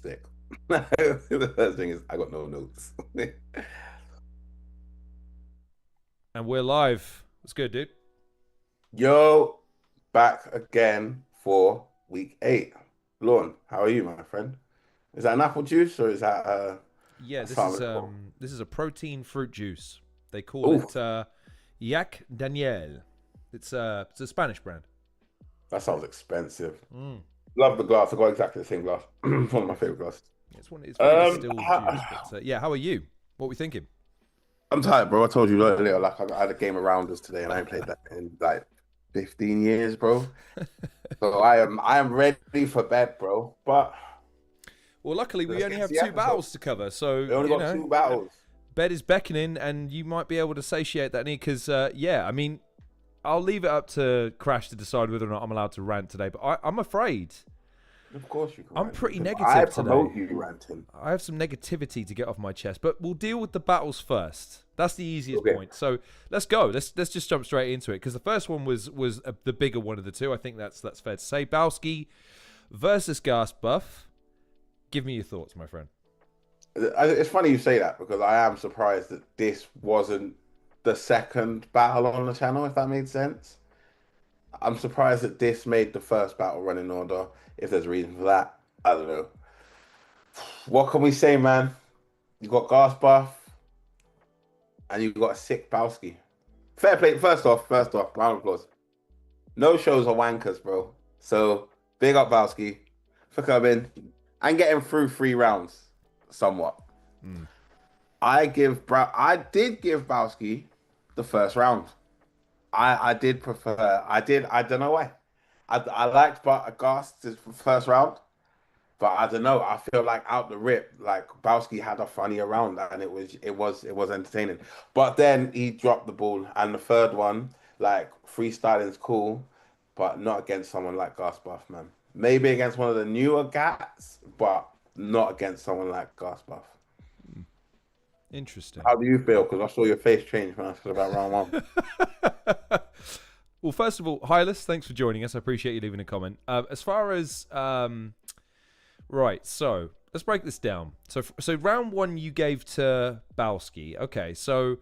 Sick. The first thing is I got no notes. And we're live. What's good, dude? Yo, back again for week 8. Lorne, how are you, my friend? Is that an apple juice or is that Yeah, a salad? this is a protein fruit juice. They call Oh, it Yak Daniel. It's a Spanish brand. that sounds expensive. Mm. Love the glass. I got exactly the same glass. One of my favorite glasses. It's very distilled juice. But yeah, how are you? What are we thinking? I'm tired, bro. I told you earlier, like I had a game of rounders today, and I ain't played that in like 15 years, bro. So I am ready for bed, bro. But Well, luckily we let's only get to have the two episode. battles to cover, so We only got two battles. bed is beckoning, and you might be able to satiate that need. Because yeah, I mean, I'll leave it up to Crash to decide whether or not I'm allowed to rant today. But I'm afraid Of course you can I'm rant. pretty I negative promote today. you ranting. I have some negativity to get off my chest, but we'll deal with the battles first. That's the easiest Okay. point. So let's go. Let's just jump straight into it because the first one was the bigger one of the two. I think that's fair to say. Bowski versus Ghast Buff. Give me your thoughts, my friend. It's funny you say that because I am surprised that this wasn't the second battle on the channel, if that made sense. I'm surprised that this made the first battle run in order. If there's a reason for that, I don't know. What can we say, man? You got Ghast Buff and you got a sick Bowski. Fair play. First off, round of applause. No shows are wankers, bro. So big up Bowski for coming and getting through 3 rounds somewhat. Mm. I did give Bowski the first round. I did prefer. I don't know why. I liked Ghast's first round, but I don't know. I feel like out the rip, like Bowski had a funnier round, and it was entertaining. But then he dropped the ball, and the third one, like freestyling's cool, but not against someone like Ghast Buff, man. Maybe against one of the newer gats, but not against someone like Ghast Buff. Interesting. How do you feel? Because I saw your face change when I said about round one. Well, first of all, Hylas, thanks for joining us. I appreciate you leaving a comment. As far as right, so let's break this down. So round one you gave to Bowski. Okay, so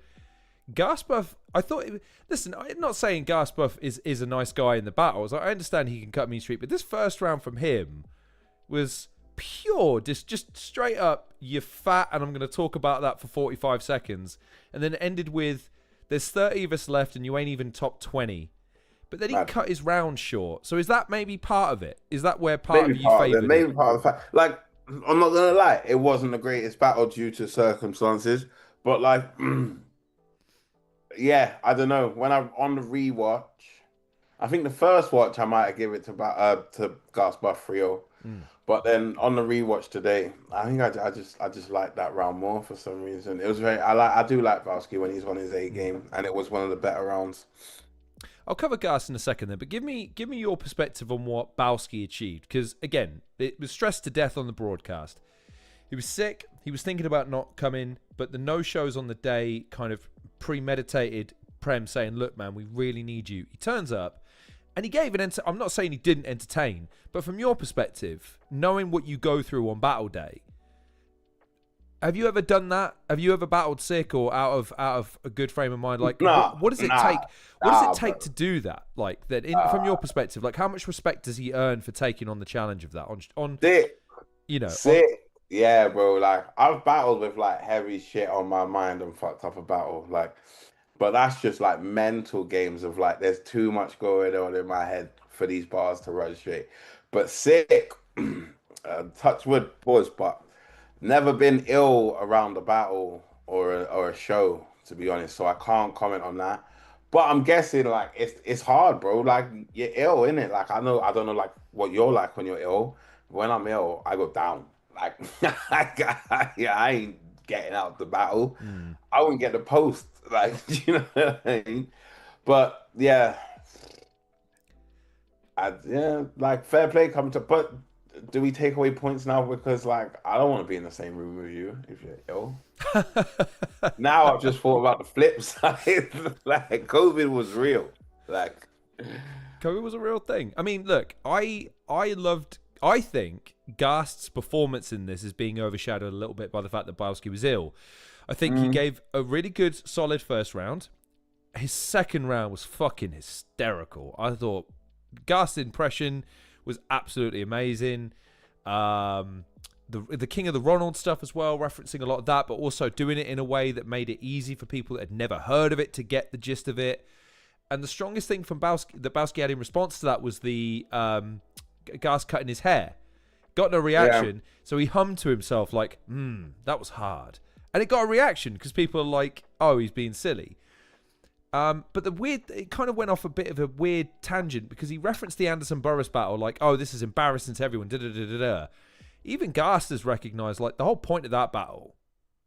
Ghast Buff, I thought. Listen, I'm not saying Ghast Buff is a nice guy in the battles. I understand he can cut me street, but this first round from him was pure, just straight up. You're fat, and I'm going to talk about that for 45 seconds, and then it ended with, "There's 30 of us left, and you ain't even top 20." But then he Man. cut his round short. So is that maybe part of it? Is that where part Maybe of you part of it. favoured him? Maybe part of the fact. Like, I'm not gonna lie, it wasn't the greatest battle due to circumstances. But like, yeah, I don't know. When I'm on the rewatch, I think the first watch I might have give it to Ghast Buff 3-0. Mm. But then on the rewatch today, I think I just like that round more for some reason. It was I do like Bowski when he's on his A game, and it was one of the better rounds. I'll cover Gas in a second then, but give me your perspective on what Bowski achieved. Because again, it was stressed to death on the broadcast. He was sick. He was thinking about not coming, but the no-shows on the day kind of premeditated Prem saying, "Look, man, we really need you." He turns up, and he gave an. I'm not saying he didn't entertain, but from your perspective, knowing what you go through on battle day, have you ever done that? Have you ever battled sick or out of a good frame of mind? Like, Nah, what does it nah, take? What does nah, it take bro. to do that? Like that, from your perspective, like how much respect does he earn for taking on the challenge of that? On Sick. on. Sick. Yeah, bro. Like I've battled with like heavy shit on my mind and fucked up a battle. Like, but that's just like mental games of like there's too much going on in my head for these bars to run straight. But sick, touch wood, pause, but never been ill around a battle or a show, to be honest. So I can't comment on that. But I'm guessing like it's hard, bro. Like you're ill, innit? Like I don't know like what you're like when you're ill. When I'm ill, I go down. Like yeah, I ain't getting out the battle. Mm. I wouldn't get the post. Like you know what I mean? But yeah, yeah, like fair play coming to. But do we take away points now because like I don't want to be in the same room with you if you're ill. Now I've just thought about the flip side. Like COVID was real. Like COVID was a real thing. I mean, look, I loved. I think Ghast's performance in this is being overshadowed a little bit by the fact that Bowski was ill. I think he Mm. gave a really good, solid first round. His second round was fucking hysterical. I thought Ghast's impression was absolutely amazing. The King of the Ronald stuff as well, referencing a lot of that, but also doing it in a way that made it easy for people that had never heard of it to get the gist of it. And the strongest thing from Bowski that Bowski had in response to that was the Ghast cutting his hair. Got no reaction, so he hummed to himself like, that was hard. And it got a reaction because people are like, oh, he's being silly. But it kind of went off a bit of a weird tangent because he referenced the Anderson Burris battle like, oh, this is embarrassing to everyone, da-da-da-da-da. Even Ghast has recognized, like, the whole point of that battle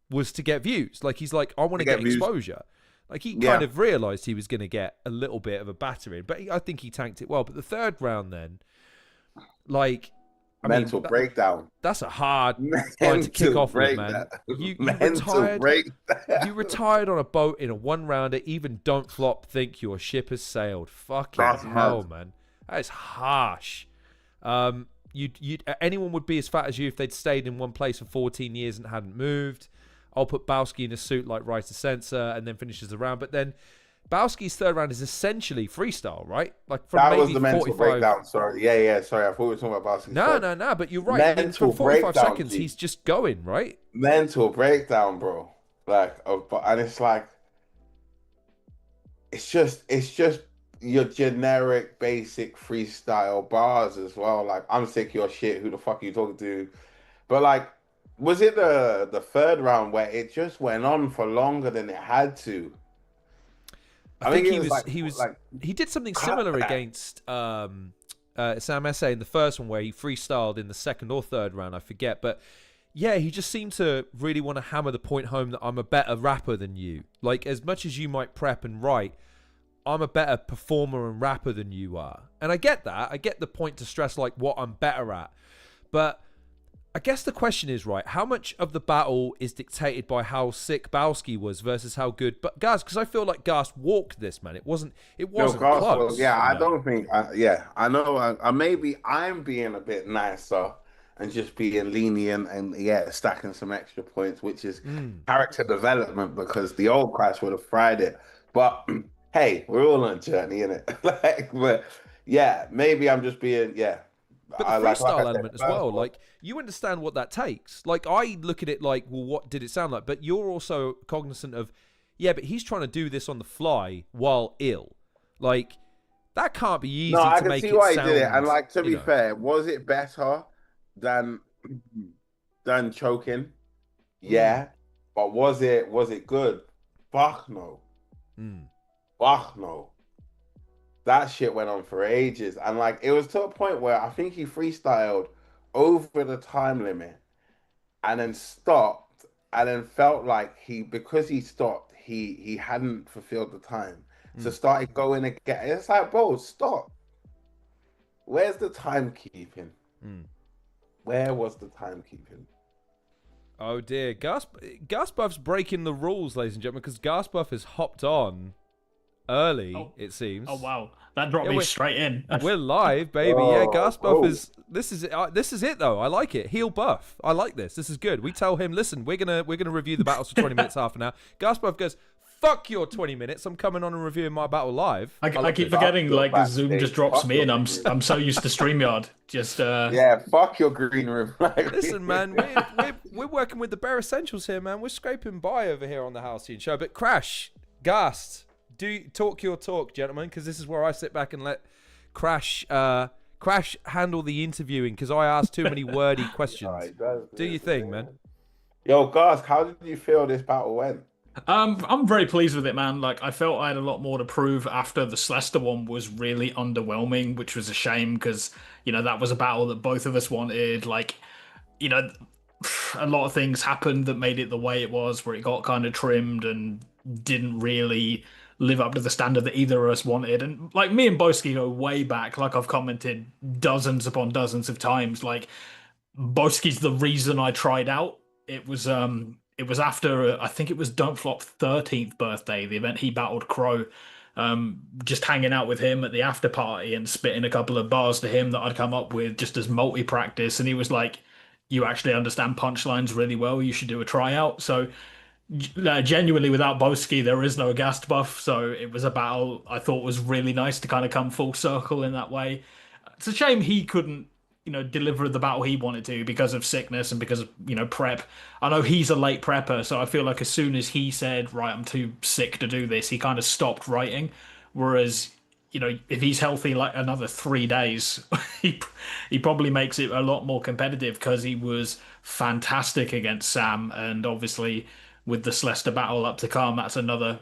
was to get views. Like, he's like, I want to get exposure. Like, he kind of realized he was going to get a little bit of a battering, but I think he tanked it well. But the third round then, like, Mental breakdown. That's a hard line to kick off with, man. You retired on a boat in a one-rounder. Even Don't Flop think your ship has sailed. Fucking hell, man. That is harsh. Anyone would be as fat as you if they'd stayed in one place for 14 years and hadn't moved. I'll put Bowski in a suit like Writer Censor and then finishes the round. But then Bowski's third round is essentially freestyle, right? Like from that maybe was the mental 45... breakdown. Sorry, sorry. I thought we were talking about Bowski. No. But you're right. Mental from 45 breakdown, seconds, he's just going, right? Mental breakdown, bro. Like, and it's like, it's just your generic, basic freestyle bars as well. Like, I'm sick of your shit. Who the fuck are you talking to? But like, was it the third round where it just went on for longer than it had to? I think he did something similar against Sam Essay in the first one where he freestyled in the second or third round, I forget. But yeah, he just seemed to really want to hammer the point home that I'm a better rapper than you. Like, as much as you might prep and write, I'm a better performer and rapper than you are. And I get that. I get the point to stress like what I'm better at. But I guess the question is, right, how much of the battle is dictated by how sick Bowski was versus how good Ghast? Because I feel like Ghast walked this, man. It wasn't close. I don't think. I know. Maybe I'm being a bit nicer and just being lenient and stacking some extra points, which is character development because the old Crash would have fried it. But hey, we're all on a journey, innit? Like, but yeah, maybe I'm just being But the freestyle element as well, like, you understand what that takes. Like, I look at it like, well, what did it sound like? But you're also cognizant of, but he's trying to do this on the fly while ill. Like, that can't be easy to make it sound... No, I can see why he did it. And, like, to be fair, was it better than choking? Yeah. But was it good? Fuck no. Fuck no. That shit went on for ages. And like, it was to a point where I think he freestyled over the time limit and then stopped and then felt like because he stopped, he hadn't fulfilled the time. So started going again. It's like, bro, stop. Where's the timekeeping? Where was the timekeeping? Oh dear. Ghast Buff's breaking the rules, ladies and gentlemen, because Ghast Buff has hopped on early, it seems. Oh wow, that dropped me straight in. We're live, baby. Ghast Buff is. This is it though. I like it. Heel Buff. I like this. This is good. We tell him, listen, we're gonna review the battles for 20 minutes, half an hour. Ghast Buff goes, fuck your 20 minutes. I'm coming on and reviewing my battle live. I keep forgetting, like, Zoom just drops me, and I'm so used to StreamYard. Just fuck your green room. Listen, man, we're working with the bare essentials here, man. We're scraping by over here on the Halcyon Show. But Crash, Ghast, do talk your talk, gentlemen, because this is where I sit back and let Crash handle the interviewing because I asked too many wordy questions. Do your thing, man. Yo, Ghast, how did you feel this battle went? I'm very pleased with it, man. Like, I felt I had a lot more to prove after the Celesta one was really underwhelming, which was a shame because, that was a battle that both of us wanted. Like, a lot of things happened that made it the way it was, where it got kind of trimmed and didn't really live up to the standard that either of us wanted. And like, me and Bowski go way back. Like, I've commented dozens upon dozens of times. Like, Bowski's the reason I tried out. It was after I think it was Don't Flop 13th birthday, the event he battled Crow. just hanging out with him at the after party and spitting a couple of bars to him that I'd come up with just as multi practice, and he was like, "You actually understand punchlines really well. You should do a tryout." So genuinely, without Bowski, there is no Ghast Buff. So it was a battle I thought was really nice to kind of come full circle in that way. It's a shame he couldn't, deliver the battle he wanted to because of sickness and because of, prep. I know he's a late prepper, so I feel like as soon as he said, right, I'm too sick to do this, he kind of stopped writing. Whereas, if he's healthy like another 3 days, he probably makes it a lot more competitive because he was fantastic against Sam. And obviously, with the Celeste battle up to come, that's another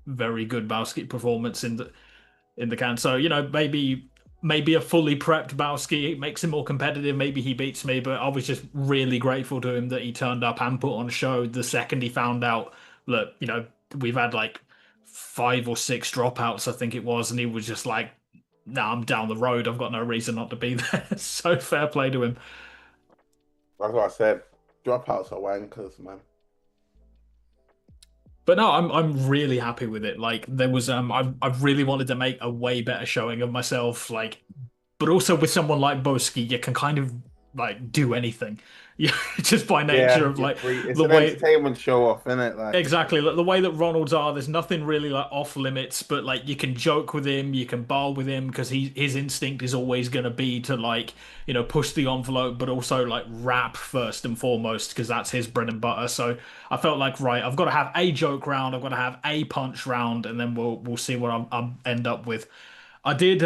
very good Bowski performance in the can. So, maybe a fully prepped Bowski makes him more competitive. Maybe he beats me, but I was just really grateful to him that he turned up and put on a show the second he found out. Look, we've had like 5 or 6 dropouts, I think it was, and he was just like, "Nah, I'm down the road. I've got no reason not to be there." So fair play to him. That's what I said. Dropouts are wankers, man. But no, I'm really happy with it. Like there was I've really wanted to make a way better showing of myself. Like, but also with someone like Boski, you can kind of like do anything. Yeah, just by nature of like it's the an way entertainment show off, isn't it? Like exactly like, the way that Ronald's are. There's nothing really like off limits, but like you can joke with him, you can bar with him because his instinct is always going to be to like push the envelope, but also like rap first and foremost because that's his bread and butter. So I felt like right, I've got to have a joke round, I've got to have a punch round, and then we'll see what I'm end up with. I did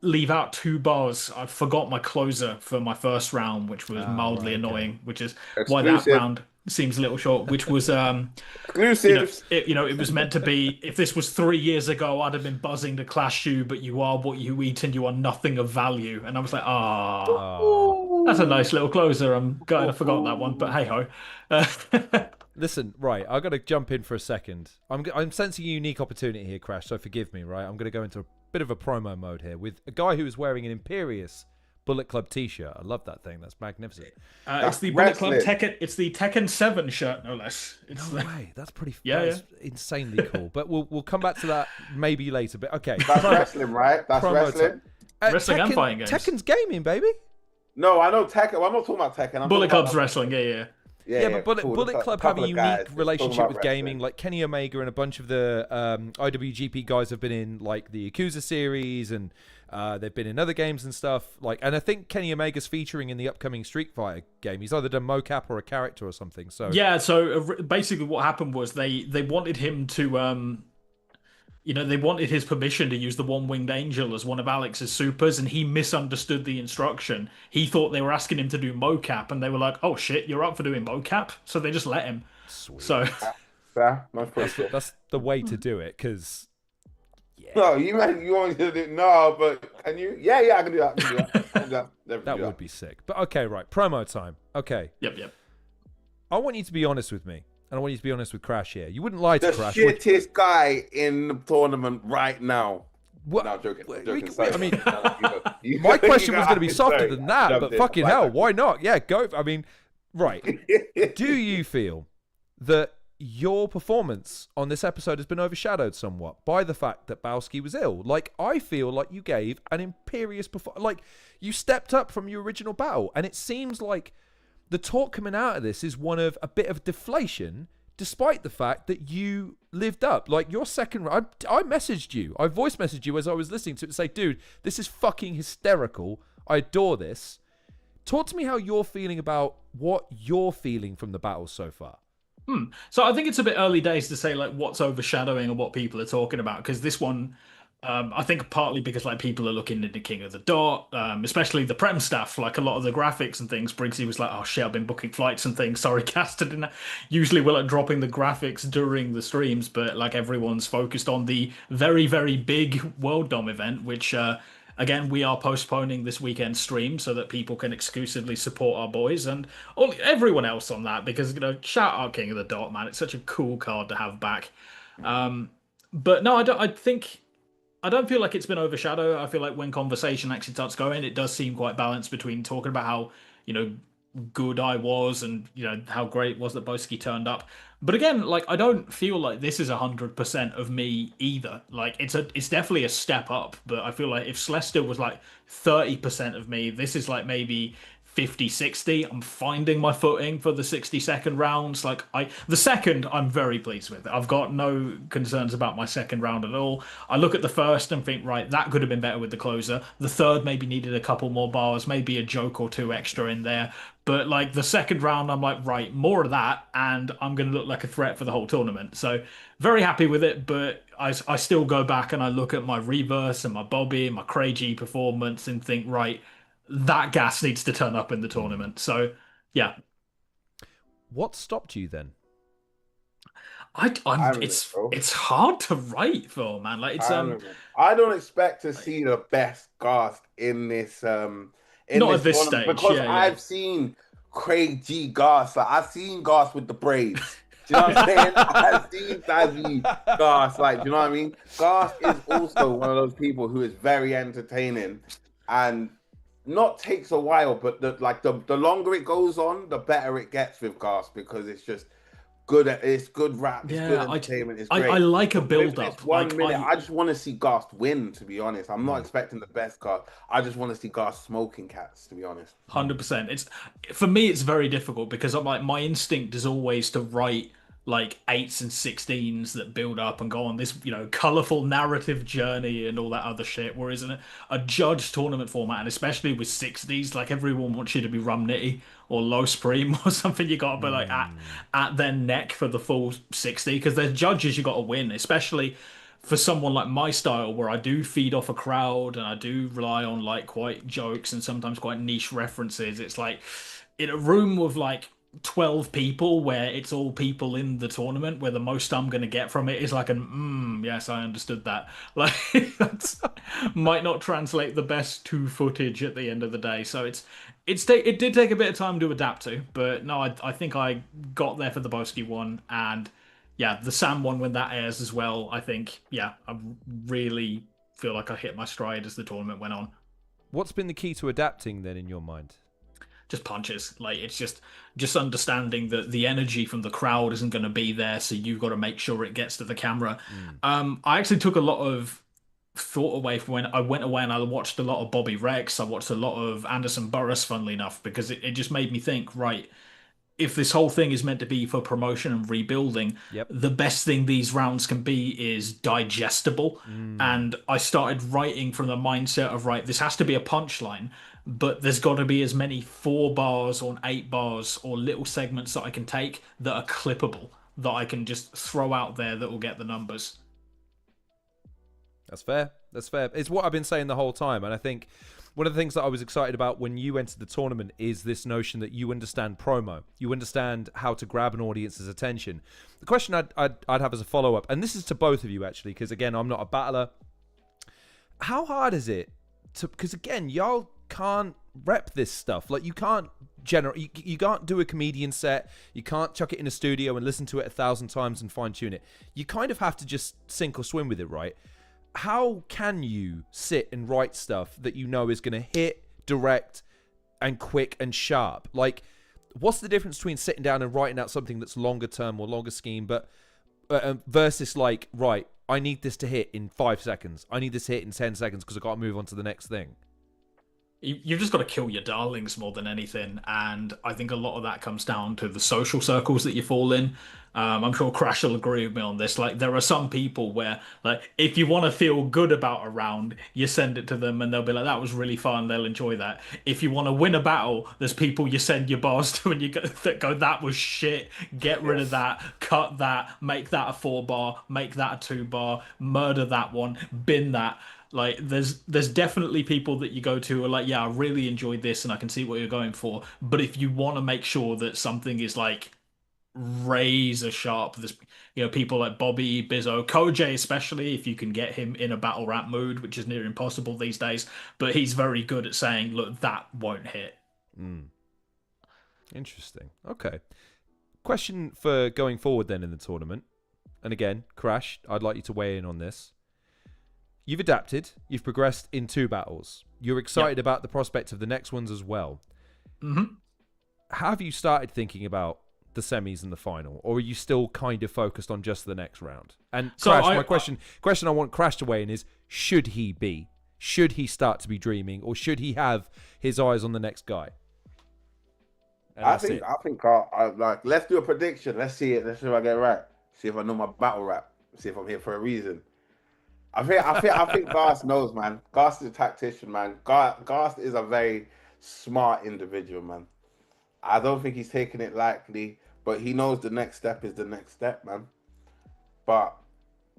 leave out 2 bars. I forgot my closer for my first round, which was mildly right, okay. annoying, which is why that exclusive. round seems a little short, which was Exclusives. it was meant to be if this was 3 years ago, I'd have been buzzing to clash you, but you are what you eat and you are nothing of value. And I was like, that's a nice little closer. I'm glad I forgot that one, but hey ho. Listen, right, I've got to jump in for a second. I'm sensing a unique opportunity here, Crash, so forgive me, right? I'm going to go into a bit of a promo mode here with a guy who is wearing an Imperious Bullet Club t-shirt. I love that thing. That's magnificent. It's the Bullet Club Tekken. It's the Tekken 7 shirt, no less. It's no way. That's pretty. Yeah, that's insanely cool. But we'll come back to that maybe later. But okay, that's wrestling, right? That's wrestling. Wrestling and fighting games. Tekken's gaming, baby. No, I know Tekken. Well, I'm not talking about Tekken. Bullet Club's wrestling. Yeah, but Bullet Club have a unique relationship with gaming. wrestling. Like Kenny Omega and a bunch of the IWGP guys have been in like the Yakuza series, and they've been in other games and stuff. Like, and I think Kenny Omega's featuring in the upcoming Street Fighter game. He's either done mocap or a character or something. So yeah. So basically, what happened was they wanted him to they wanted his permission to use the One-Winged Angel as one of Alex's supers, and he misunderstood the instruction. He thought they were asking him to do mocap, and they were like, "Oh shit, you're up for doing mocap?" So they just let him. Sweet. So that's the way to do it, because no, you want me to do no, but can you? Yeah, I can do that. I can do that. That would be sick. But okay, right, promo time. Okay. Yep. I want you to be honest with me. And I want you to be honest with Crash here. You wouldn't lie to Crash. The shittest guy in the tournament right now. What? No, I'm joking. Sorry. I mean, my question was going to be softer than that, but fucking hell, why not? Yeah, go. I mean, right. Do you feel that your performance on this episode has been overshadowed somewhat by the fact that Bowski was ill? Like, I feel like you gave an imperious performance. Like, you stepped up from your original battle, and it seems like the talk coming out of this is one of a bit of deflation, despite the fact that you lived up. Like your second round, I messaged you. I voice messaged you as I was listening to it and say, dude, this is fucking hysterical. I adore this. Talk to me how you're feeling about what you're feeling from the battle so far. So I think it's a bit early days to say like what's overshadowing and what people are talking about, because this one, I think partly because like people are looking into King of the Dot, especially the Prem staff, like a lot of the graphics and things. Briggsy was like, "Oh shit, I've been booking flights and things. Sorry, Caster didn't." Usually we're like dropping the graphics during the streams, but like everyone's focused on the very, very big World Dom event, which again we are postponing this weekend stream so that people can exclusively support our boys and everyone else on that, because shout out King of the Dot, man. It's such a cool card to have back. But no, I don't feel like it's been overshadowed. I feel like when conversation actually starts going, it does seem quite balanced between talking about how, good I was, and how great it was that Bowski turned up. But again, like I don't feel like this is 100% of me either. Like it's definitely a step up, but I feel like if Celeste was like 30% of me, this is like maybe 50-60. I'm finding my footing for the 60-second rounds. Like the second I'm very pleased with. I've got no concerns about my second round at all. I look at the first and think, right, that could have been better with the closer. The third maybe needed a couple more bars, maybe a joke or two extra in there. But like the second round, I'm like, right, more of that, and I'm going to look like a threat for the whole tournament. So very happy with it, but I still go back and I look at my reverse and my Bobby and my Craigie performance and think, right, that gas needs to turn up in the tournament. So yeah, What stopped you then? I'm Time limit, bro. it's hard to write for, man. Like it's Time limit. I don't expect to see the best Ghast in not this at this tournament stage. because Yeah, yeah. I've seen Craig G Ghast. Like I've seen Ghast with the braids. Do you know what I'm saying? I've seen Dazzy Ghast. Like, do you know what I mean? Ghast is also one of those people who is very entertaining and not takes a while, but the longer it goes on, the better it gets with Ghast because it's just it's good rap, it's good Yeah, entertainment, it's I great. like a But with build this up. one Like minute, I just want to see Ghast win, to be honest. I'm not expecting the best Ghast. I just want to see Ghast smoking cats, to be honest. 100%. It's for me it's very difficult because I'm like my instinct is always to write like 8s and 16s that build up and go on this, colorful narrative journey and all that other shit. Whereas in a judge tournament format, and especially with 60s, like everyone wants you to be rum nitty or low supreme or something. You got to be like at their neck for the full 60 because they're judges you got to win, especially for someone like my style where I do feed off a crowd and I do rely on like quite jokes and sometimes quite niche references. It's like in a room with like 12 people where it's all people in the tournament where the most I'm going to get from it is like yes, I understood that. Like that's might not translate the best to footage at the end of the day. So it did take a bit of time to adapt to, but no, I think I got there for the Bowski one, and yeah, the Sam one when that airs as well. I think yeah, I really feel like I hit my stride as the tournament went on. What's been the key to adapting then in your mind? Just punches. Like it's just understanding that the energy from the crowd isn't going to be there, so you've got to make sure it gets to the camera. I actually took a lot of thought away from when I went away and I watched a lot of Bobby Rex. I watched a lot of Anderson Burris, funnily enough, because it just made me think, right, if this whole thing is meant to be for promotion and rebuilding, Yep. the best thing these rounds can be is digestible. And I started writing from the mindset of, right, this has to be a punchline, but there's got to be as many 4 bars or 8 bars or little segments that I can take that are clippable, that I can just throw out there that will get the numbers. That's fair. That's fair. It's what I've been saying the whole time. And I think one of the things that I was excited about when you entered the tournament is this notion that you understand promo. You understand how to grab an audience's attention. The question I'd have as a follow-up, and this is to both of you actually, because again, I'm not a battler. How hard is it to, because again, y'all can't rep this stuff. Like you can't you can't do a comedian set. You can't chuck it in a studio and listen to it 1,000 times and fine tune it. You kind of have to just sink or swim with it, right? How can you sit and write stuff that you know is going to hit, direct, and quick and sharp? Like, what's the difference between sitting down and writing out something that's longer term or longer scheme, but versus like, right, I need this to hit in 5 seconds. I need this to hit in 10 seconds because I've got to move on to the next thing. You've just got to kill your darlings more than anything, and I think a lot of that comes down to the social circles that you fall in. I'm sure Crash will agree with me on this. Like, there are some people where, like, if you want to feel good about a round, you send it to them, and they'll be like, "That was really fun." They'll enjoy that. If you want to win a battle, there's people you send your bars to, and you go, "That was shit. Get rid of that. Cut that. Make that a 4 bar. Make that a 2 bar. Murder that one. Bin that." Like there's definitely people that you go to who are like, yeah, I really enjoyed this and I can see what you're going for. But if you want to make sure that something is like razor sharp, there's people like Bobby, Bizzo, Koj especially, if you can get him in a battle rap mood, which is near impossible these days. But he's very good at saying, look, that won't hit. Interesting. Okay. Question for going forward then in the tournament. And again, Crash, I'd like you to weigh in on this. You've adapted. You've progressed in 2 battles. You're excited about the prospect of the next ones as well. Mm-hmm. have you started thinking about the semis and the final, or are you still kind of focused on just the next round? And So Crash, my question I want Crash to weigh in is: should he start to be dreaming, or should he have his eyes on the next guy? And I think I like. Let's do a prediction. Let's see it. Let's see if I get it right. See if I know my battle rap. See if I'm here for a reason. I think Ghast knows, man. Ghast is a tactician, man. Ghast is a very smart individual, man. I don't think he's taking it lightly, but he knows the next step is the next step, man. But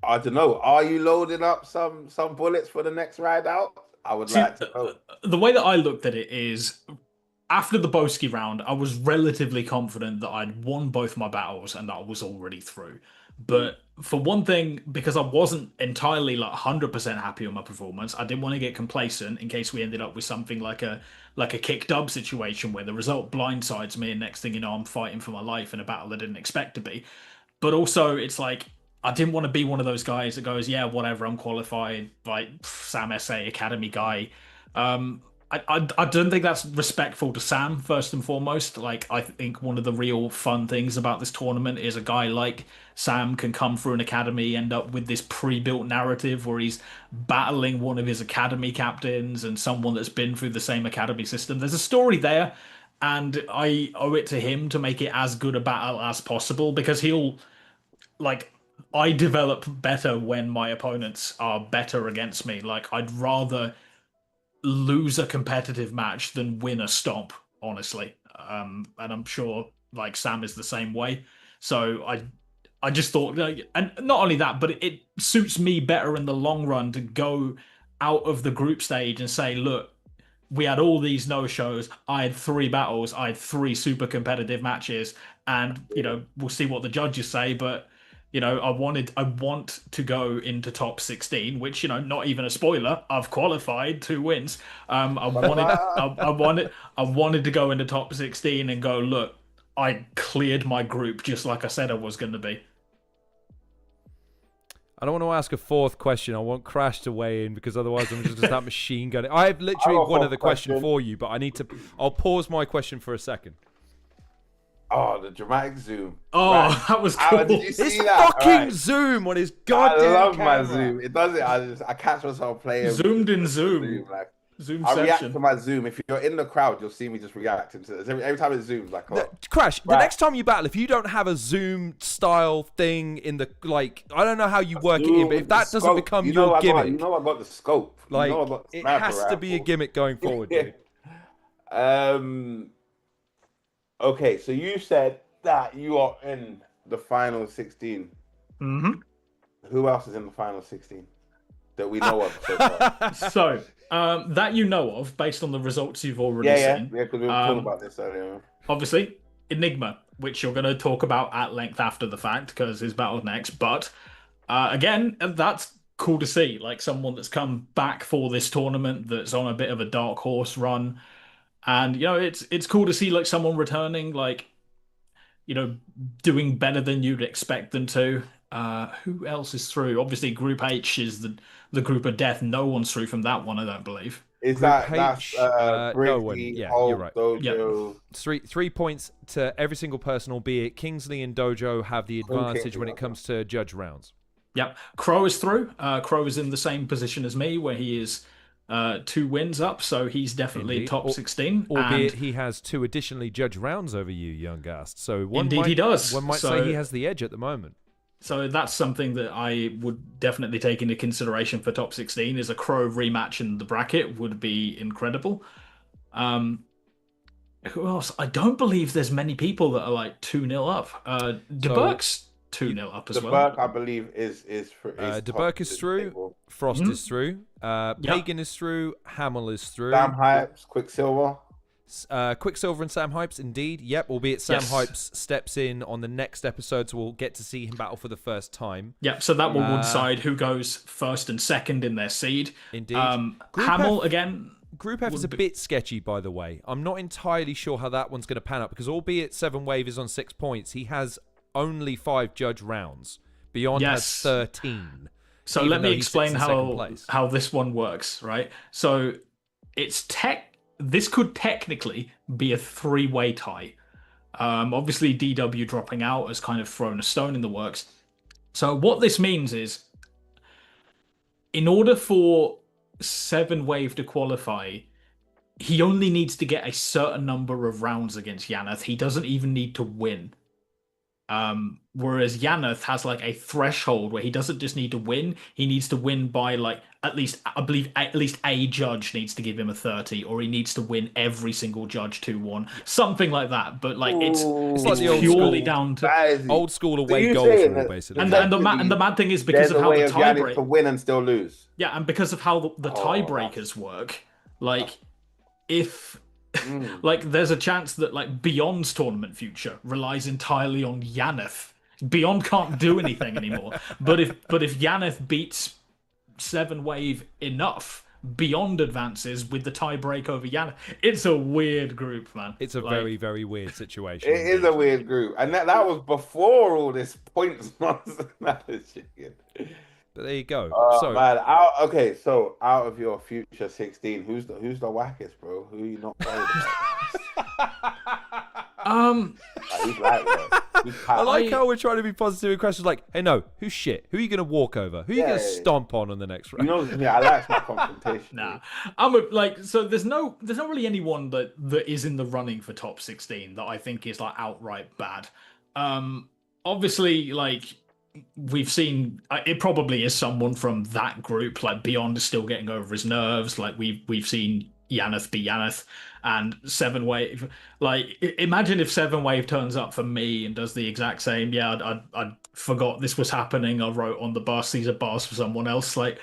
I don't know. Are you loading up some bullets for the next ride out? I would like to know. The way that I looked at it is, after the Bowski round, I was relatively confident that I'd won both my battles and that I was already through. But for one thing, because I wasn't entirely like 100% happy with my performance, I didn't want to get complacent in case we ended up with something like a kick dub situation where the result blindsides me and next thing you know I'm fighting for my life in a battle I didn't expect to be. But also it's like I didn't want to be one of those guys that goes, yeah, whatever, I'm qualified by Sam SA Academy guy. I don't think that's respectful to Sam, first and foremost. Like, I think one of the real fun things about this tournament is a guy like Sam can come through an academy, end up with this pre-built narrative where he's battling one of his academy captains and someone that's been through the same academy system. There's a story there, and I owe it to him to make it as good a battle as possible, because I develop better when my opponents are better against me. Like, I'd rather lose a competitive match than win a stomp, honestly. And I'm sure like Sam is the same way. So I just thought, and not only that, but it suits me better in the long run to go out of the group stage and say, look, we had all these no-shows. I had 3 battles. I had 3 super competitive matches, and we'll see what the judges say. But I want to go into top 16, which, not even a spoiler, I've qualified 2 wins. I wanted to go into top 16 and go, look, I cleared my group just like I said I was going to be. I don't want to ask a 4th question. I want Crash to weigh in, because otherwise I'm just going to start machine gunning. I have literally one other question for you, but I'll pause my question for a second. Oh, the dramatic zoom. Oh, right. That was cool. Did you see it's that? fucking zoom on his goddamn I love camera. my zoom. It does it. I catch myself playing. Zoomed in zoom. Zoom I react to my zoom. If you're in the crowd, you'll see me just reacting to this. Every time it zooms, like, Crash, the next time you battle, if you don't have a zoom style thing in the, like, I don't know how you work it in, but if that doesn't become your gimmick. I got the scope. Like, it has to be a gimmick going forward, dude. Okay, so you said that you are in the final 16. Mm-hmm. Who else is in the final 16 that we know of so far? So, that you know of, based on the results you've already seen. Yeah, because we were talking about this earlier. Obviously, Enigma, which you're going to talk about at length after the fact, because his battle's next. But, again, that's cool to see. Like, someone that's come back for this tournament, that's on a bit of a dark horse run. And, it's cool to see, like, someone returning, like, doing better than you'd expect them to. Who else is through? Obviously, Group H is the group of death. No one's through from that one, I don't believe. Is Group that's no one. Yeah, Hulk, you're right. Dojo. Yep. 3 points to every single person, albeit Kingsley and Dojo have the advantage when it comes to judge rounds. Yep. Crow is through. Crow is in the same position as me, where he is 2 wins up, so he's definitely top 16. Albeit he has 2 additionally judge rounds over you, young Ghast. So he does. One might say he has the edge at the moment. So that's something that I would definitely take into consideration for top 16. Is a Crow rematch in the bracket would be incredible. Who else? I don't believe there's many people that are like 2-0 up. DeBurk's 2-0 up as well. DeBurk, I believe, is DeBurk is through. Frost is through. Pagan is through. Hamill is through. Sam Hypes, Quicksilver. Quicksilver and Sam Hypes, indeed. Yep, albeit Sam Hypes steps in on the next episode, so we'll get to see him battle for the first time. Yep, so that will decide who goes first and second in their seed. Indeed. Hamill, again... Group F is a bit sketchy, by the way. I'm not entirely sure how that one's going to pan out, because albeit 7 Wave is on 6 points, he has only 5 judge rounds. Beyond has 13. So let me explain how this one works, right? So it's this could technically be a 3-way tie. Obviously, DW dropping out has kind of thrown a stone in the works. So what this means is, in order for 7 Wave to qualify, he only needs to get a certain number of rounds against Yanath. He doesn't even need to win. Whereas Yanath has like a threshold where he doesn't just need to win, he needs to win by like at least, I believe, at least a judge needs to give him a 30, or he needs to win every single judge 2-1, something like that. But like it's like the old purely school- down to Old school So away you're goals saying rule, that- basically. and the mad thing is because There's of a how way the of Yannick to tiebreak, win and still lose. yeah, and because of how the Oh, tiebreakers work, like if like there's a chance that like Beyond's tournament future relies entirely on Yanath. Beyond can't do anything anymore. But if Yanath beats 7 Wave enough, Beyond advances with the tiebreak over Yanath. It's a weird group, man. It's a Like, very, very weird situation. It is a weird group, and that was before all this points nonsense. But there you go. Oh So man, so out of your future 16, who's the wackest, bro? Who are you not worried about? He's like that. I like how we're trying to be positive in questions like, hey, no, who's shit? Who are you going to walk over? Who are you going to stomp on the next round? You know me, I like my confrontation. Nah, so there's not really anyone that is in the running for top 16 that I think is like outright bad. Obviously, like we've seen, it probably is someone from that group. Like Beyond is still getting over his nerves. Like we've seen Yanath be Yanath, and 7 Wave. Like imagine if 7 Wave turns up for me and does the exact same. Yeah, I forgot this was happening. I wrote on the bus. These are bars for someone else. Like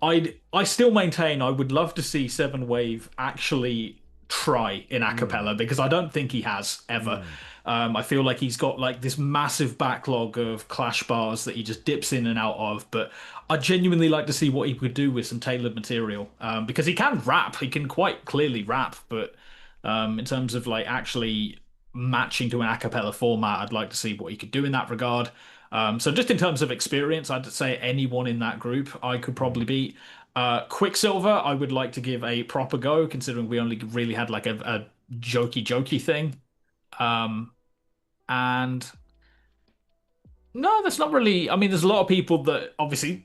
I still maintain I would love to see 7 Wave actually try in acapella because I don't think he has ever. I feel like he's got like this massive backlog of clash bars that he just dips in and out of, but I genuinely like to see what he could do with some tailored material because he can rap. He can quite clearly rap, but in terms of like actually matching to an acapella format, I'd like to see what he could do in that regard. So just in terms of experience, I'd say anyone in that group I could probably beat. Quicksilver, I would like to give a proper go, considering we only really had like a jokey thing. And no, that's not really. I mean, there's a lot of people that obviously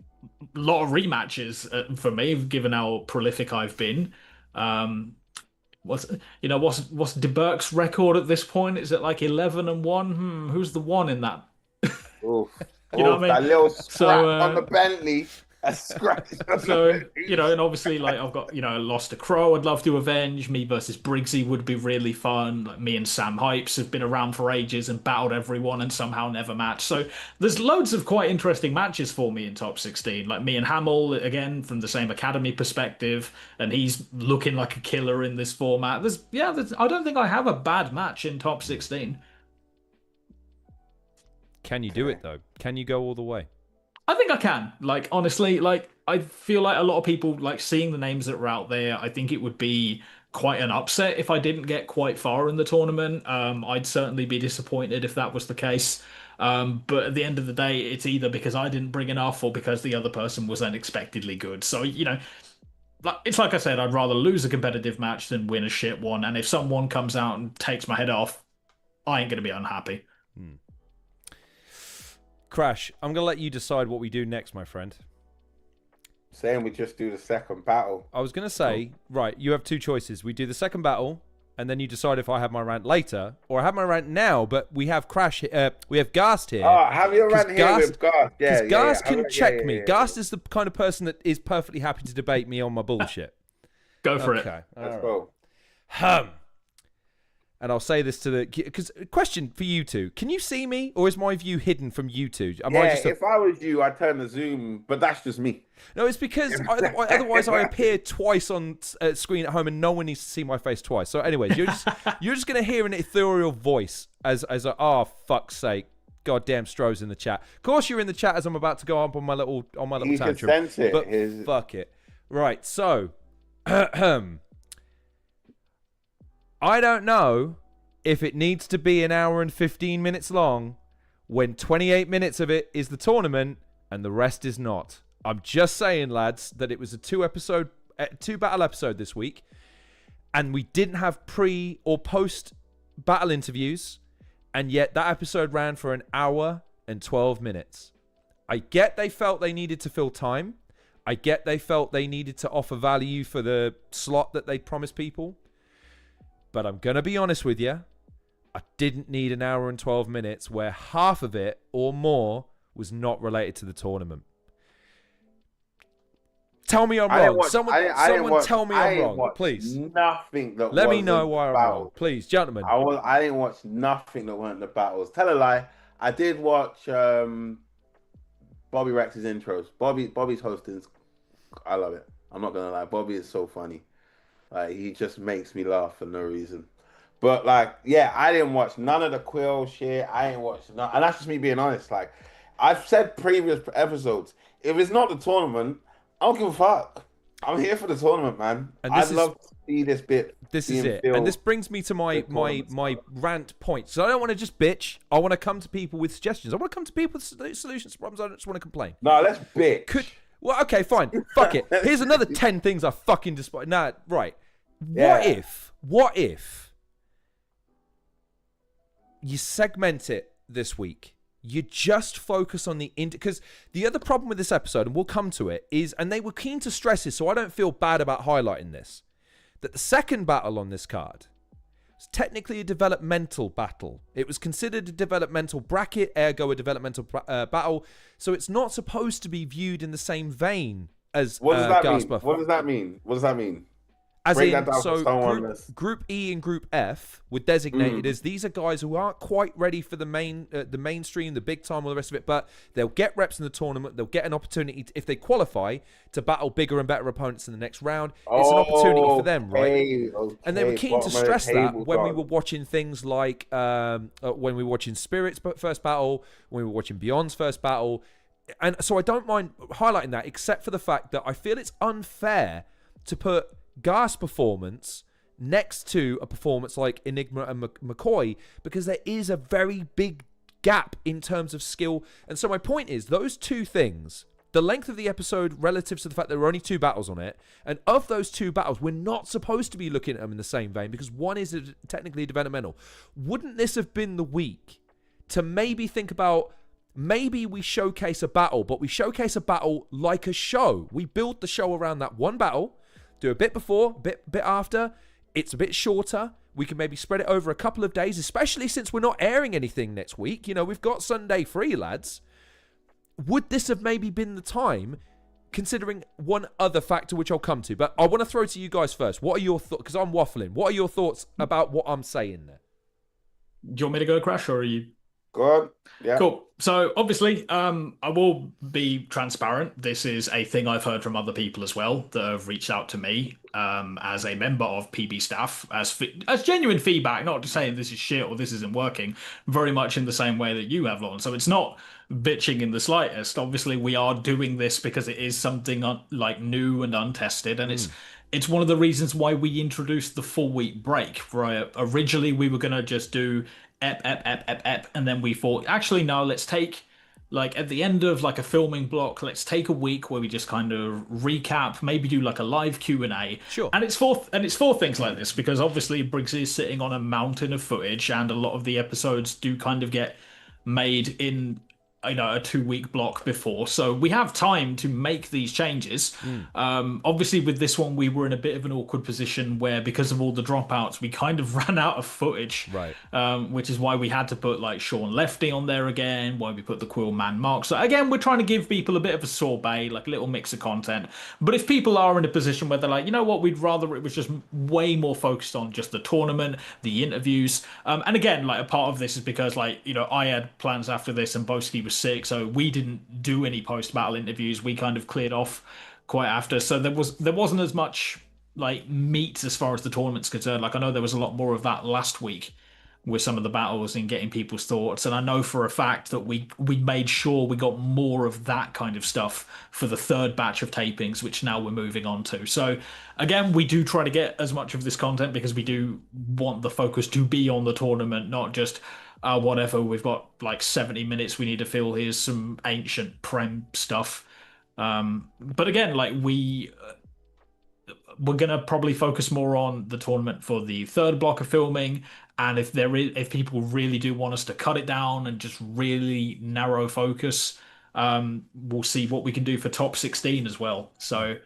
a lot of rematches for me, given how prolific I've been. What's De Burke's record at this point? Is it like 11-1? Who's the one in that? Oof. You know what I That mean? little scratch So, on the Bentley. A scratch. So, and obviously, like, I've got, lost to Crow I'd love to avenge. Me versus Briggsy would be really fun. Like, me and Sam Hypes have been around for ages and battled everyone and somehow never matched. So, there's loads of quite interesting matches for me in top 16. Like, me and Hamill, again, from the same academy perspective, and he's looking like a killer in this format. I don't think I have a bad match in top 16. Can you do it, though? Can you go all the way? I think I can. Like, honestly, like, I feel like a lot of people, like, seeing the names that were out there, I think it would be quite an upset if I didn't get quite far in the tournament. I'd certainly be disappointed if that was the case. But at the end of the day, it's either because I didn't bring enough or because the other person was unexpectedly good. So, it's like I said, I'd rather lose a competitive match than win a shit one. And if someone comes out and takes my head off, I ain't going to be unhappy. Crash, I'm going to let you decide what we do next, my friend. Saying we just do the second battle. I was going to say, right, you have two choices. We do the second battle, and then you decide if I have my rant later, or I have my rant now, but we have we have Ghast here. Oh, have your rant here with Ghast. Yeah, because Ghast can check me. Ghast is the kind of person that is perfectly happy to debate me on my bullshit. Go for it. Okay. Let's go. And I'll say this to because question for you two: can you see me, or is my view hidden from you two? If I was you, I'd turn the zoom, but that's just me. No, it's because otherwise I appear twice on screen at home, and no one needs to see my face twice. So, anyways, you're just gonna hear an ethereal voice as fuck's sake, goddamn Stro's in the chat. Of course, you're in the chat as I'm about to go up on my little You tantrum. can sense it. But fuck it. Right, so. I don't know if it needs to be an hour and 15 minutes long when 28 minutes of it is the tournament and the rest is not. I'm just saying, lads, that it was a two battle episode this week, and we didn't have pre or post battle interviews. And yet that episode ran for an hour and 12 minutes. I get they felt they needed to fill time. I get they felt they needed to offer value for the slot that they promised people. But I'm going to be honest with you. I didn't need an hour and 12 minutes where half of it or more was not related to the tournament. Tell me I'm wrong. Someone tell me I'm wrong, please. Nothing that Let me know why I'm wrong, please, gentlemen. I didn't watch nothing that weren't the battles. Tell a lie. I did watch Bobby Rex's intros. Bobby's hosting. I love it. I'm not gonna lie. Bobby is so funny. Like, he just makes me laugh for no reason. But like, yeah, I didn't watch none of the Quill shit. I didn't watch none, and that's just me being honest. Like, I've said previous episodes, if it's not the tournament, I don't give a fuck. I'm here for the tournament, man. I'd love to see this bit. This is it. And this brings me to my rant point. So I don't want to just bitch. I want to come to people with suggestions. I want to come to people with solutions to problems. I don't just want to complain. No, let's bitch. Well, okay, fine. Fuck it. Here's another 10 things I fucking despise. Nah, right. Yeah. What if you segment it this week? You just focus on because the other problem with this episode, and we'll come to it, is, and they were keen to stress this, so I don't feel bad about highlighting this, that the second battle on this card was technically a developmental battle. It was considered a developmental bracket, ergo a developmental battle, so it's not supposed to be viewed in the same vein as Ghast Buff. What does that mean? What does that mean? As in, so group E and Group F were designated as these are guys who aren't quite ready for the mainstream, the big time, all the rest of it, but they'll get reps in the tournament. They'll get an opportunity, if they qualify, to battle bigger and better opponents in the next round. It's an opportunity for them, right? Okay, and they were keen to stress that when we were watching things like when we were watching Spirit's first battle, when we were watching Beyond's first battle. And so I don't mind highlighting that, except for the fact that I feel it's unfair to put Ghast performance next to a performance like Enigma and Mccoy, because there is a very big gap in terms of skill. And so my point is, those two things, the length of the episode relative to the fact there were only 2 battles on it, and of those 2 battles, we're not supposed to be looking at them in the same vein because one is technically developmental. Wouldn't this have been the week to maybe think about, maybe we showcase a battle, but we showcase a battle like a show? We build the show around that one battle, do a bit before, bit after. It's a bit shorter. We can maybe spread it over a couple of days, especially since we're not airing anything next week. You know, we've got Sunday free, lads. Would this have maybe been the time, considering one other factor, which I'll come to? But I want to throw to you guys first. What are your thoughts? Because I'm waffling. What are your thoughts about what I'm saying there? Do you want me to go, Crash, or are you? Go on. Yeah. Cool. So obviously, I will be transparent. This is a thing I've heard from other people as well that have reached out to me as a member of PB staff as genuine feedback, not just saying this is shit or this isn't working, very much in the same way that you have, Lorne. So it's not bitching in the slightest. Obviously, we are doing this because it is something like new and untested, and it's one of the reasons why we introduced the 4-week break. Right? Originally, we were going to just do ep, and then we thought, actually, no, let's take, like, at the end of like a filming block, let's take a week where we just kind of recap, maybe do like a live Q&A. Sure. And it's for things like this, because obviously Briggs is sitting on a mountain of footage, and a lot of the episodes do kind of get made in, you know, a 2-week block before, so we have time to make these changes. Obviously with this one, we were in a bit of an awkward position where, because of all the dropouts, we kind of ran out of footage, right? Which is why we had to put like Sean Lefty on there again, why we put the Quill Man Mark. So again, we're trying to give people a bit of a sorbet, like a little mix of content. But if people are in a position where they're like, you know what, we'd rather it was just way more focused on just the tournament, the interviews, and again, like, a part of this is because, like, you know, I had plans after this and Bowski was sick, so we didn't do any post-battle interviews. We kind of cleared off quite after, so there wasn't as much like meat as far as the tournament's concerned. Like, I know there was a lot more of that last week with some of the battles and getting people's thoughts, and I know for a fact that we made sure we got more of that kind of stuff for the 3rd batch of tapings, which now we're moving on to. So again, we do try to get as much of this content because we do want the focus to be on the tournament, not just whatever, we've got like 70 minutes we need to fill, here's some ancient Prem stuff. But again, like, we're gonna probably focus more on the tournament for the third block of filming. And if people really do want us to cut it down and just really narrow focus, we'll see what we can do for top 16 as well. So.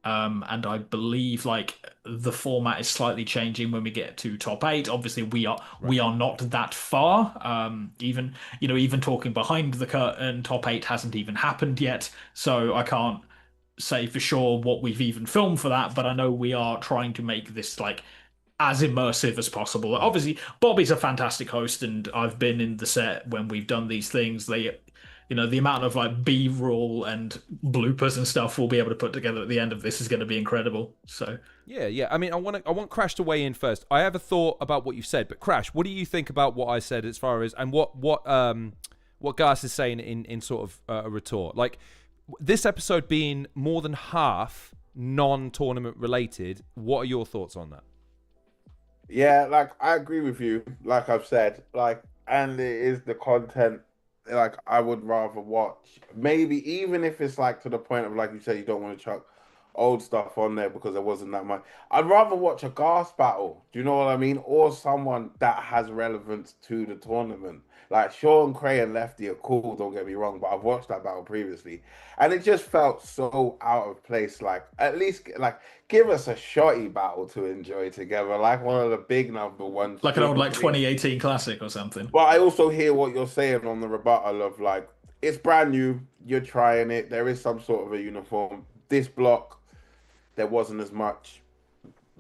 And I believe like the format is slightly changing when we get to top 8. Obviously, we are not that far. Even talking behind the curtain, top 8 hasn't even happened yet. So I can't say for sure what we've even filmed for that. But I know we are trying to make this like as immersive as possible. Obviously, Bobby's a fantastic host, and I've been in the set when we've done these things. The amount of like B-roll and bloopers and stuff we'll be able to put together at the end of this is going to be incredible. So yeah. I mean, I want Crash to weigh in first. I have a thought about what you've said, but Crash, what do you think about what I said as far as and what Ghast is saying in sort of a retort? Like this episode being more than half non-tournament related. What are your thoughts on that? Yeah, like I agree with you. Like I've said, like, and it is the content. Like I would rather watch, maybe even if it's like to the point of like you said, you don't want to chuck old stuff on there because there wasn't that much. I'd rather watch a Ghast battle. Do you know what I mean? Or someone that has relevance to the tournament. Like Sean Cray and Lefty are cool, don't get me wrong, but I've watched that battle previously, and it just felt so out of place. Like at least like give us a shotty battle to enjoy together, like one of the big number ones, like an old like 2018 classic or something. But I also hear what you're saying on the rebuttal of like it's brand new, you're trying it, there is some sort of a uniform. This block, there wasn't as much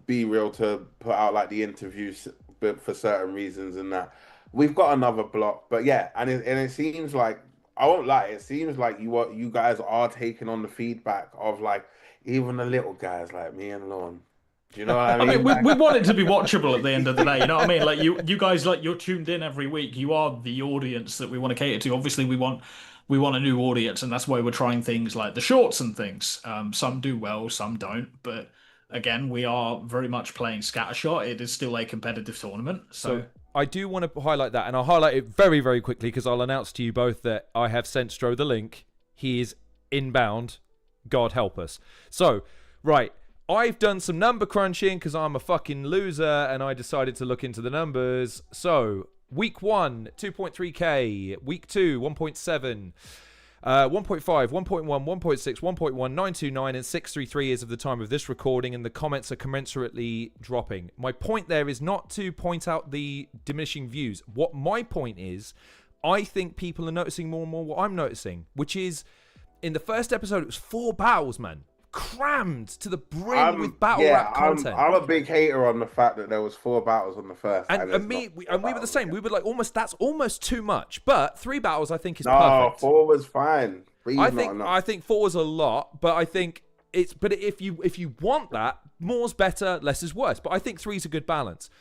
be real to put out like the interviews, but for certain reasons and that. We've got another block, but yeah, and it seems like I won't lie, it seems like you guys are taking on the feedback of like even the little guys like me and Lorne. Do you know what I mean? We want it to be watchable at the end of the day. You know what I mean? Like you guys, like you're tuned in every week. You are the audience that we want to cater to. Obviously, we want a new audience, and that's why we're trying things like the shorts and things. Some do well, some don't, but again, we are very much playing scattershot. It is still a competitive tournament, so I do want to highlight that, and I'll highlight it very, very quickly because I'll announce to you both that I have sent Stro the link. He is inbound. God help us. So, right, I've done some number crunching because I'm a fucking loser, and I decided to look into the numbers. So, week 1, 2.3k. Week 2, 1.7. 1.5, 1.1, 1.6, 1.1, 929, and 633 as of the time of this recording, and the comments are commensurately dropping. My point there is not to point out the diminishing views. What my point is, I think people are noticing more and more what I'm noticing, which is, in the first episode, it was 4 battles, man. Crammed to the brim with battle rap content. I'm a big hater on the fact that there was 4 battles on the first, and we were the same. We were like that's almost too much. But 3 battles, I think, is perfect. No, 4 was fine. I think 4 was a lot, but I think if you want that, more's better, less is worse. But I think 3 is a good balance.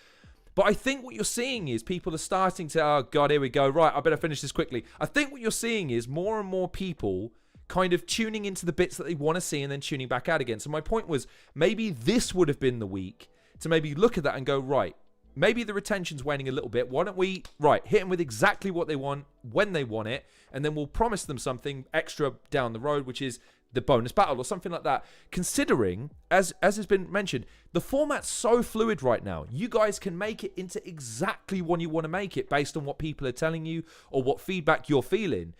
But I think what you're seeing is people are starting to, oh God, here we go. Right, I better finish this quickly. I think what you're seeing is more and more people kind of tuning into the bits that they want to see and then tuning back out again. So my point was, maybe this would have been the week to maybe look at that and go, right, maybe the retention's waning a little bit. Why don't we, hit them with exactly what they want, when they want it, and then we'll promise them something extra down the road, which is the bonus battle or something like that. Considering, as has been mentioned, the format's so fluid right now. You guys can make it into exactly what you want to make it based on what people are telling you or what feedback you're feeling.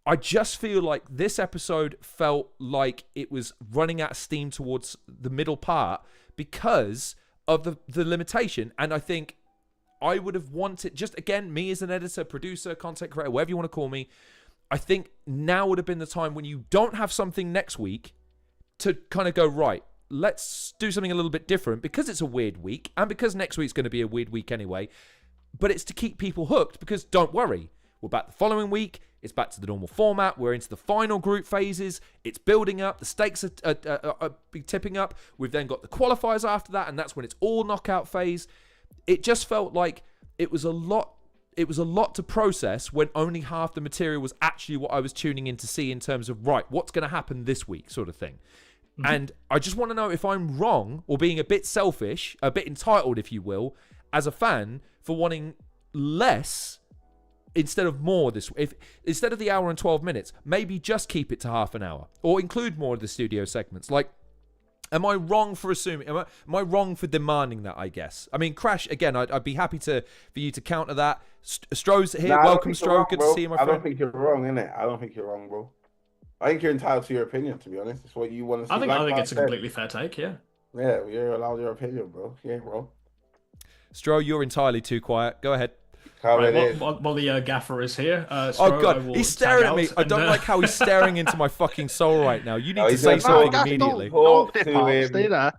I just feel like this episode felt like it was running out of steam towards the middle part because of the limitation. And I think I would have wanted, just again, me as an editor, producer, content creator, whatever you want to call me, I think now would have been the time when you don't have something next week to kind of go, right, let's do something a little bit different because it's a weird week and because next week's going to be a weird week anyway. But it's to keep people hooked because don't worry, we're back the following week. It's back to the normal format. We're into the final group phases. It's building up. The stakes are tipping up. We've then got the qualifiers after that, and that's when it's all knockout phase. It just felt like it was a lot. It was a lot to process when only half the material was actually what I was tuning in to see in terms of, right, what's going to happen this week sort of thing. Mm-hmm. And I just want to know if I'm wrong or being a bit selfish, a bit entitled, if you will, as a fan for wanting less instead of more this. If instead of the hour and 12 minutes, maybe just keep it to half an hour or include more of the studio segments. Like, Am I wrong for assuming? Am I wrong for demanding that? I guess. I mean, Crash. Again, I'd be happy for you to counter that. Stro's No, here. I don't Welcome, think you're wrong, Stro. Good to bro. see you, my I don't friend. think you're wrong, innit? I don't think you're wrong, bro. I think you're entitled to your opinion, to be honest. It's what you want to I see. think I Like think I it's a said, completely fair take. Yeah. yeah, you're allowed your opinion, bro. Yeah, bro. Stro, you're entirely too quiet. Go ahead. Come Right. in. While the gaffer is here, Oh Stro, I God, will he's tag staring at me. out I don't and, like how he's staring into my fucking soul right now. You need No, to he's say gonna something talk. immediately. Talk Don't dip to out. Stay him. there.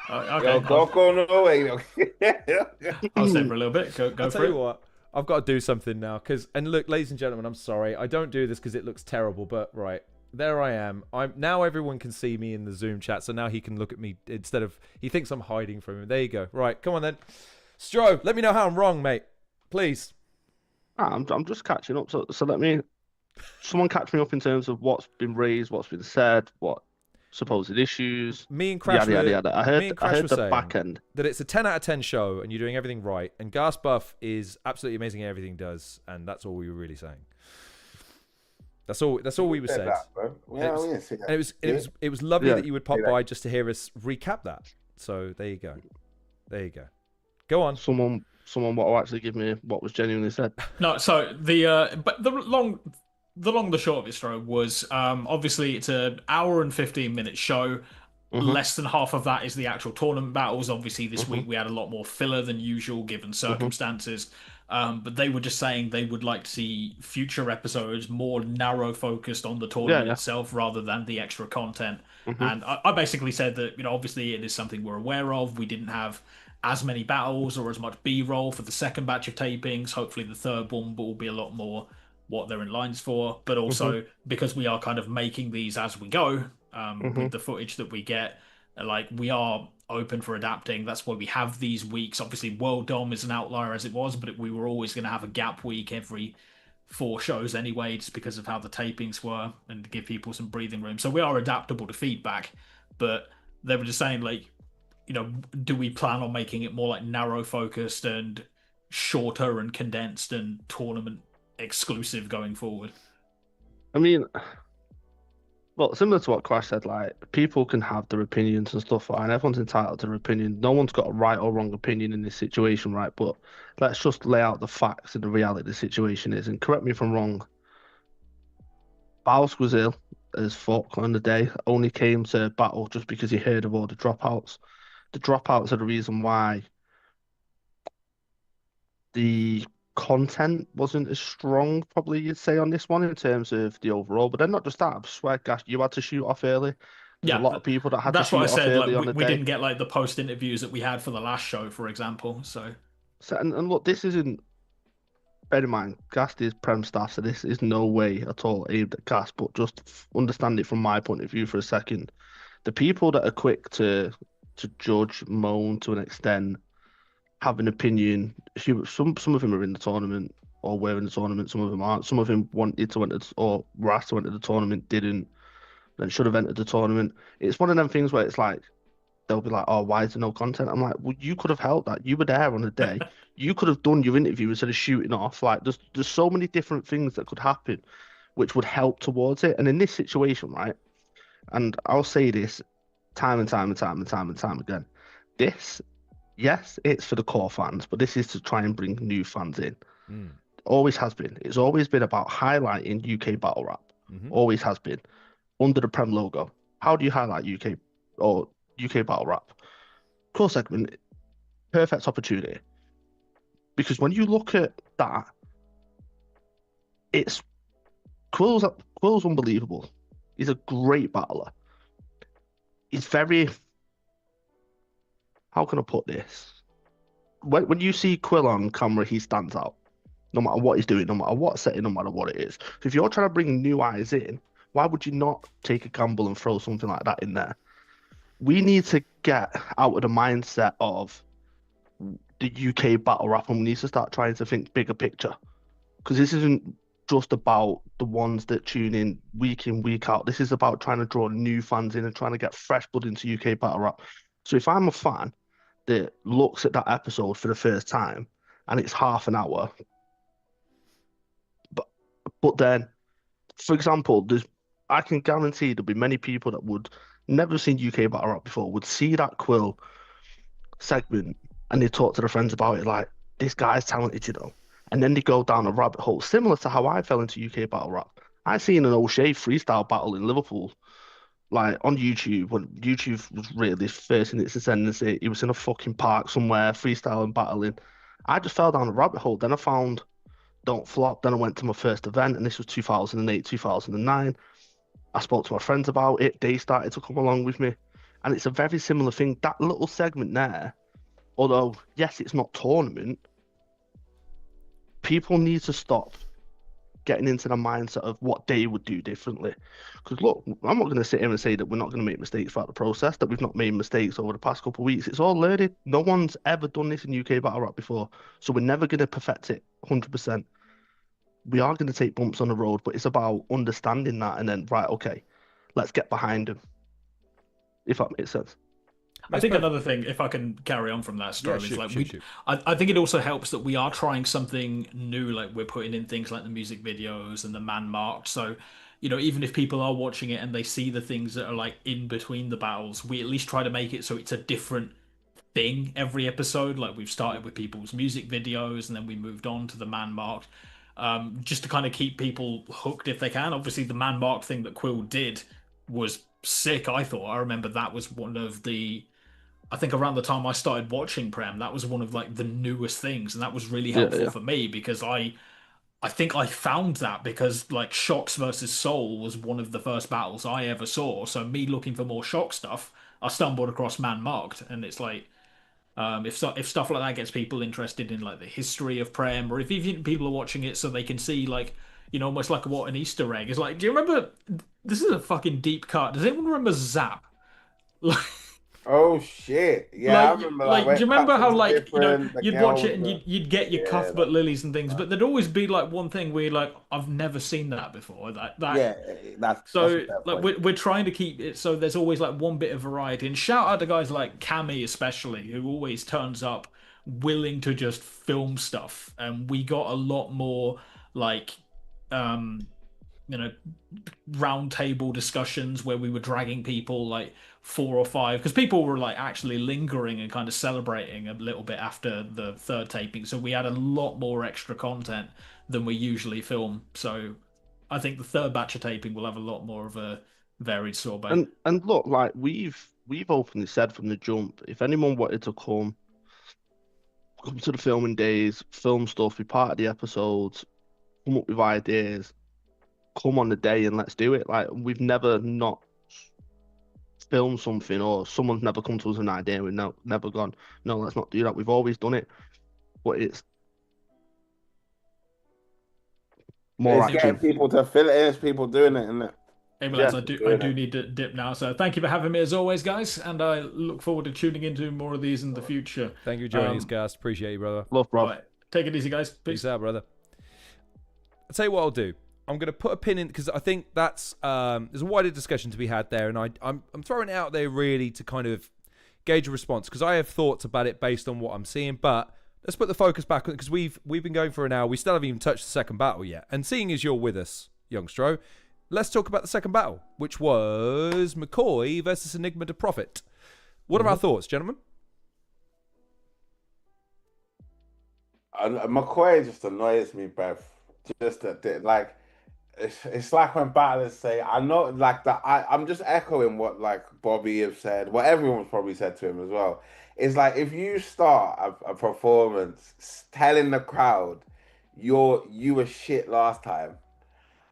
Okay, Yo, don't go no way. I'll stay for a little bit. Go I'll for tell you it. what. I've got to do something now. And look, ladies and gentlemen, I'm sorry. I don't do this because it looks terrible. But right, there I am. Now everyone can see me in the Zoom chat. So now he can look at me instead of he thinks I'm hiding from him. There you go. Right, come on then. Stro, let me know how I'm wrong, mate. Please. I'm just catching up. So someone catch me up in terms of what's been raised, what's been said, what supposed issues, Me and Crash yada yada yada. I me and heard Crash were the saying back end. that it's a 10 out of 10 show and you're doing everything right. And Ghast Buff is absolutely amazing at everything he does. And that's all we were really saying. That's all we were saying. It was lovely that you would pop by just to hear us recap that. So there you go. Go on. Someone will actually give me what was genuinely said. No, so the long the short of it, Stro, was obviously it's an hour and 15-minute show. Less than half of that is the actual tournament battles. Obviously, this week we had a lot more filler than usual given circumstances. But they were just saying they would like to see future episodes more narrow focused on the tournament itself rather than the extra content. And I basically said that, obviously it is something we're aware of. We didn't have as many battles or as much B-roll for the second batch of tapings. Hopefully the third one will be a lot more what they're in lines for. But also because we are kind of making these as we go, with the footage that we get, like we are open for adapting. That's why we have these weeks. Obviously World Dom is an outlier as it was, but we were always going to have a gap week every 4 shows anyway, just because of how the tapings were and to give people some breathing room. So we are adaptable to feedback, but they were just saying like, do we plan on making it more like narrow focused and shorter and condensed and tournament exclusive going forward? I mean, well, similar to what Crash said, like people can have their opinions and stuff, and everyone's entitled to their opinion. No one's got a right or wrong opinion in this situation, right? But let's just lay out the facts and the reality of the situation is. And correct me if I'm wrong. Bowski was ill as fuck on the day. Only came to battle just because he heard of all the dropouts. The dropouts are the reason why the content wasn't as strong, probably you'd say, on this one in terms of the overall. But then not just that, I swear, Gash, you had to shoot off early. There's a lot of people that had to shoot off early on the day. We didn't get like the post interviews that we had for the last show, for example. So and look, this isn't. Bear in mind, Ghast is Prem staff, so this is no way at all aimed at Ghast. But just understand it from my point of view for a second. The people that are quick to judge, moan to an extent, have an opinion. Some of them are in the tournament or were in the tournament. Some of them aren't. Some of them wanted to enter or were asked to enter the tournament, didn't, then should have entered the tournament. It's one of them things where it's like they'll be like, "Oh, why is there no content?" I'm like, "Well, you could have helped that. You were there on the day. You could have done your interview instead of shooting off. Like, there's so many different things that could happen, which would help towards it. And in this situation, right? And I'll say this time and time again. This, yes, it's for the core fans, but this is to try and bring new fans in. Always has been. It's always been about highlighting UK battle rap. Always has been. Under the Prem logo. How do you highlight UK or UK battle rap? Core segment, perfect opportunity. Because when you look at that, it's Quill's unbelievable. He's a great battler. He's very, how can I put this? When you see Quill on camera, he stands out. No matter what he's doing, no matter what setting, no matter what it is. So if you're trying to bring new eyes in, why would you not take a gamble and throw something like that in there? We need to get out of the mindset of the UK battle rap, and we need to start trying to think bigger picture. Because this isn't just about the ones that tune in, week out. This is about trying to draw new fans in and trying to get fresh blood into UK battle rap. So if I'm a fan that looks at that episode for the first time and it's half an hour, but then, for example, I can guarantee there'll be many people that would never seen UK battle rap before, would see that Quill segment and they talk to their friends about it, like, this guy's talented, you know. And then they go down a rabbit hole, similar to how I fell into UK battle rap. I seen an O'Shea freestyle battle in Liverpool, like on YouTube, when YouTube was really first in its ascendancy. He was in a fucking park somewhere, freestyling, battling. I just fell down a rabbit hole. Then I found Don't Flop. Then I went to my first event, and this was 2008, 2009. I spoke to my friends about it. They started to come along with me. And it's a very similar thing. That little segment there, although, yes, it's not tournament, people need to stop getting into the mindset of what they would do differently. Because look, I'm not going to sit here and say that we're not going to make mistakes throughout the process, that we've not made mistakes over the past couple of weeks. It's all learning. No one's ever done this in UK battle rap before, so we're never going to perfect it 100%. We are going to take bumps on the road, but it's about understanding that and then, right, okay, let's get behind them, if that makes sense. I think another thing, if I can carry on from that story, is like shoot. I think it also helps that we are trying something new. Like we're putting in things like the music videos and the man marked. So, you know, even if people are watching it and they see the things that are like in between the battles, we at least try to make it so it's a different thing every episode. Like we've started with people's music videos and then we moved on to the man marked, just to kind of keep people hooked if they can. Obviously, the man marked thing that Quill did was sick. I thought I remember that was one of the I think around the time I started watching Prem, that was one of like the newest things, and that was really helpful for me because I think I found that because like Shocks versus Soul was one of the first battles I ever saw. So me looking for more Shock stuff, I stumbled across Man Marked, and it's like if stuff like that gets people interested in like the history of Prem, or if even people are watching it so they can see like almost like what an Easter egg is like. Do you remember? This is a fucking deep cut. Does anyone remember Zap? Oh shit! Yeah, I remember like Do where you remember how captions are different. The you'd watch it girls, and you'd get your cuff but lilies and things, but there'd always be like one thing where you're like, I've never seen that before. yeah, that's a So fair like point. we're trying to keep it so there's always like one bit of variety. And shout out to guys like Cami especially, who always turns up willing to just film stuff. And we got a lot more like um you know round table discussions where we were dragging people like 4 or 5 because people were like actually lingering and kind of celebrating a little bit after the third taping, so we had a lot more extra content than we usually film. So I think the third batch of taping will have a lot more of a varied sorbet. And look, like we've openly said from the jump, if anyone wanted to come to the filming days, film stuff, be part of the episodes, come up with ideas, come on the day and let's do it. Like we've never not filmed something or someone's never come to us with an idea and we've never gone, no, let's not do that. We've always done it. But it's more It's getting action. people to fill it in. It's people doing it, isn't it? Anyway, lads, I do need to dip now. So thank you for having me as always, guys, and I look forward to tuning into more of these in the future. Thank you for joining us, Ghast. Appreciate you, brother. Love, bro. All right, take it easy, guys. Peace out, brother. I'll tell you what I'll do. I'm going to put a pin in because I think that's there's a wider discussion to be had there, and I'm throwing it out there really to kind of gauge a response because I have thoughts about it based on what I'm seeing. But let's put the focus back on because we've been going for an hour. We still haven't even touched the second battle yet. And seeing as you're with us, young Stro, let's talk about the second battle, which was Mccoy versus Enigma Da Prophet. What are our thoughts, gentlemen? Mccoy just annoys me, bruv. Just like it's like when battlers say, I know, like that. I'm just echoing what like Bobby have said, what everyone's probably said to him as well. It's like if you start a performance telling the crowd you were shit last time,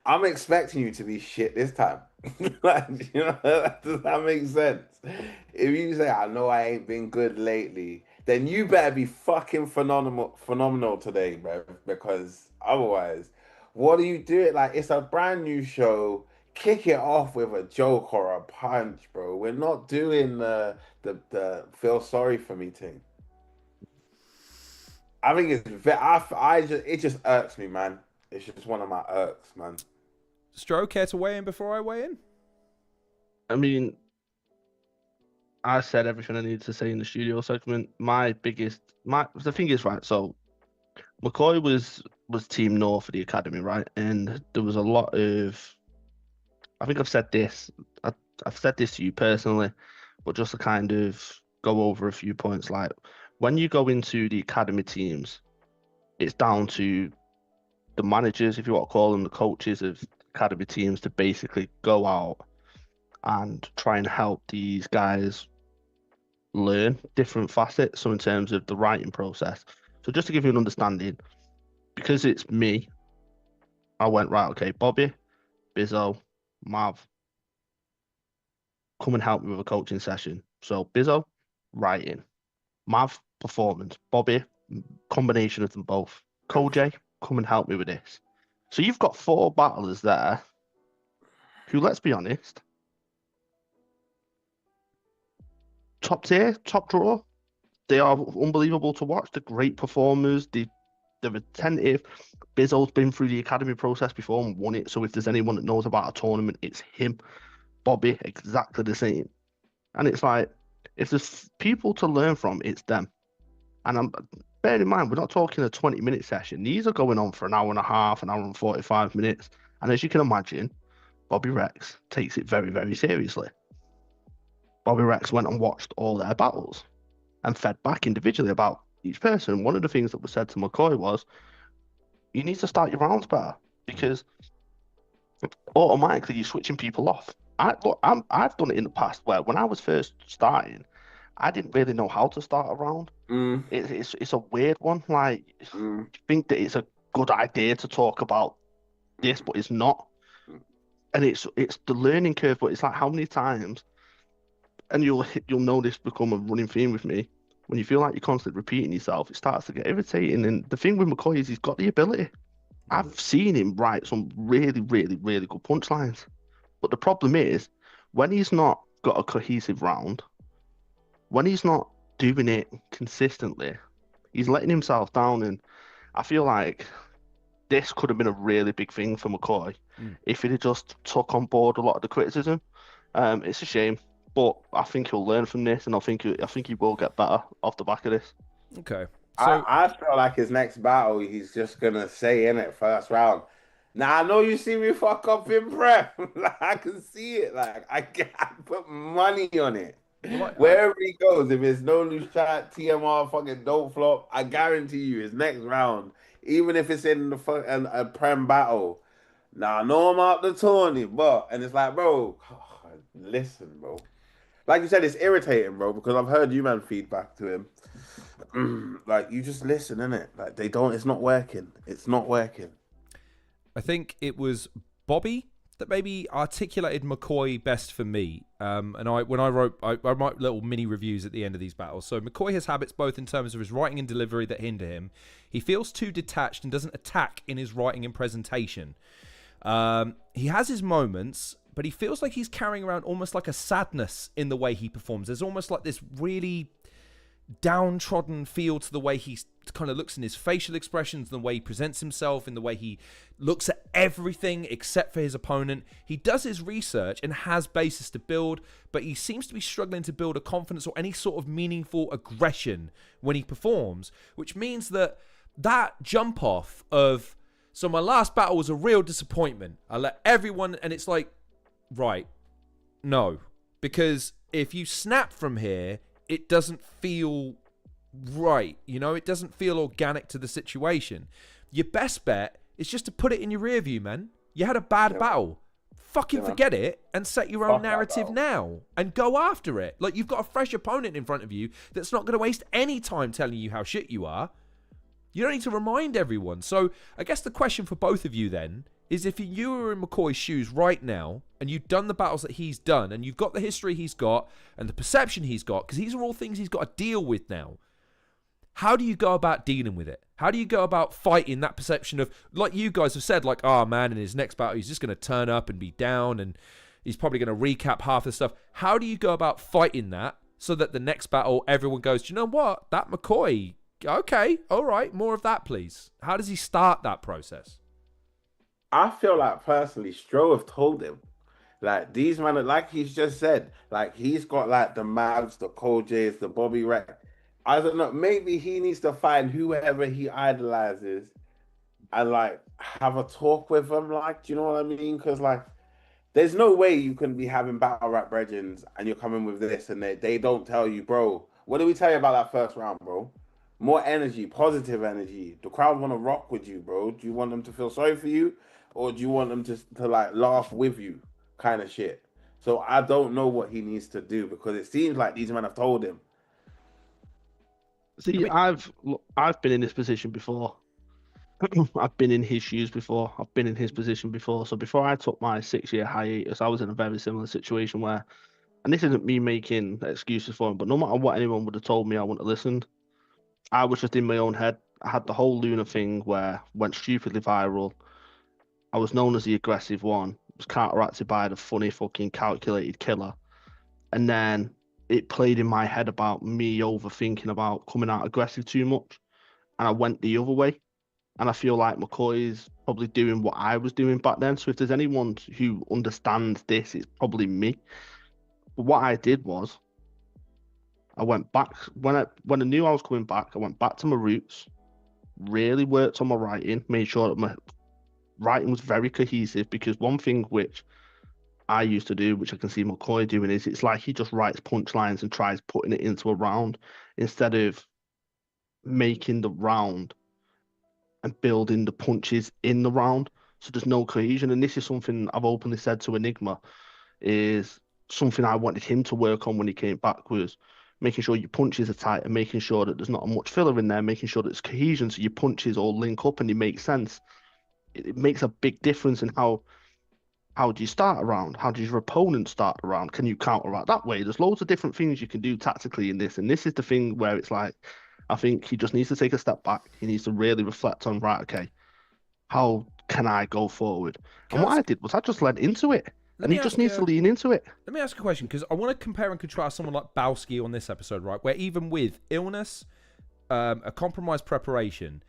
I'm expecting you to be shit this time. Like, does that make sense? If you say, I know I ain't been good lately, then you better be fucking phenomenal today, bro. Because otherwise, what do you do it like? It's a brand new show. Kick it off with a joke or a punch, bro. We're not doing the feel sorry for me thing. I think it just irks me, man. It's just one of my irks, man. Stro, care to weigh in before I weigh in? I mean, I said everything I needed to say in the studio segment. The thing is, right, so McCoy was Team North for the Academy, right? And there was a lot of, I think I've said this, I've said this to you personally, but just to kind of go over a few points, like when you go into the academy teams, it's down to the managers, if you want to call them, the coaches of academy teams, to basically go out and try and help these guys learn different facets. So in terms of the writing process. So just to give you an understanding, because it's me, I went, right, okay, Bobby, Bizzo, Mav, come and help me with a coaching session. So Bizzo, writing. Mav, performance. Bobby, combination of them both. Koj, come and help me with this. So you've got 4 battlers there who, let's be honest, top tier, top draw. They are unbelievable to watch. They're great performers. They're attentive. Bizzo's been through the academy process before and won it. So if there's anyone that knows about a tournament, it's him. Bobby, exactly the same. And it's like, if there's people to learn from, it's them. And bear in mind, we're not talking a 20-minute session. These are going on for an hour and a half, an hour and 45 minutes. And as you can imagine, Bobby Rex takes it very, very seriously. Bobby Rex went and watched all their battles and fed back individually about each person. One of the things that was said to Mccoy was, you need to start your rounds better, because automatically you're switching people off. I've done it in the past where when I was first starting, I didn't really know how to start a round. It's a weird one. Like, you think that it's a good idea to talk about this, but it's not. And it's the learning curve, but it's like how many times, and you'll know this become a running theme with me. When you feel like you're constantly repeating yourself, it starts to get irritating. And the thing with Mccoy is he's got the ability. I've seen him write some really, really, really good punchlines. But the problem is, when he's not got a cohesive round, when he's not doing it consistently, he's letting himself down. And I feel like this could have been a really big thing for McCoy if he'd just took on board a lot of the criticism. It's a shame, but I think he'll learn from this, and I think he will get better off the back of this. Okay. So I feel like his next battle, he's just gonna say in it first round. Now I know you see me fuck up in prep. Like, I can see it. Like I put money on it. Wherever he goes, if it's no loose chat, TMR, fucking don't flop, I guarantee you his next round, even if it's in a prem battle. Now I know I'm out the tourney, and it's like, bro, listen, bro. Like you said, it's irritating, bro, because I've heard you man feedback to him. Like, you just listen, innit? Like, it's not working. It's not working. I think it was Bobby that maybe articulated McCoy best for me. And when I wrote little mini reviews at the end of these battles. So McCoy has habits both in terms of his writing and delivery that hinder him. He feels too detached and doesn't attack in his writing and presentation. He has his moments, but he feels like he's carrying around almost like a sadness in the way he performs. There's almost like this really downtrodden feel to the way he kind of looks in his facial expressions, and the way he presents himself, in the way he looks at everything except for his opponent. He does his research and has basis to build, but he seems to be struggling to build a confidence or any sort of meaningful aggression when he performs, which means that jump off of, so my last battle was a real disappointment, I let everyone, and it's like, right, no, because if you snap from here, it doesn't feel right, it doesn't feel organic to the situation. Your best bet is just to put it in your rear view, man. You had a bad battle. Fucking forget it and set your own narrative now and go after it. Like, you've got a fresh opponent in front of you that's not going to waste any time telling you how shit you are. You don't need to remind everyone. So I guess the question for both of you then is, if you were in McCoy's shoes right now and you've done the battles that he's done and you've got the history he's got and the perception he's got, because these are all things he's got to deal with now, how do you go about dealing with it? How do you go about fighting that perception of, like you guys have said, like, oh man, in his next battle he's just going to turn up and be down and he's probably going to recap half the stuff. How do you go about fighting that so that the next battle everyone goes, do you know what? That McCoy, okay, all right, more of that, please. How does he start that process? I feel like personally, Stro have told him, like, these men, like he's just said, like, he's got like the Mavs, the Kojays, the Bobby Rex. I don't know, maybe he needs to find whoever he idolizes and like have a talk with them, like, do you know what I mean? Because like, There's no way you can be having battle rap brethrens and you're coming with this and they don't tell you, bro. What did we tell you about that first round, bro? More energy, positive energy. The crowd want to rock with you, bro. Do you want them to feel sorry for you, or do you want them to like laugh with you, kind of shit? So I don't know what he needs to do because it seems like these men have told him. See, I've been in this position before. I've been in his shoes before. I've been in his position before. So before I took my 6-year hiatus, I was in a very similar situation where, and this isn't me making excuses for him, but no matter what anyone would have told me, I wouldn't have listened. I was just in my own head. I had the whole Luna thing where went stupidly viral. I was known as the aggressive one. Was counteracted by the funny fucking calculated killer. And then it played in my head about me overthinking about coming out aggressive too much. And I went the other way. And I feel like McCoy is probably doing what I was doing back then. So if there's anyone who understands this, it's probably me. But what I did was I went back when I knew I was coming back, I went back to my roots, really worked on my writing, made sure that my writing was very cohesive, because one thing which I used to do, which I can see McCoy doing, is it's like he just writes punchlines and tries putting it into a round instead of making the round and building the punches in the round. So there's no cohesion. And this is something I've openly said to Enigma, is something I wanted him to work on when he came back, was making sure your punches are tight and making sure that there's not much filler in there, making sure that it's cohesion so your punches all link up and they make sense. It makes a big difference in how do you start a round? How does your opponent start a round? Can you counteract that way? There's loads of different things you can do tactically in this. And this is the thing where it's like, I think he just needs to take a step back. He needs to really reflect on, right, okay, how can I go forward? And what I did was I just led into it. And he just needs to lean into it. Let me ask a question, because I want to compare and contrast someone like Bowski on this episode, right? Where even with illness, a compromised preparation,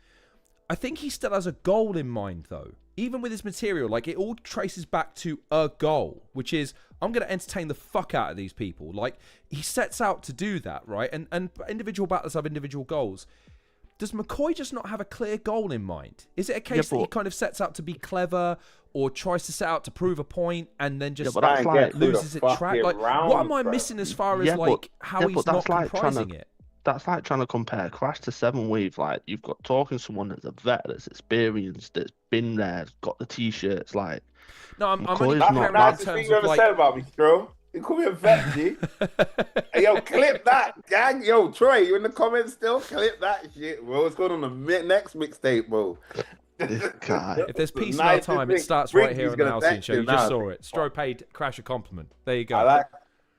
I think he still has a goal in mind, though. Even with his material, like, it all traces back to a goal, which is, I'm going to entertain the fuck out of these people. Like, he sets out to do that, right? And individual battlers have individual goals. Does McCoy just not have a clear goal in mind? Is it a case that he kind of sets out to be clever, or tries to set out to prove a point and then just loses its track? Like, what am I missing as far as like how he's not comprising it? That's like trying to compare Crash to Seven Wave. Like, you've got talking to someone that's a vet, that's experienced, that's been there, got the t-shirts. Like, no, I'm only comparing in terms of like. Said about me, Stro. You call me a vet, G. Hey, yo, clip that, gang. Yo, Troy, you in the comments still? Clip that shit, bro. What's going on the next mixtape, bro? This guy. If there's peace in our time, it starts right here on the Halcyon Show. You just saw it. Stro paid Crash a compliment. There you go.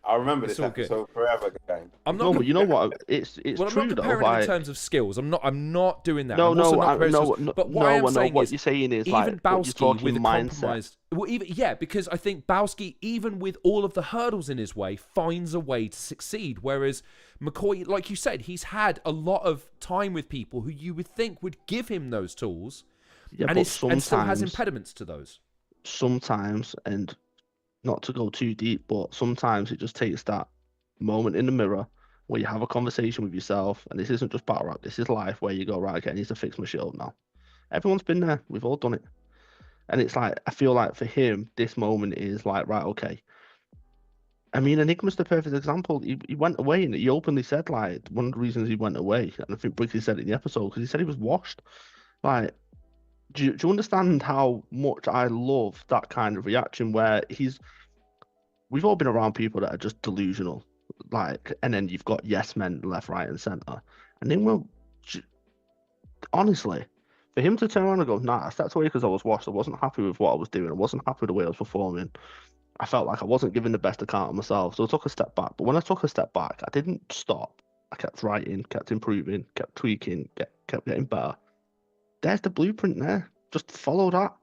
I remember this episode forever, gang. I'm not. No, but you know what? It's true though. I'm not comparing in terms of skills. I'm not doing that. No. But what I am saying what is, you're saying is even like Bowski with a mindset. compromised. Well, because I think Bowski, even with all of the hurdles in his way, finds a way to succeed. Whereas McCoy, like you said, he's had a lot of time with people who you would think would give him those tools, and still has impediments to those. Sometimes, and not to go too deep, but sometimes it just takes that moment in the mirror where you have a conversation with yourself, and this isn't just battle rap, this is life, where you go, right, okay, I need to fix my shit up now. Everyone's been there, we've all done it. And it's like, I feel like for him, this moment is like, right, okay. I mean, Enigma's the perfect example. He went away, and he openly said, like, one of the reasons he went away, and I think Brickley said it in the episode, because he said he was washed. Like, do you understand how much I love that kind of reaction where we've all been around people that are just delusional, like, and then you've got yes men left, right, and center, and then honestly, for him to turn around and go, nah, I stepped away because I was washed. I wasn't happy with what I was doing. I wasn't happy with the way I was performing. I felt like I wasn't giving the best account of myself, so I took a step back. But when I took a step back, I didn't stop. I kept writing, kept improving, kept tweaking, kept getting better. There's the blueprint there. Just follow that.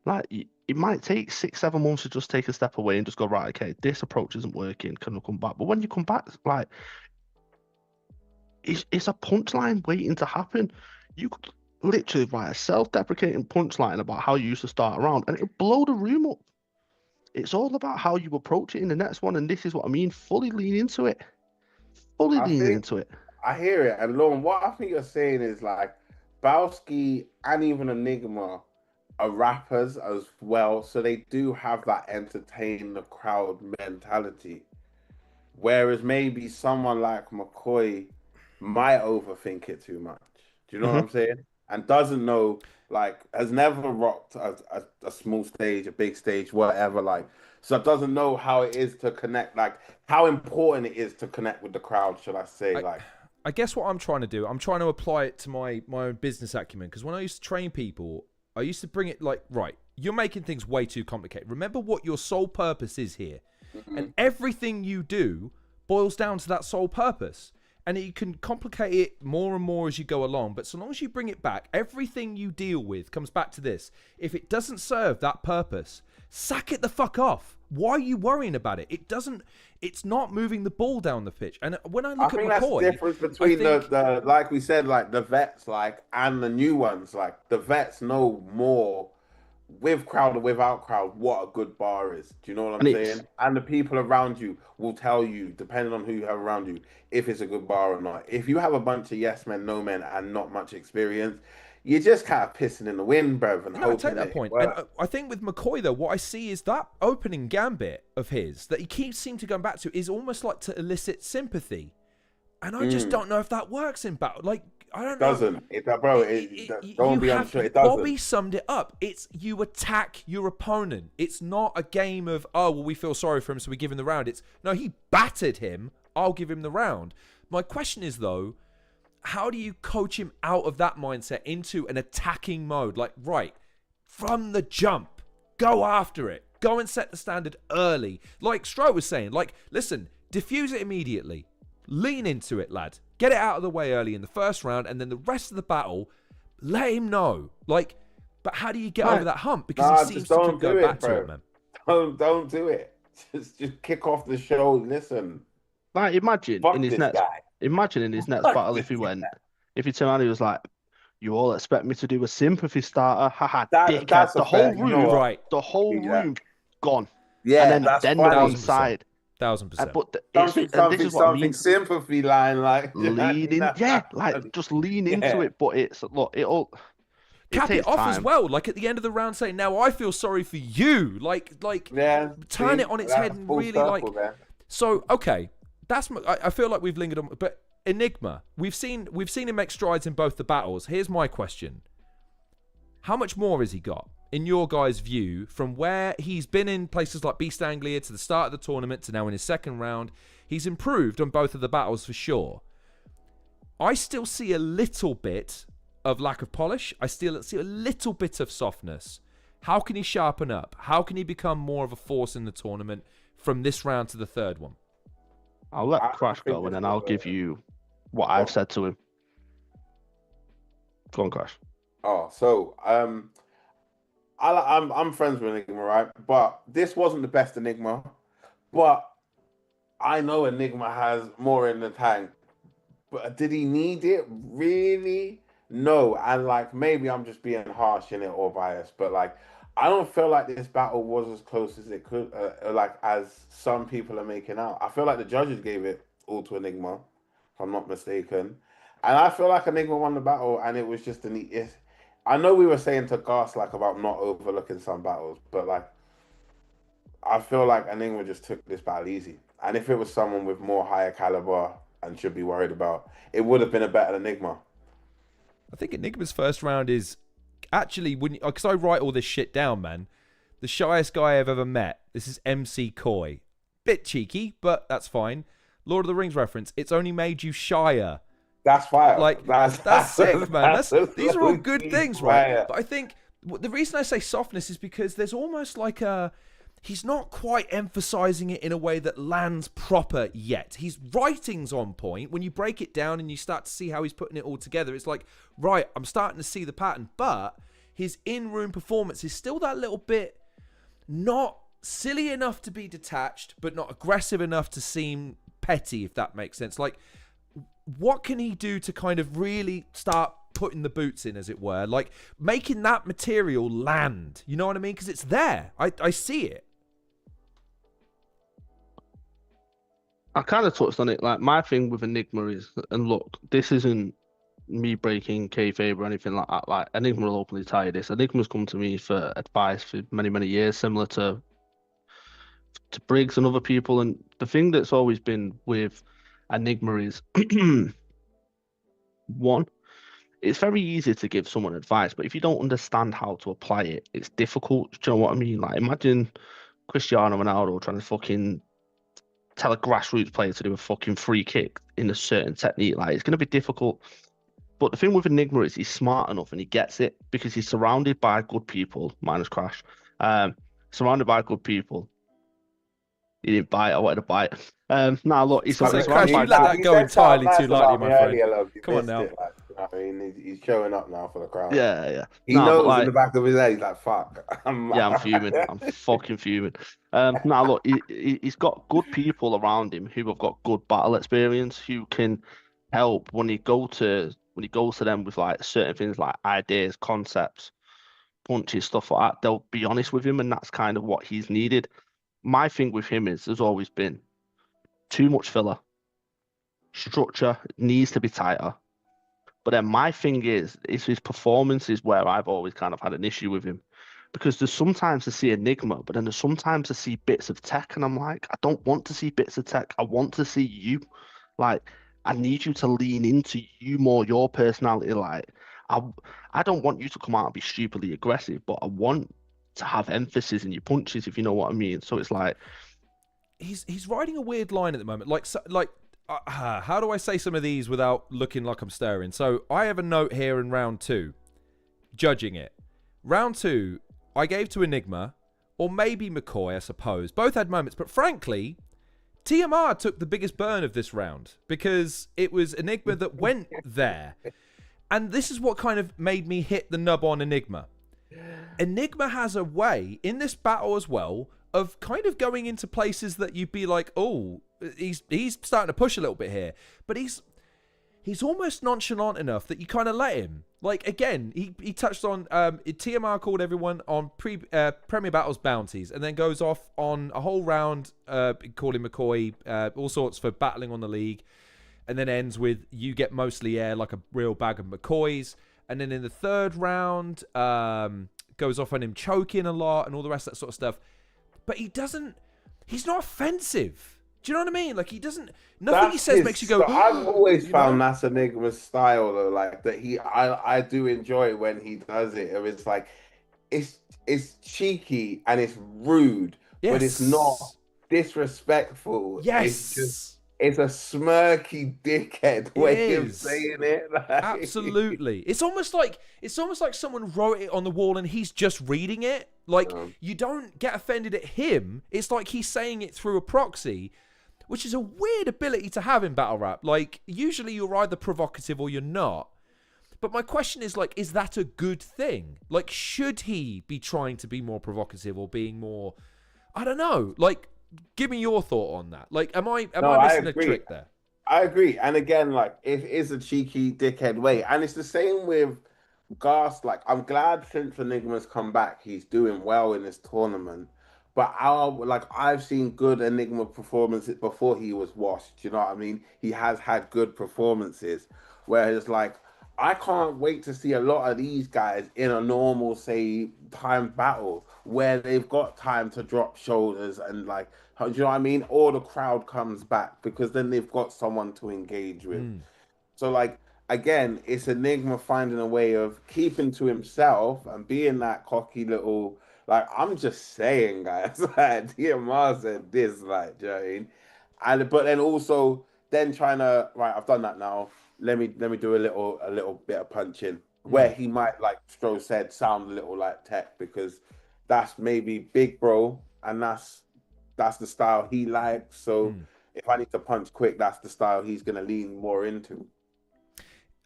Like, it might take 6-7 months to just take a step away and just go, right, okay, this approach isn't working. Can I come back? But when you come back, like, it's a punchline waiting to happen. You could literally write a self-deprecating punchline about how you used to start around, and it'll blow the room up. It's all about how you approach it in the next one, and this is what I mean. Fully lean into it. Into it. I hear it. And Lorne, what I think you're saying is like Bowski and even Enigma are rappers as well, so they do have that entertain the crowd mentality. Whereas maybe someone like McCoy might overthink it too much. Do you know what Hmm. I'm saying? And doesn't know, like, has never rocked a small stage, a big stage, whatever, like, so doesn't know how it is to connect, like, how important it is to connect with the crowd, should I say, I, like, I guess what I'm trying to do, I'm trying to apply it to my own business acumen. Because when I used to train people, I used to bring it like, right, you're making things way too complicated. Remember what your sole purpose is here. And mhm. everything you do boils down to that sole purpose. And you can complicate it more and more as you go along. But so long as you bring it back, everything you deal with comes back to this. If it doesn't serve that purpose, sack it the fuck off. Why are you worrying about it? It's not moving the ball down the pitch. And when I I look at think that's the McCoy, difference between the like we said, like the vets, like, and the new ones. Like the vets know more with crowd or without crowd what a good bar is. Do you know what I'm And it's saying? And the people around you will tell you, depending on who you have around you, if it's a good bar or not. If you have a bunch of yes men, no men, and not much experience, you're just kind of pissing in the wind, bruv, and no, I take hoping that that it point. And works. I think with McCoy, though, what I see is that opening gambit of his that he keeps seeming to go back to is almost like to elicit sympathy. And I just Mm, don't know if that works in battle. Like, I don't know. doesn't it, bro? Don't You be have unsure. It Bobby doesn't. summed it up. It's you attack your opponent. It's not a game of, oh well, we feel sorry for him, so we give him the round. It's no, he battered him, I'll give him the round. My question is though, how do you coach him out of that mindset into an attacking mode? Like, right, from the jump, go after it. Go and set the standard early. Like Stro was saying, like, listen, diffuse it immediately. Lean into it, lad. Get it out of the way early in the first round, and then the rest of the battle, let him know. Like, but how do you get over that hump? Because Nah, he just seems to keep don't do going back it, to it, bro. man. Don't do it. Just kick off the show. Listen, like fuck this guy. imagine in his next Fuck battle this guy. if he turned around, he was like, "You all expect me to do a sympathy starter? Haha, dickhead!" That's a fair. You know what? Right. The whole Do that. room gone, and Yeah, then that's the one funny. 1000%. side. 1000%. But Something, and this something, is what I something. mean. Sympathy line, like Lean in, yeah, like just lean into yeah, it. But it Cap it takes off as time. well. Like at the end of the round, saying, "Now I feel sorry for you." Like, yeah. turn See, it on its head that's and full really like. circle there. So okay, I feel like we've lingered on, but Enigma, we've seen him make strides in both the battles. Here's my question: how much more has he got, in your guys' view, from where he's been in places like Beast Anglia to the start of the tournament to now in his second round? He's improved on both of the battles for sure. I still see a little bit of lack of polish. I still see a little bit of softness. How can he sharpen up? How can he become more of a force in the tournament from this round to the third one? I'll let I Crash think go, and this then was I'll give you what I've said to him. Go on, Crash. Oh, so I'm friends with Enigma, right? But this wasn't the best Enigma. But I know Enigma has more in the tank. But did he need it? Really? No. And like maybe I'm just being harsh in it or biased, but like I don't feel like this battle was as close as it could, like as some people are making out. I feel like the judges gave it all to Enigma, if I'm not mistaken. And I feel like Enigma won the battle, and it was just an. I know we were saying to Ghast like about not overlooking some battles, but like I feel like Enigma just took this battle easy. And if it was someone with more higher caliber and should be worried about, it would have been a better Enigma. I think Enigma's first round is actually, because I write all this shit down, man. The shyest guy I've ever met. This is Mccoy. Bit cheeky, but that's fine. Lord of the Rings reference. It's only made you shyer. That's fire. Like that's sick, man. These are all good things, right? Fire. But I think the reason I say softness is because there's almost like he's not quite emphasizing it in a way that lands proper yet. His writing's on point. When you break it down and you start to see how he's putting it all together, it's like, right, I'm starting to see the pattern. But his in-room performance is still that little bit not silly enough to be detached, but not aggressive enough to seem petty, if that makes sense. Like, what can he do to kind of really start putting the boots in, as it were? Like, making that material land. You know what I mean? Because it's there. I see it. I kind of touched on it. Like my thing with Enigma is, and look, this isn't me breaking kayfabe or anything like that. Like Enigma will openly tell you this. Enigma's come to me for advice for many, many years, similar to Briggs and other people. And the thing that's always been with Enigma is one, it's very easy to give someone advice, but if you don't understand how to apply it, it's difficult. Do you know what I mean? Like imagine Cristiano Ronaldo trying to fucking tell a grassroots player to do a fucking free kick in a certain technique. Like it's gonna be difficult. But the thing with Enigma is he's smart enough and he gets it because he's surrounded by good people, minus Crash. Surrounded by good people. He didn't bite, I wanted to bite. Nah, look, he's So surrounded Crash, you by let that He go said something entirely nice too lightly, about me my friend. earlier, love. You Come on missed now. it, like, you know what I mean? He's showing up now for the crowd. Yeah. He Nah, but knows in like, the back of his head, he's like, fuck. yeah, I'm fuming. I'm fucking fuming. Now look, he's got good people around him who have got good battle experience, who can help when he goes to them with like certain things like ideas, concepts, punches, stuff like that. They'll be honest with him, and that's kind of what he's needed. My thing with him is there's always been too much filler. Structure needs to be tighter. But then my thing is his performances where I've always kind of had an issue with him. Because there's sometimes to see Enigma, but then there's sometimes to see bits of tech, and I'm like, I don't want to see bits of tech. I want to see you. Like, I need you to lean into you more, your personality. Like, I I don't want you to come out and be stupidly aggressive, but I want to have emphasis in your punches, if you know what I mean. So it's like, He's riding a weird line at the moment. How do I say some of these without looking like I'm stirring? So I have a note here in round 2, judging it. Round 2, I gave to Enigma, or maybe Mccoy, I suppose. Both had moments, but frankly, TMR took the biggest burn of this round because it was Enigma that went there. And this is what kind of made me hit the nub on Enigma. Enigma has a way in this battle as well of kind of going into places that you'd be like, oh, he's starting to push a little bit here. But he's almost nonchalant enough that you kind of let him. Like, again, he touched on TMR called everyone on Premier Battles bounties and then goes off on a whole round calling McCoy all sorts for battling on the league, and then ends with you get mostly air like a real bag of McCoys. And then in the third round goes off on him choking a lot and all the rest of that sort of stuff. But he's not offensive. Do you know what I mean? Like, nothing he says makes you go, I've always found know? that's Enigma's style, though. Like, that I do enjoy when he does it. It's like, it's cheeky and it's rude, but it's not disrespectful. Yes. It's a smirky dickhead way of saying it. Like... Absolutely. It's almost like someone wrote it on the wall and he's just reading it. Like, you don't get offended at him. It's like he's saying it through a proxy, which is a weird ability to have in battle rap. Like, usually you're either provocative or you're not. But my question is, like, is that a good thing? Like, should he be trying to be more provocative or being more, I don't know, like, give me your thought on that. Like, am I missing a trick there? I agree. And again, like, it is a cheeky dickhead way. And it's the same with Ghast. Like, I'm glad since Enigma's come back, he's doing well in this tournament. But I've seen good Enigma performances before he was washed. You know what I mean? He has had good performances. Whereas, like, I can't wait to see a lot of these guys in a normal, say, time battle where they've got time to drop shoulders and, like, do you know what I mean? Or the crowd comes back because then they've got someone to engage with. So, like, again, it's Enigma finding a way of keeping to himself and being that cocky little, like, I'm just saying, guys, like, DMR said this, like, do you know what I mean? But then also then trying to, right, I've done that now. Let me do a little bit of punching where he might, like Stro said, sound a little like tech because that's maybe big bro and that's the style he likes. So if I need to punch quick, that's the style he's gonna lean more into.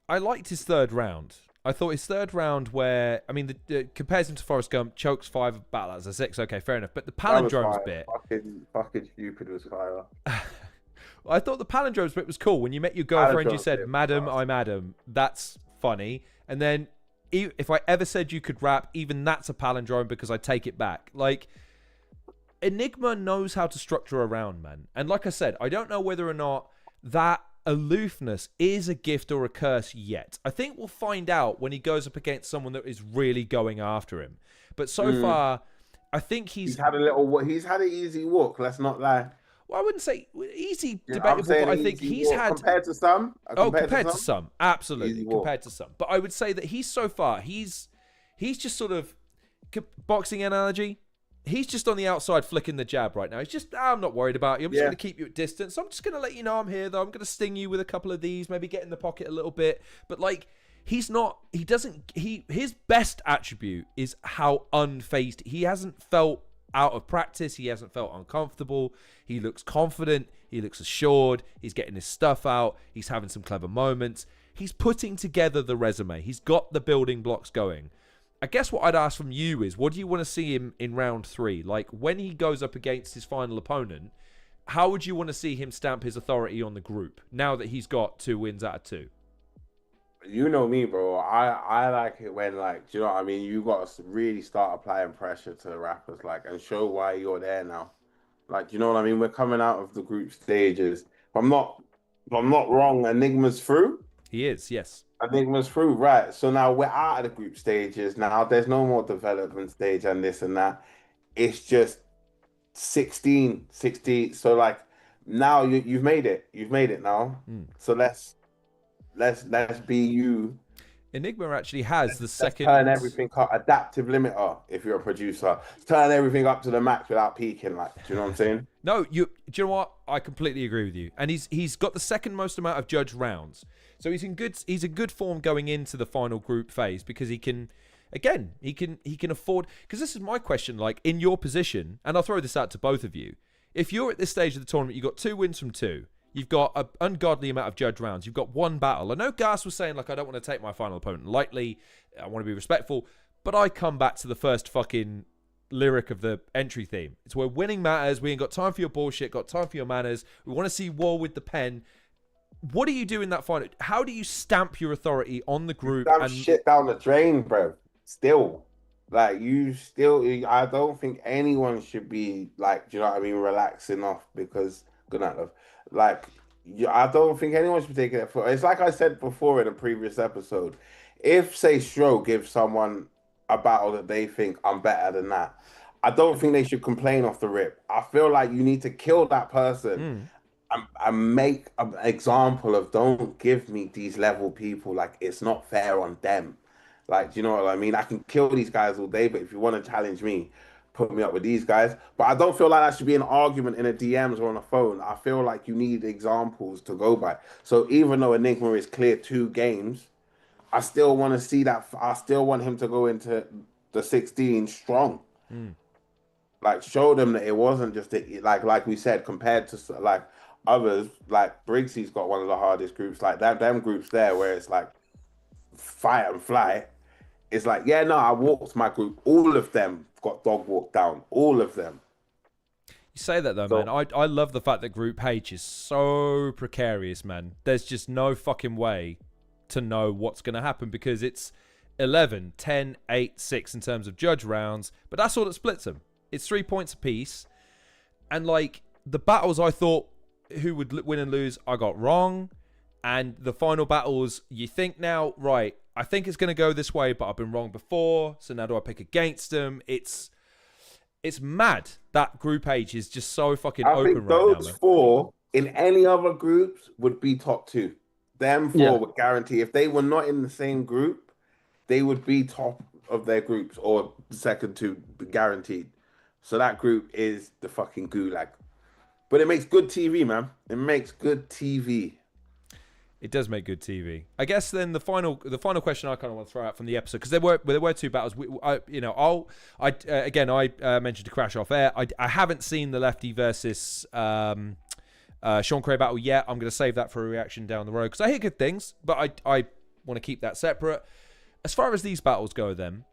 I liked his third round. I thought his third round where, I mean, the compares him to Forrest Gump, chokes 5, battle as a 6. Okay, fair enough. But the palindromes bit, fucking stupid was fire. I thought the palindromes bit was cool. When you met your girlfriend, you said, "Madam, I'm Adam." That's funny. And then, if I ever said you could rap, even that's a palindrome because I take it back. Like, Enigma knows how to structure a round, man. And like I said, I don't know whether or not that aloofness is a gift or a curse yet. I think we'll find out when he goes up against someone that is really going after him. But so far, I think He's had an easy walk. Let's not lie. Well, I wouldn't say easy, Yeah, debatable, but I think he's had compared to some. compared to some, absolutely, Easy walk. compared to some. But I would say that he's so far, he's just sort of boxing analogy. He's just on the outside flicking the jab right now. He's just, I'm not worried about you. I'm just going to keep you at distance. So I'm just going to let you know I'm here, though. I'm going to sting you with a couple of these, maybe get in the pocket a little bit. But like, his best attribute is how unfazed. He hasn't felt out of practice. He hasn't felt uncomfortable. He looks confident. He looks assured. He's getting his stuff out. He's having some clever moments. He's putting together the resume. He's got the building blocks going. I guess what I'd ask from you is, what do you want to see him in round 3? Like, when he goes up against his final opponent, how would you want to see him stamp his authority on the group now that he's got 2 wins out of 2? You know me, bro. I like it when, like, do you know what I mean? You got to really start applying pressure to the rappers, like, and show why you're there now. Like, you know what I mean? We're coming out of the group stages. If I'm not wrong, Enigma's through. He is, yes. Enigma's through, right? So now we're out of the group stages. Now there's no more development stage and this and that. It's just 16. So like now you've made it. You've made it now. So let's be you. Enigma actually has the second. Turn everything up. Adaptive limiter. If you're a producer, turn everything up to the max without peaking. Like, do you know what I'm saying? No, do you know what? I completely agree with you. And he's got the second most amount of judged rounds, so he's in good form going into the final group phase because he can afford. Because this is my question. Like, in your position, and I'll throw this out to both of you. If you're at this stage of the tournament, you've got 2 wins from 2. You've got an ungodly amount of judge rounds. You've got 1 battle. I know Ghast was saying, like, I don't want to take my final opponent lightly. I want to be respectful. But I come back to the first fucking lyric of the entry theme. It's where winning matters. We ain't got time for your bullshit. Got time for your manners. We want to see war with the pen. What do you do in that final? How do you stamp your authority on the group? And shit down the drain, bro. Still. Like, I don't think anyone should be, like, do you know what I mean, relaxing off because, good night, love. Like, I don't think anyone should be taking it for. It's like I said before in a previous episode. If, say, Stro gives someone a battle that they think I'm better than that, I don't think they should complain off the rip. I feel like you need to kill that person and make an example of, don't give me these level people. Like, it's not fair on them. Like, do you know what I mean? I can kill these guys all day, but if you want to challenge me, put me up with these guys. But I don't feel like that should be an argument in a DMs or on a phone. I feel like you need examples to go by. So even though Enigma is clear 2 games, I still want to see that. I still want him to go into the 16 strong. Like, show them that it wasn't just like we said, compared to like others, like Briggsy's got one of the hardest groups. Like them groups there where it's like fight and flight. It's like, yeah, no, I walked my group. All of them got dog walked down. All of them. You say that though, man. I love the fact that Group H is so precarious, man. There's just no fucking way to know what's going to happen because it's 11, 10, 8, 6 in terms of judge rounds. But that's all that splits them. It's 3 points apiece. And like the battles I thought who would win and lose, I got wrong. And the final battles, you think now, right, I think it's going to go this way, but I've been wrong before. So now do I pick against them? It's mad. That Group H is just so fucking open right now. I think those 4 in any other groups would be top 2. Them 4 would guarantee. If they were not in the same group, they would be top of their groups or second 2, guaranteed. So that group is the fucking gulag. But it makes good TV, man. It makes good TV. It does make good TV. I guess then the final question I kind of want to throw out from the episode, because there were 2 battles. I mentioned to Crash off air. I haven't seen the Lefty versus Sean Cray battle yet. I'm going to save that for a reaction down the road because I hear good things, but I want to keep that separate. As far as these battles go, then,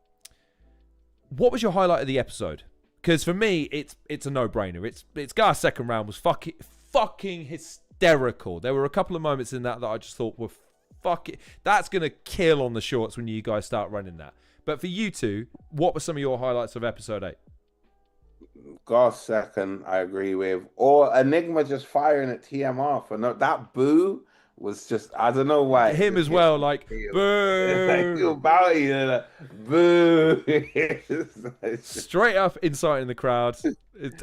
what was your highlight of the episode? Because for me, it's a no-brainer. It's Ghast's second round was fucking hysterical. There were a couple of moments in that I just thought were that's gonna kill on the shorts when you guys start running that. But for you two, what were some of your highlights of episode 8? Ghast second, I agree with. Or Enigma just firing at TMR for that boo was just, I don't know why. It Him just as hit well, me. like Like, boo, about you know, like, boo. It's just- straight up inciting the crowd.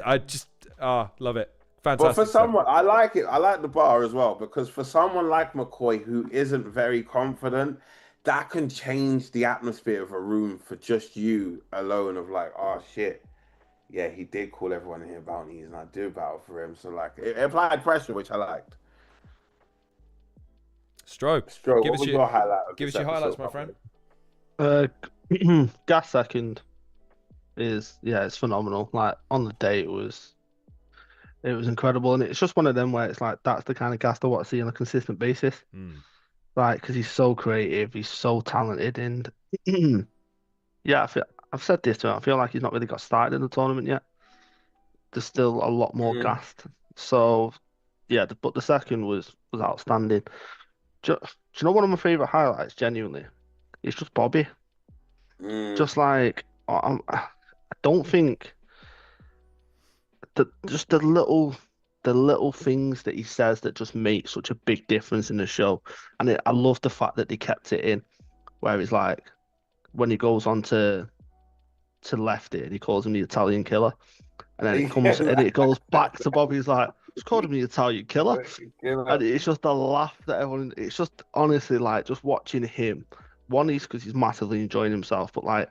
I just love it. But for Fantastic stuff. someone, I like it. I like the bar as well because for someone like McCoy who isn't very confident, that can change the atmosphere of a room for just you alone. Of like, oh shit, yeah, he did call everyone in here bounties, and I do battle for him. So like, it applied pressure, which I liked. Stro, Stro, give what us was your your highlight of give this us your highlights, episode, my my friend. Gas second is it's phenomenal. Like on the day it was incredible, and it's just one of them where it's like that's the kind of Gas I want to see on a consistent basis. Like because he's so creative, he's so talented, and I've said this to him. I feel like he's not really got started in the tournament yet. There's still a lot more Mm, gassed. So but the second was outstanding. Do you know one of my favorite highlights? Genuinely, it's just Bobby. mm. Just like I don't think just the little things that he says that just make such a big difference in the show. And I love the fact that they kept it in, where it's like when he goes on to Lefty and he calls him the Italian killer, and then it Yeah, comes and it goes back to Bobby. He's like, "Just called him the Italian killer," like, you and know. it's just a laugh that everyone. It's just honestly like just watching him. One is because he's massively enjoying himself, but like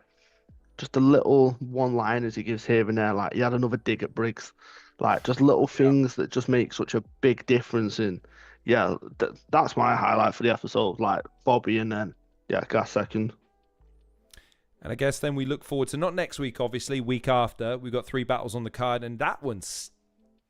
just the little one-liners he gives here and there. Like he had another dig at Briggs, like just little Yeah. things that just make such a big difference. And that's my highlight for the episode. Like Bobby, and then Gas second. And I guess then we look forward to not next week, obviously, week after. We've got 3 battles on the card, and that one's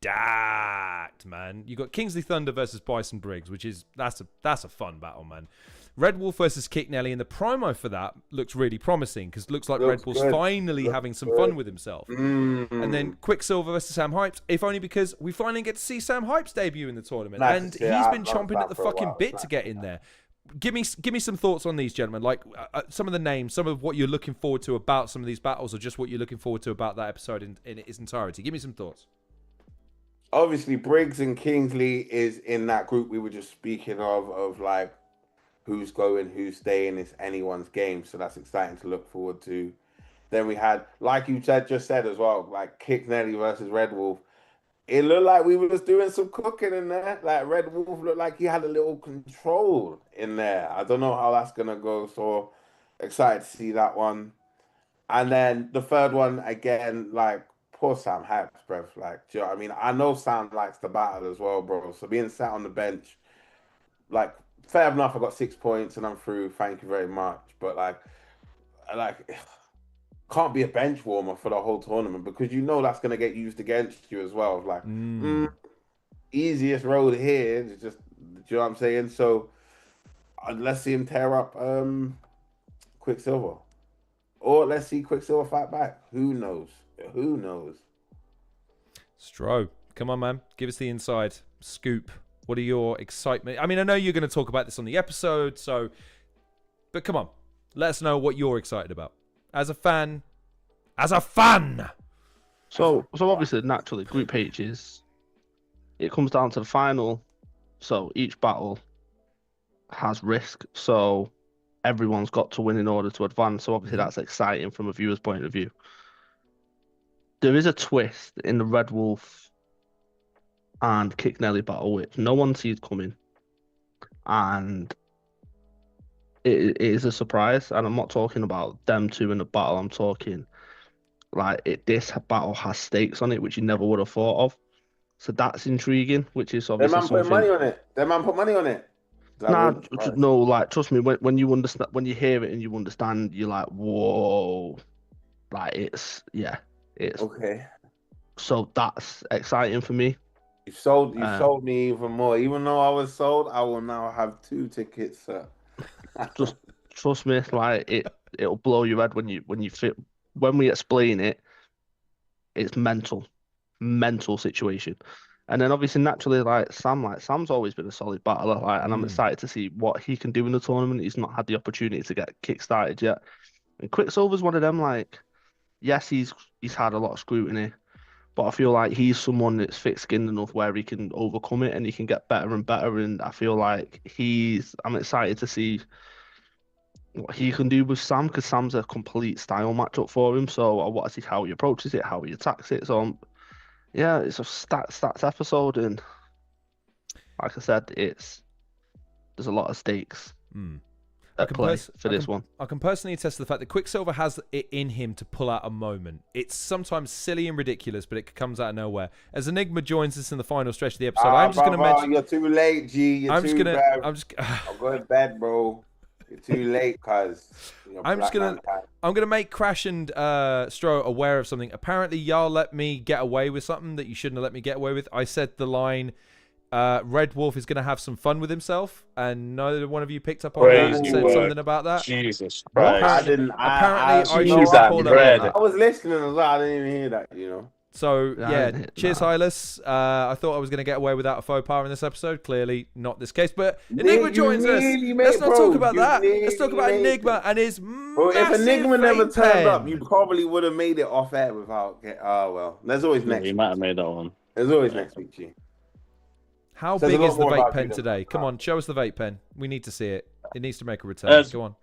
stacked, man. You got Kingsley Thunder versus Bison Briggs, which is that's a fun battle, man. Red Wolf versus Kick Nelly, and the promo for that looks really promising because it looks like Looks Red Wolf's good. finally Looks having some good. fun with himself. And then Mm. Quicksilver versus Sam Hypes, if only because we finally get to see Sam Hypes debut in the tournament, Nice and to see. he's I've been loved chomping that at the for a fucking while. bit It's to nice. get in there. Give me some thoughts on these, gentlemen. Like some of the names, some of what you're looking forward to about some of these battles, or just what you're looking forward to about that episode in its entirety. Give me some thoughts. Obviously, Briggs and Kingsley is in that group we were just speaking of like who's going, who's staying. It's anyone's game, so that's exciting to look forward to. Then we had, like you just said as well, like Kick Nelly versus Red Wolf. It looked like we was doing some cooking in there. Like Red Wolf looked like he had a little control in there. I don't know how that's gonna go. So excited to see that one. And then the third one again, like poor Sam Hypes, bro. Like, do you know what I mean? I know Sam likes the battle as well, bro. So being sat on the bench, like, fair enough. I got 6 points and I'm through. Thank you very much. But like, can't be a bench warmer for the whole tournament because you know that's gonna get used against you as well. Like, easiest road here is just, do you know what I'm saying? So let's see him tear up Quicksilver. Or let's see Quicksilver fight back. Who knows? Who knows? Stro, come on, man. Give us the inside scoop. What are your excitement? I mean, I know you're going to talk about this on the episode, but come on. Let us know what you're excited about. As a fan. So obviously, naturally, Group H it comes down to the final. So each battle has risk. So everyone's got to win in order to advance. So obviously, that's exciting from a viewer's point of view. There is a twist in the Red Wolf and Kick Nelly battle, which no one sees coming, and it is a surprise. And I'm not talking about them two in the battle. I'm talking like this battle has stakes on it, which you never would have thought of. So that's intriguing, which is That obviously man put something. money on it. That man put money on it. That Nah, really surprised. no, like trust me, when you understand, when you hear it and you understand, you're like, whoa, like it's Okay. so that's exciting for me. You sold Uh, me even more. Even though I was sold, I will now have 2 tickets, sir. just trust me, like it'll blow your head when you fit when we explain it. It's mental situation. And then obviously naturally Sam's always been a solid battler, and I'm excited to see what he can do in the tournament. He's not had the opportunity to get kick-started yet. And Quicksilver's one of them, like, yes, he's had a lot of scrutiny, but I feel like he's someone that's thick-skinned enough where he can overcome it and he can get better and better. And I feel like I'm excited to see what he can do with Sam because Sam's a complete style matchup for him. So I want to see how he approaches it, how he attacks it. So yeah, it's a stats episode, and like I said, there's a lot of stakes at play for this one. I can personally attest to the fact that Quicksilver has it in him to pull out a moment. It's sometimes silly and ridiculous, but it comes out of nowhere. As Enigma joins us in the final stretch of the episode, I'm just going to mention. You're too late, G. You're too bad. I'm going to bed, bro. You're too late, cuz. I'm gonna make Crash and Stro aware of something. Apparently, y'all let me get away with something that you shouldn't have let me get away with. I said the line, Red Wolf is gonna have some fun with himself, and neither one of you picked up on that and said something about that. Jesus Christ! I didn't. Apparently, I was listening as well. I didn't even hear that. So, yeah, cheers, Hylas. I thought I was going to get away without a faux pas in this episode. Clearly, not this case. But Enigma joins us. Let's not talk about that. Let's talk about Enigma and his massive if Enigma never vape turned pen. up, you probably would have made it off air without... Oh, well. There's always next week. You might have made that one. There's always next week, G. How big is the vape pen today? Come on, show us the vape pen. We need to see it. It needs to make a return. Go on.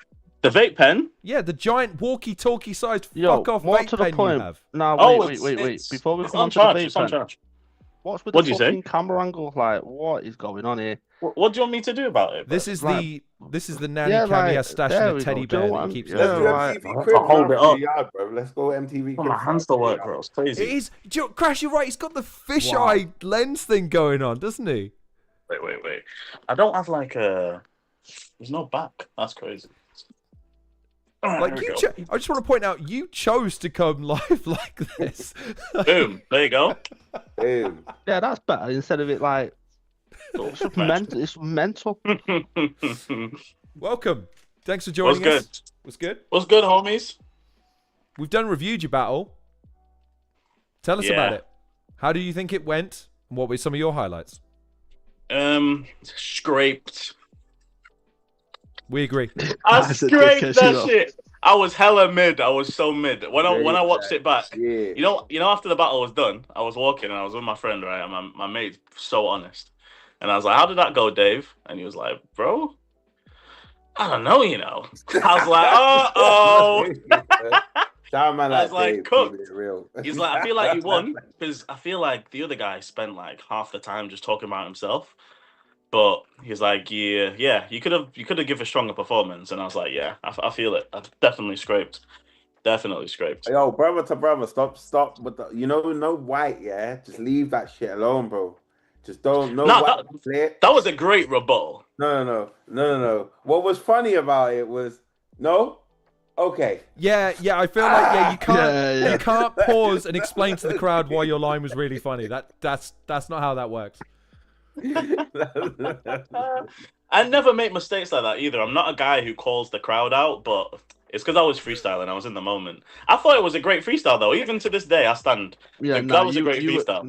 The vape pen? Yeah, the giant walkie-talkie sized fuck-off vape pen you have. No, wait. Before we come on to the vape pen, what's with the fucking camera angle? Like, what is going on here? What do you want me to do about it? Bro? This is the nanny cam he has stashed in a teddy bear that he keeps. Let's do MTV crib. Hold it up. Yard, bro. Let's go MTV crib. My hands still work, bro. It's crazy. It is. Crash, you're right. He's got the fisheye lens thing going on, doesn't he? Wait. I don't have like a... There's no back. That's crazy. Like I just want to point out, you chose to come live like this. Boom. There you go. Boom. Yeah, that's better. Instead of it like... It's mental. Welcome. Thanks for joining us. What's good? What's good, homies? We've done reviewed your battle. Tell us about it. How do you think it went? And what were some of your highlights? Scraped. We agree. I scraped that shit. I was hella mid. I was so mid. When I watched it back, you know, after the battle was done, I was walking and I was with my friend, right? And my mate's so honest. And I was like, "How did that go, Dave?" And he was like, "Bro, I don't know, you know." I was like, "Uh-oh." I was like, "Cooked." He's like, "I feel like you won because I feel like the other guy spent like half the time just talking about himself." But he's like, yeah, you could have given a stronger performance. And I was like, yeah, I feel it. I definitely scraped. Yo, brother to brother, stop with the, no white, yeah? Just leave that shit alone, bro. Just don't, that was a great rebuttal. No. What was funny about it was, okay. Yeah, I feel like, you can't pause and explain to the crowd why your line was really funny. That's not how that works. I never make mistakes like that either. I'm not a guy who calls the crowd out, but it's because I was freestyling. I was in the moment. I thought it was a great freestyle, though. Even to this day, I stand. Yeah, that was a great freestyle.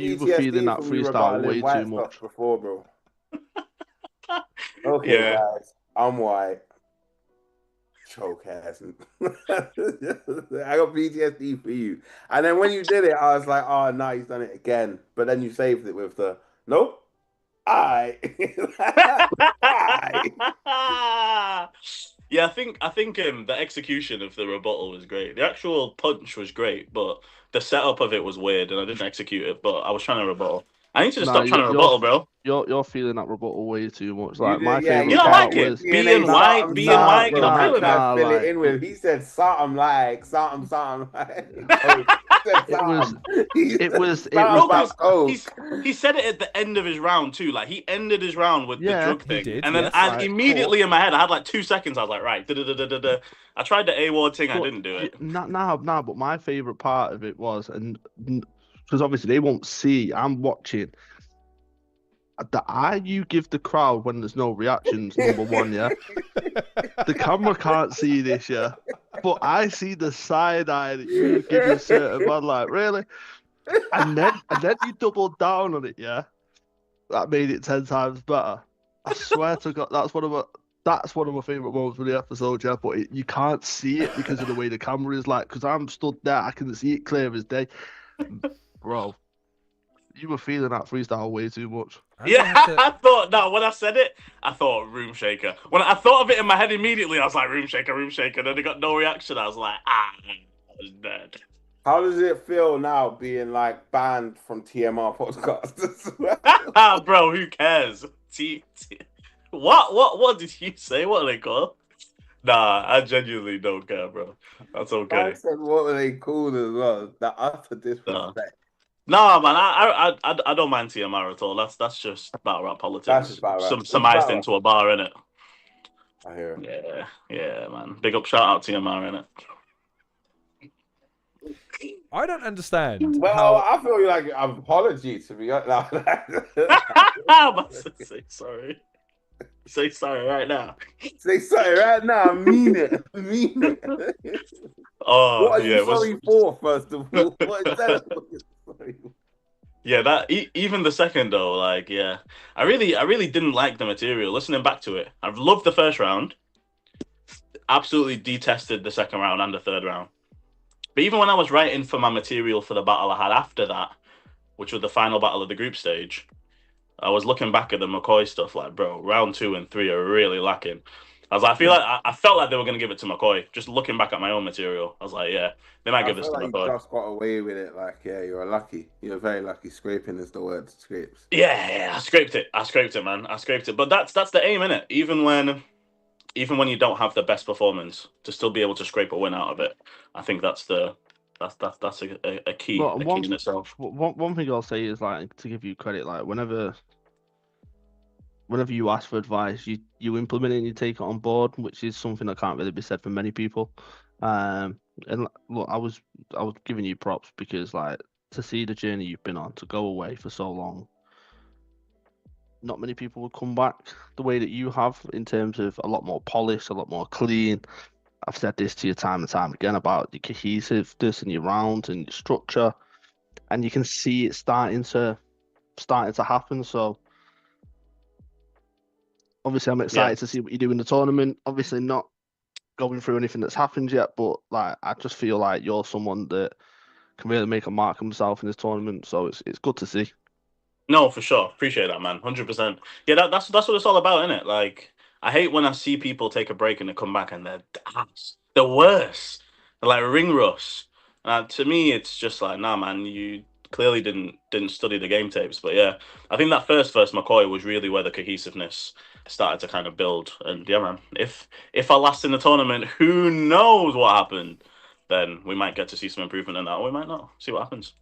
You were feeling that freestyle way too much before, bro. Okay, guys, I'm white. Choke ass. I got PTSD for you. And then when you did it, I was like, oh, no, he's done it again. But then you saved it with the, nope. Yeah, I think the execution of the rebuttal was great. The actual punch was great, but the setup of it was weird, and I didn't execute it. But I was trying to rebuttal. I need to just stop trying to rebuttal, bro. You're feeling that rebuttal way too much. Like my favorite. You don't like it. Being white. You're not feeling that. Fill it in with. He said something like. It was. He said it at the end of his round too. Like he ended his round with the drug thing, and then immediately in my head I had like 2 seconds. I was like, right, I tried the A-ward thing. I didn't do it. Nah. But my favorite part of it was, and because obviously they won't see, I'm watching. The eye you give the crowd when there's no reactions, number one, yeah. The camera can't see this, yeah. But I see the side eye that you give a certain man, like, really? And then you doubled down on it, yeah. That made it 10 times better. I swear to God, that's one of my favorite moments of the episode, yeah. But you can't see it because of the way the camera is, like, because I'm stood there, I can see it clear as day. Bro, you were feeling that freestyle way too much. I thought, no, when I said it, I thought Room Shaker. When I thought of it in my head immediately, I was like, Room Shaker, Room Shaker. Then it got no reaction. I was like, I was dead. How does it feel now being like banned from TMR podcasts? Bro, who cares? What did you say? What are they called? Nah, I genuinely don't care, bro. That's okay. I said, what were they called as well? That utter disrespect. No, man, I don't mind TMR at all. That's just battle rap politics. Some iced into a bar, innit? I hear it. Yeah, man. Big up, shout out TMR, innit? I don't understand. Well, I feel like an apology to be honest. Say sorry. Say sorry right now. Say sorry right now. I mean it. I mean it. Oh, what are you sorry for, first of all? What is that? Yeah, that even the second though, like, yeah, I really didn't like the material. Listening back to it, I've loved the first round. Absolutely detested the second round and the third round. But even when I was writing for my material for the battle I had after that, which was the final battle of the group stage, I was looking back at the Mccoy stuff, like, bro, round 2 and 3 are really lacking. I was like, I felt like they were going to give it to Mccoy. Just looking back at my own material, I was like, yeah, they might give this to Mccoy. You just got away with it. Like, yeah, you're lucky. You're very lucky. Scraping is the word. Scrapes. Yeah, I scraped it, man. I scraped it. But that's the aim, innit? Even when you don't have the best performance, to still be able to scrape a win out of it, I think that's a key. Well, key in itself. One thing I'll say is, like, to give you credit, like, whenever you ask for advice, you implement it and you take it on board, which is something that can't really be said for many people. And look, I was giving you props because, like, to see the journey you've been on, to go away for so long, not many people would come back the way that you have, in terms of a lot more polished, a lot more clean. I've said this to you time and time again about your cohesiveness and your rounds and your structure, and you can see it starting to happen. So obviously, I'm excited to see what you do in the tournament. Obviously, not going through anything that's happened yet, but, like, I just feel like you're someone that can really make a mark of himself in this tournament. So it's good to see. No, for sure. Appreciate that, man. 100%. Yeah, that's what it's all about, isn't it? Like, I hate when I see people take a break and they come back and they're ass. They're worse. They're like ring rust. To me, it's just like, nah, man, you clearly didn't study the game tapes. But yeah, I think that first Mccoy was really where the cohesiveness started to kind of build. And yeah, man, if I last in the tournament, who knows what happened? Then we might get to see some improvement in that, or we might not. See what happens.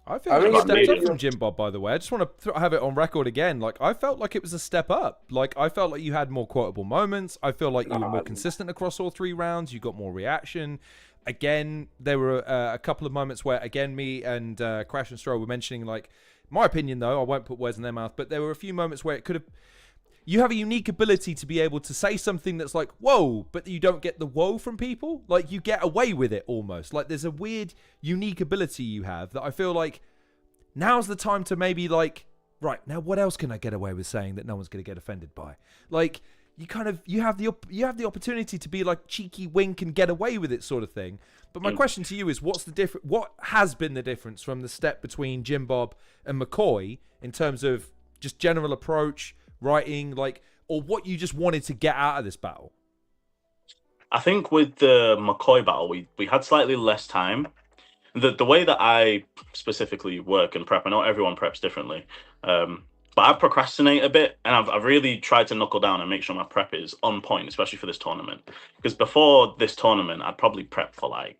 I feel like you stepped up from Jim Bob, by the way. I just want to have it on record again. Like, I felt like it was a step up. Like, I felt like you had more quotable moments. I feel like you were more consistent across all 3 rounds. You got more reaction. Again, there were a couple of moments where, again, me and Crash and Stro were mentioning, like, my opinion, though, I won't put words in their mouth, but there were a few moments where it could have... You have a unique ability to be able to say something that's like, whoa, but you don't get the whoa from people. Like, you get away with it almost. Like, there's a weird, unique ability you have that I feel like now's the time to maybe, like, right, now what else can I get away with saying that no one's going to get offended by? Like, you have the opportunity to be like cheeky wink and get away with it sort of thing. But my question to you is, what has been the difference from the step between Jim Bob and Mccoy in terms of just general approach, writing, like, or what you just wanted to get out of this battle? I think with the Mccoy battle, we had slightly less time. The way that I specifically work and prep, I know everyone preps differently, but I procrastinate a bit, and I've really tried to knuckle down and make sure my prep is on point, especially for this tournament. Because before this tournament, I'd probably prep for, like,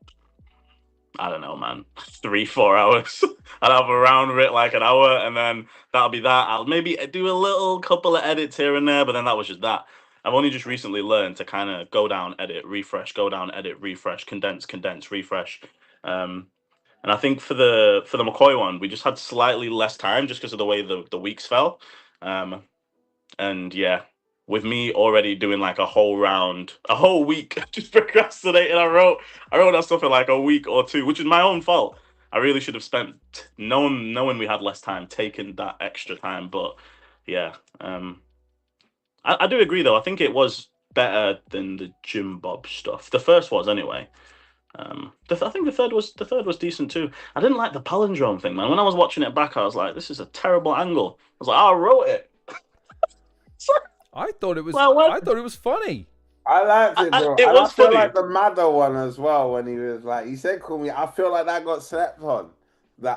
I don't know, man, 3-4 hours. I'd have a round writ like an hour, and then that'll be that. I'll maybe do a little couple of edits here and there, but then that was just that. I've only just recently learned to kind of go down, edit, refresh, go down, edit, refresh, condense, refresh. And I think for the Mccoy one, we just had slightly less time just because of the way the weeks fell. And yeah, with me already doing like a whole week, just procrastinating. I wrote that stuff in like a week or 2, which is my own fault. I really should have spent knowing we had less time, taking that extra time. But yeah, I do agree though. I think it was better than the Jim Bob stuff. The first was anyway. I think the third was decent too. I didn't like the palindrome thing, man. When I was watching it back, I was like, "This is a terrible angle." I was like, "Oh, I wrote it." I thought it was. Well, I thought it was funny. I liked it, bro. It And was I feel funny. like the Madder one as well, when he was like, he said, "Call me." I feel like that got slept on.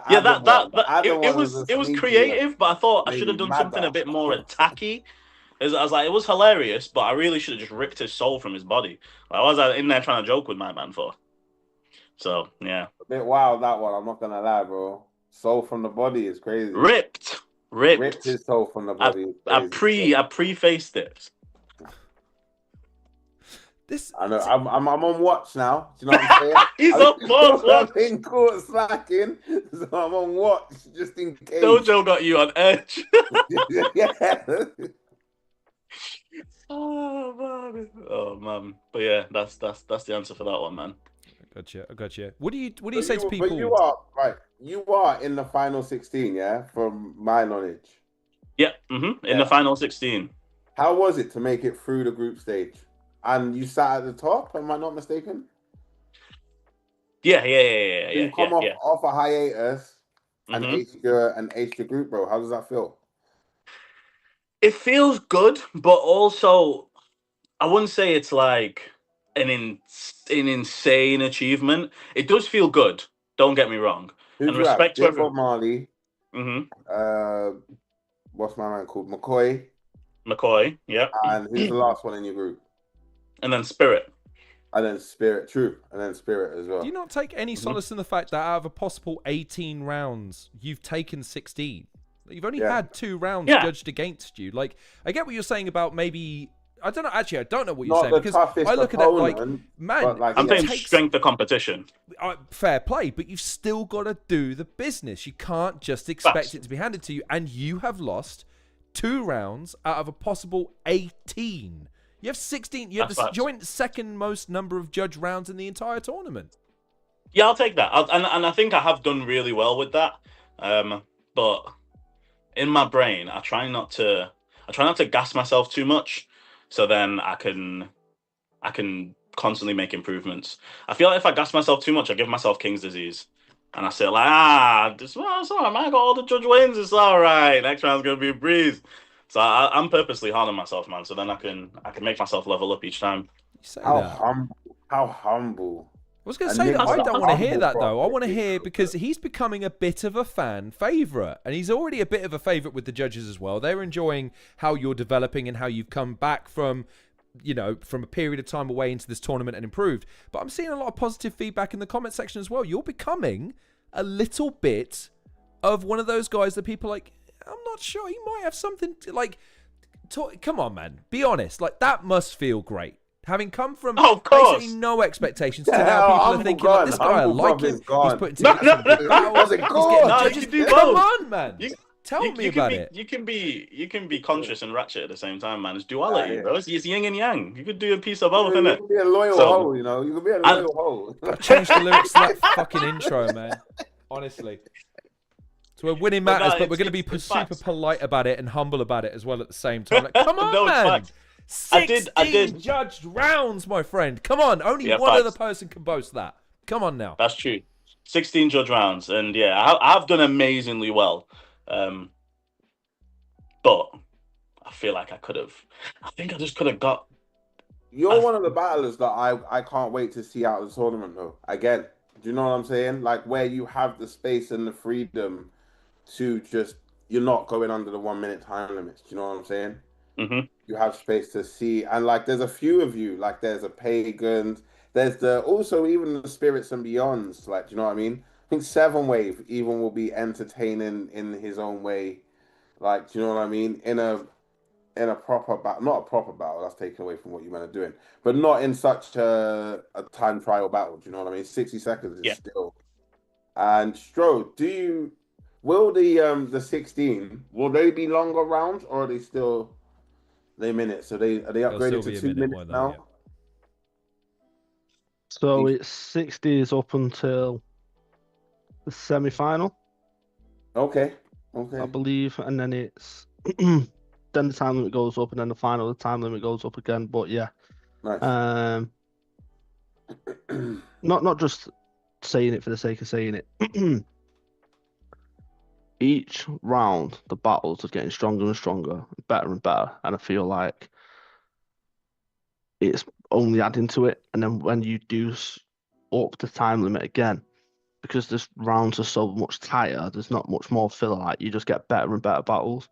It was creative, but I thought I should have done something a bit more tacky. I was like, it was hilarious, but I really should have just ripped his soul from his body. Like, what was I in there trying to joke with my man for? So yeah, a bit wild that one. I'm not gonna lie, bro. Soul from the body is crazy. Ripped his soul from the body. I prefaced it. This I know. I'm on watch now. Do you know what I'm saying? He's on watch. I've been caught slacking, so I'm on watch just in case. Dojo got you on edge. Yeah. Oh man. But yeah, that's the answer for that one, man. I got you. What do you say to people? But you are right. You are in the final 16, yeah, from my knowledge. Yeah. In the final 16. How was it to make it through the group stage? And you sat at the top, am I not mistaken? Yeah. You come off a hiatus and ace the group, bro. How does that feel? It feels good, but also I wouldn't say it's like an insane achievement. It does feel good. Don't get me wrong. Who's and respect to Bob Marley. What's my man called? Mccoy. Yeah. And who's the last one in your group? And then Spirit. And then Spirit, true. And then Spirit as well. Do you not take any solace in the fact that out of a possible 18 rounds, you've taken 16? You've only had 2 rounds judged against you. Like, I get what you're saying about maybe... I don't know. Actually, I don't know what you're saying. Because I look at it like, man... I'm saying strength of competition. Fair play, but you've still got to do the business. You can't just expect it to be handed to you. And you have lost 2 rounds out of a possible 18. You have 16. You have the joint second most number of judge rounds in the entire tournament. Yeah, I'll take that. And I think I have done really well with that. But in my brain, I try not to gas myself too much, so then I can constantly make improvements. I feel like if I gas myself too much, I give myself King's disease. And I say like, it's all right, man. I got all the judge wins. It's all right. Next round's gonna be a breeze. So I'm purposely hard on myself, man. So then I can make myself level up each time. How humble. I was going to say that I don't want to hear that, though. I want to hear, because he's becoming a bit of a fan favourite. And he's already a bit of a favourite with the judges as well. They're enjoying how you're developing and how you've come back from a period of time away into this tournament and improved. But I'm seeing a lot of positive feedback in the comment section as well. You're becoming a little bit of one of those guys that people are like, I'm not sure. He might have something to, like... Come on, man. Be honest. Like, that must feel great. Having come from basically no expectations to now people are thinking, like, this guy, I like him. He's putting together Come on, man. Tell me about it. You can be conscious and ratchet at the same time, man. It's duality, bro. It's yin and yang. You could do a piece of both, innit? You can be a loyal hoe, you know. You can be a loyal hoe. I've changed the lyrics to that fucking intro, man. Honestly. So we're winning matters, but we're going to be super polite about it and humble about it as well at the same time. Like, come on, man. 16 judged rounds, my friend. Come on. Only one other person can boast that. Come on now. That's true. 16 judge rounds. And yeah, I've done amazingly well. But I feel like I think I just could have got... You're one of the battlers that I can't wait to see out of the tournament, though. Again, do you know what I'm saying? Like, where you have the space and the freedom to just... You're not going under the 1 minute time limits. Do you know what I'm saying? Mm-hmm. You have space to see. And, like, there's a few of you. Like, there's a Pagans. There's also even the Spirits and Beyonds. Like, do you know what I mean? I think 7-Wave even will be entertaining in his own way. Like, do you know what I mean? In a proper battle, not a proper battle, that's taken away from what you men are doing, but not in such a time trial battle. Do you know what I mean? 60 seconds is still. And Stro, will the 16, will they be longer rounds, or are they still minutes? Are they upgraded to 2 minutes now? Yeah. So it's 60 is up until the semi-final. Okay. I believe, and then it's then the time limit goes up, and then the time limit goes up again. But yeah, nice. not just saying it for the sake of saying it. Each round, the battles are getting stronger and stronger, better and better, and I feel like it's only adding to it. And then when you do up the time limit again, because the rounds are so much tighter, there's not much more filler. Like you just get better and better battles.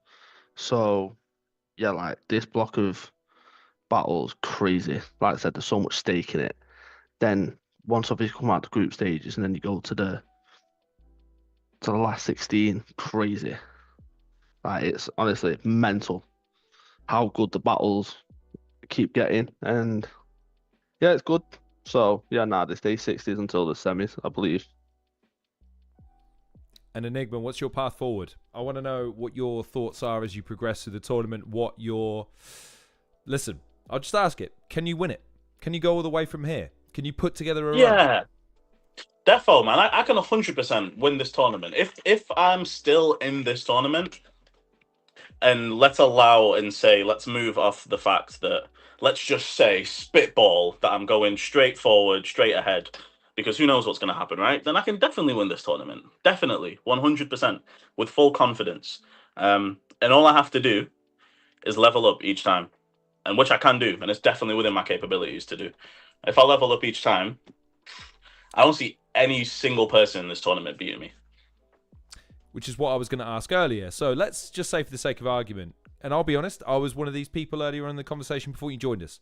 So yeah, like this block of battles, crazy. Like I said, there's so much stake in it. Then once obviously come out the group stages, and then you go to the last 16, crazy. Like it's honestly mental how good the battles keep getting, and yeah, it's good. So yeah, they stay 60s until the semis, I believe. And Enigma, what's your path forward? I want to know what your thoughts are as you progress through the tournament. Listen, I'll just ask it. Can you win it? Can you go all the way from here? Can you put together a run? Yeah, defo, man. I can 100% win this tournament. If I'm still in this tournament, and let's move off the fact that, let's just say, spitball that I'm going straight forward, straight ahead, because who knows what's going to happen, right? Then I can definitely win this tournament. Definitely, 100%, with full confidence. And all I have to do is level up each time, and which I can do, and it's definitely within my capabilities to do. If I level up each time, I don't see any single person in this tournament beating me. Which is what I was going to ask earlier. So let's just say for the sake of argument, and I'll be honest, I was one of these people earlier in the conversation before you joined us.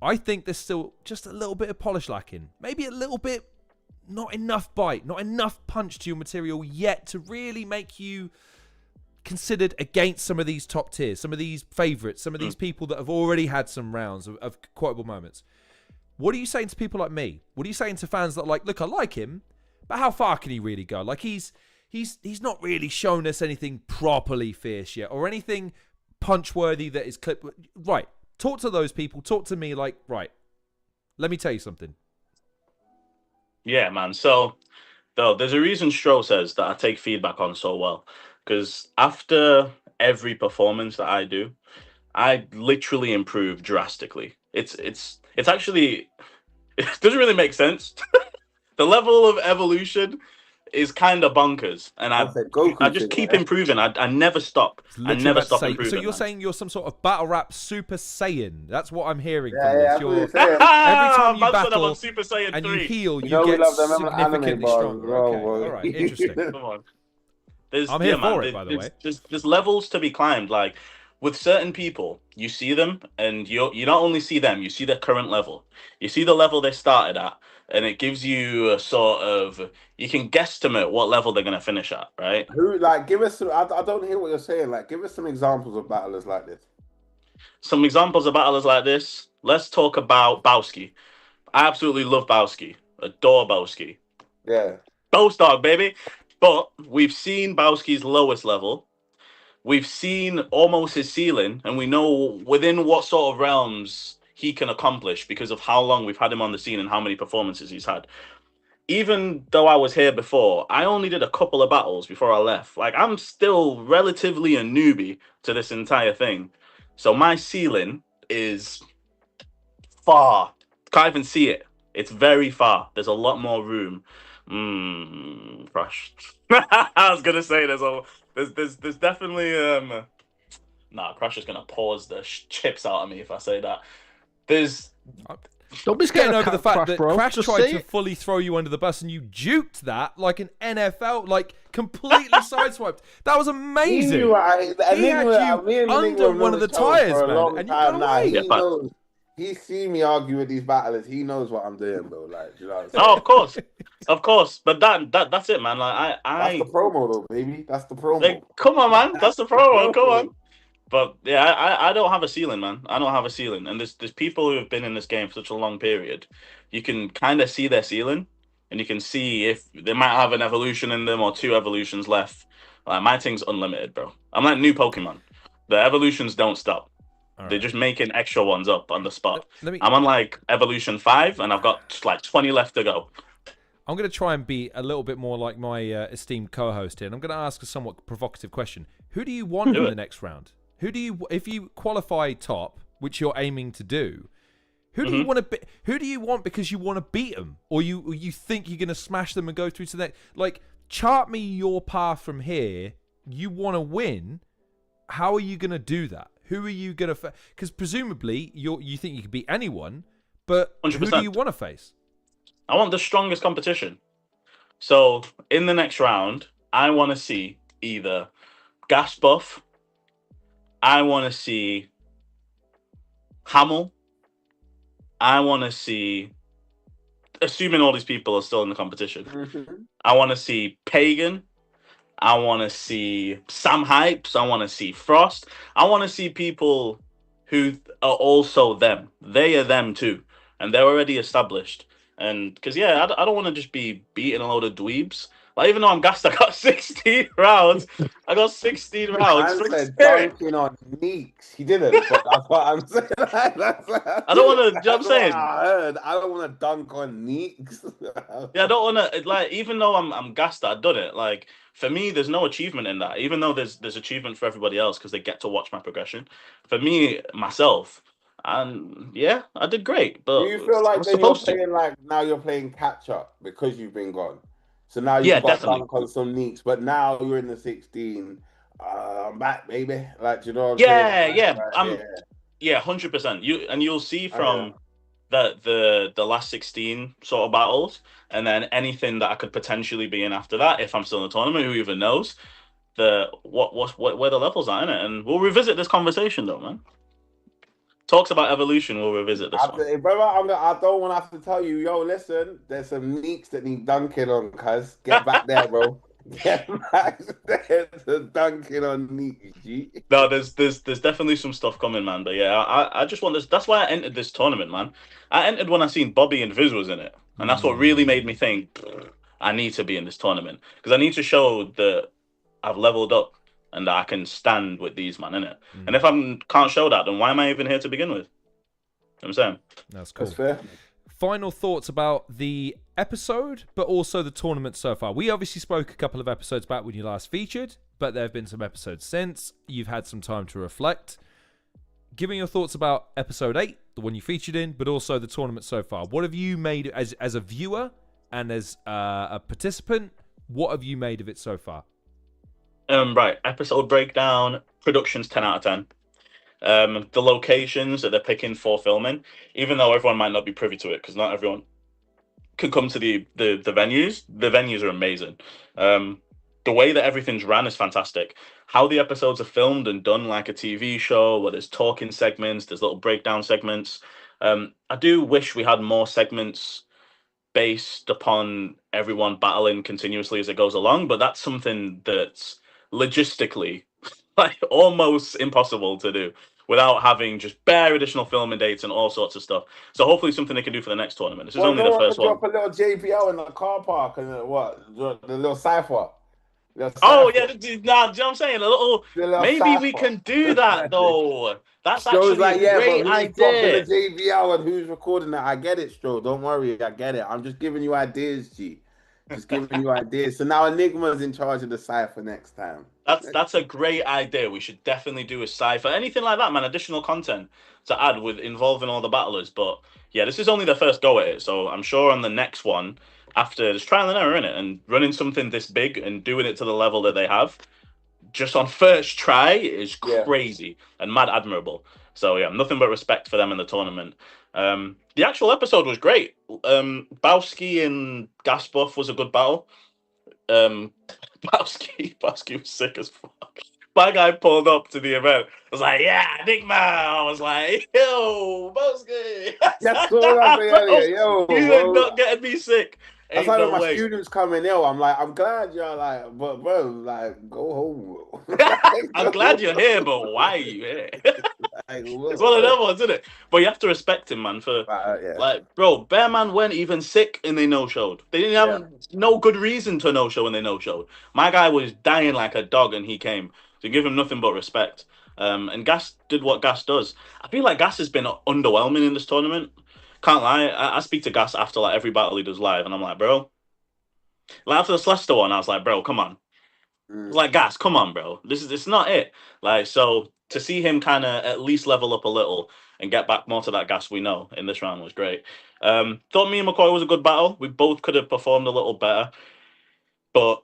I think there's still just a little bit of polish lacking. Maybe a little bit, not enough bite, not enough punch to your material yet to really make you considered against some of these top tiers, some of these favourites, some of these people that have already had some rounds of quotable moments. What are you saying to people like me? What are you saying to fans that are like, look, I like him, but how far can he really go? Like he's not really shown us anything properly fierce yet, or anything punch-worthy that is clip. Right. Talk to those people. Talk to me like, right, let me tell you something. Yeah, man. So, though, there's a reason Stro says that I take feedback on so well. Because after every performance that I do, I literally improve drastically. It's actually, it doesn't really make sense. The level of evolution is kind of bonkers, and I just keep improving. I never stop. I never stop improving. So you're saying you're some sort of battle rap Super Saiyan? That's what I'm hearing from Yeah, this. Every time you battle on Super Saiyan and 3. you heal, you get significantly stronger. Okay, all right, interesting. Come on. I'm here for it, by the way. There's levels to be climbed. Like with certain people, you see them, and you not only see them, you see their current level. You see the level they started at, and it gives you a sort of, you can guesstimate what level they're gonna finish at, right? Give us some. I don't hear what you're saying. Like, give us some examples of battlers like this. Some examples of battlers like this. Let's talk about Bowski. I absolutely love Bowski. Adore Bowski. Yeah. Boast dog, baby. But we've seen Bowski's lowest level. We've seen almost his ceiling, and we know within what sort of realms he can accomplish because of how long we've had him on the scene and how many performances he's had. Even though I was here before, I only did a couple of battles before I left. Like, I'm still relatively a newbie to this entire thing. So my ceiling is far. Can't even see it. It's very far. There's a lot more room. Crush. I was gonna say there's definitely Crush is gonna pause the chips out of me if I say that. Don't be scared over the fact that Crash Just tried to fully throw you under the bus and you juked that like an NFL, like completely sideswiped. That was amazing. He had you under one of the tires, man, and you got away. He's seen me argue with these battlers. He knows what I'm doing, bro. Like, you know what I'm saying? Oh, of course. But that's it, man. Like, that's the promo, though, baby. That's the promo. Like, come on, man. That's the promo. Come on. But yeah, I don't have a ceiling, man. I don't have a ceiling. And there's people who have been in this game for such a long period. You can kind of see their ceiling, and you can see if they might have an evolution in them or 2 evolutions left. Like, my thing's unlimited, bro. I'm like new Pokemon. The evolutions don't stop. Right. They're just making extra ones up on the spot. I'm on like evolution 5, and I've got like 20 left to go. I'm going to try and be a little bit more like my esteemed co-host here. And I'm going to ask a somewhat provocative question. Who do you want in the next round? If you qualify top, which you're aiming to do, Who do you want to be? Who do you want because you want to beat them, or you think you're gonna smash them and go through to the next? Like, chart me your path from here. You want to win. How are you gonna do that? Who are you gonna? Because presumably you think you can beat anyone, but 100%. Who do you want to face? I want the strongest competition. So in the next round, I want to see either Ghast Buff. I want to see Hamel. I want to see, assuming all these people are still in the competition, I want to see Pagan. I want to see Sam Hypes. I want to see Frost. I want to see people who are also them. They are them too. And they're already established. And because, I don't want to just be beating a load of dweebs. Like, even though I'm gassed, I got 16 rounds. I got 16 rounds. I said dunking on Neeks. He didn't, but that's what I'm saying. I don't want to, you know what I'm saying? I heard. I don't want to dunk on Neeks. I don't want to, like, even though I'm gassed that I've done it, like, for me, there's no achievement in that. Even though there's achievement for everybody else because they get to watch my progression. For me, myself, and I did great. But do you feel like then you're playing like now you're playing catch up because you've been gone? So now you've got dunk on some Neeks, but now you're in the 16. I'm back, baby. Like, you know what I'm saying? Yeah, 100%. You'll see from the last 16 sort of battles, and then anything that I could potentially be in after that, if I'm still in the tournament, who even knows where the levels are in it. And we'll revisit this conversation though, man. Talks about evolution, we'll revisit this one. Brother, I don't want to have to tell you, yo, listen, there's some Neeks that need dunking on, cuz. Get back there, bro. Get back there to dunking on Neeks, G. No, there's definitely some stuff coming, man. But I just want this. That's why I entered this tournament, man. I entered when I seen Bobby and Viz was in it. And that's what really made me think, I need to be in this tournament. Because I need to show that I've leveled up and that I can stand with these, man, innit? And if I can't show that, then why am I even here to begin with? You know what I'm saying? That's cool. That's fair. Final thoughts about the episode, but also the tournament so far. We obviously spoke a couple of episodes back when you last featured, but there have been some episodes since. You've had some time to reflect. Give me your thoughts about episode 8, the one you featured in, but also the tournament so far. What have you made as a viewer and as a participant? What have you made of it so far? Right, episode breakdown, production's 10 out of 10. The locations that they're picking for filming, even though everyone might not be privy to it, because not everyone can come to the venues are amazing. The way that everything's ran is fantastic. How the episodes are filmed and done like a TV show, where there's talking segments, there's little breakdown segments. I do wish we had more segments based upon everyone battling continuously as it goes along, but that's something that's logistically like almost impossible to do without having just bare additional filming dates and all sorts of stuff. So hopefully something they can do for the next tournament. This is only the first one. Drop a little JPL in the car park and the little cipher. Oh yeah, do you know what I'm saying? Maybe we can do that though. That's actually like, a great idea. The JVL and who's recording that? I get it, Stro. Don't worry, I get it. I'm just giving you ideas, G. Just giving you ideas. So now Enigma's in charge of the cipher next time. That's a great idea. We should definitely do a cipher, anything like that, man. Additional content to add with involving all the battlers. But yeah, this is only the first go at it, so I'm sure on the next one, after there's trial and error in it, and running something this big and doing it to the level that they have, just on first try is crazy and mad admirable. So yeah, nothing but respect for them in the tournament. The actual episode was great. Bowski and Ghast Buff was a good battle. Bowski was sick as fuck. My guy pulled up to the event. I was like, yeah, Enigma. I was like, yo, Bowski. That's all I'm saying earlier. Yo, you ain't not getting me sick. That's why when my students coming ill, I'm like, I'm glad you're like, but bro, like, go home. I'm glad you're here, but why are you here? It's one of them ones, isn't it? But you have to respect him, man. For like, bro, Bear Man went even sick and they no-showed. They didn't have no good reason to no-show and they no-showed. My guy was dying like a dog and he came. So give him nothing but respect. And Ghast did what Ghast does. I feel like Ghast has been underwhelming in this tournament. Can't lie, I speak to Ghast after like every battle he does live, and I'm like, bro. Like after the Celeste one, I was like, bro, come on. Like Ghast, come on, bro. It's not it. Like, so to see him kind of at least level up a little and get back more to that gas we know in this round was great. Thought me and McCoy was a good battle. We both could have performed a little better, but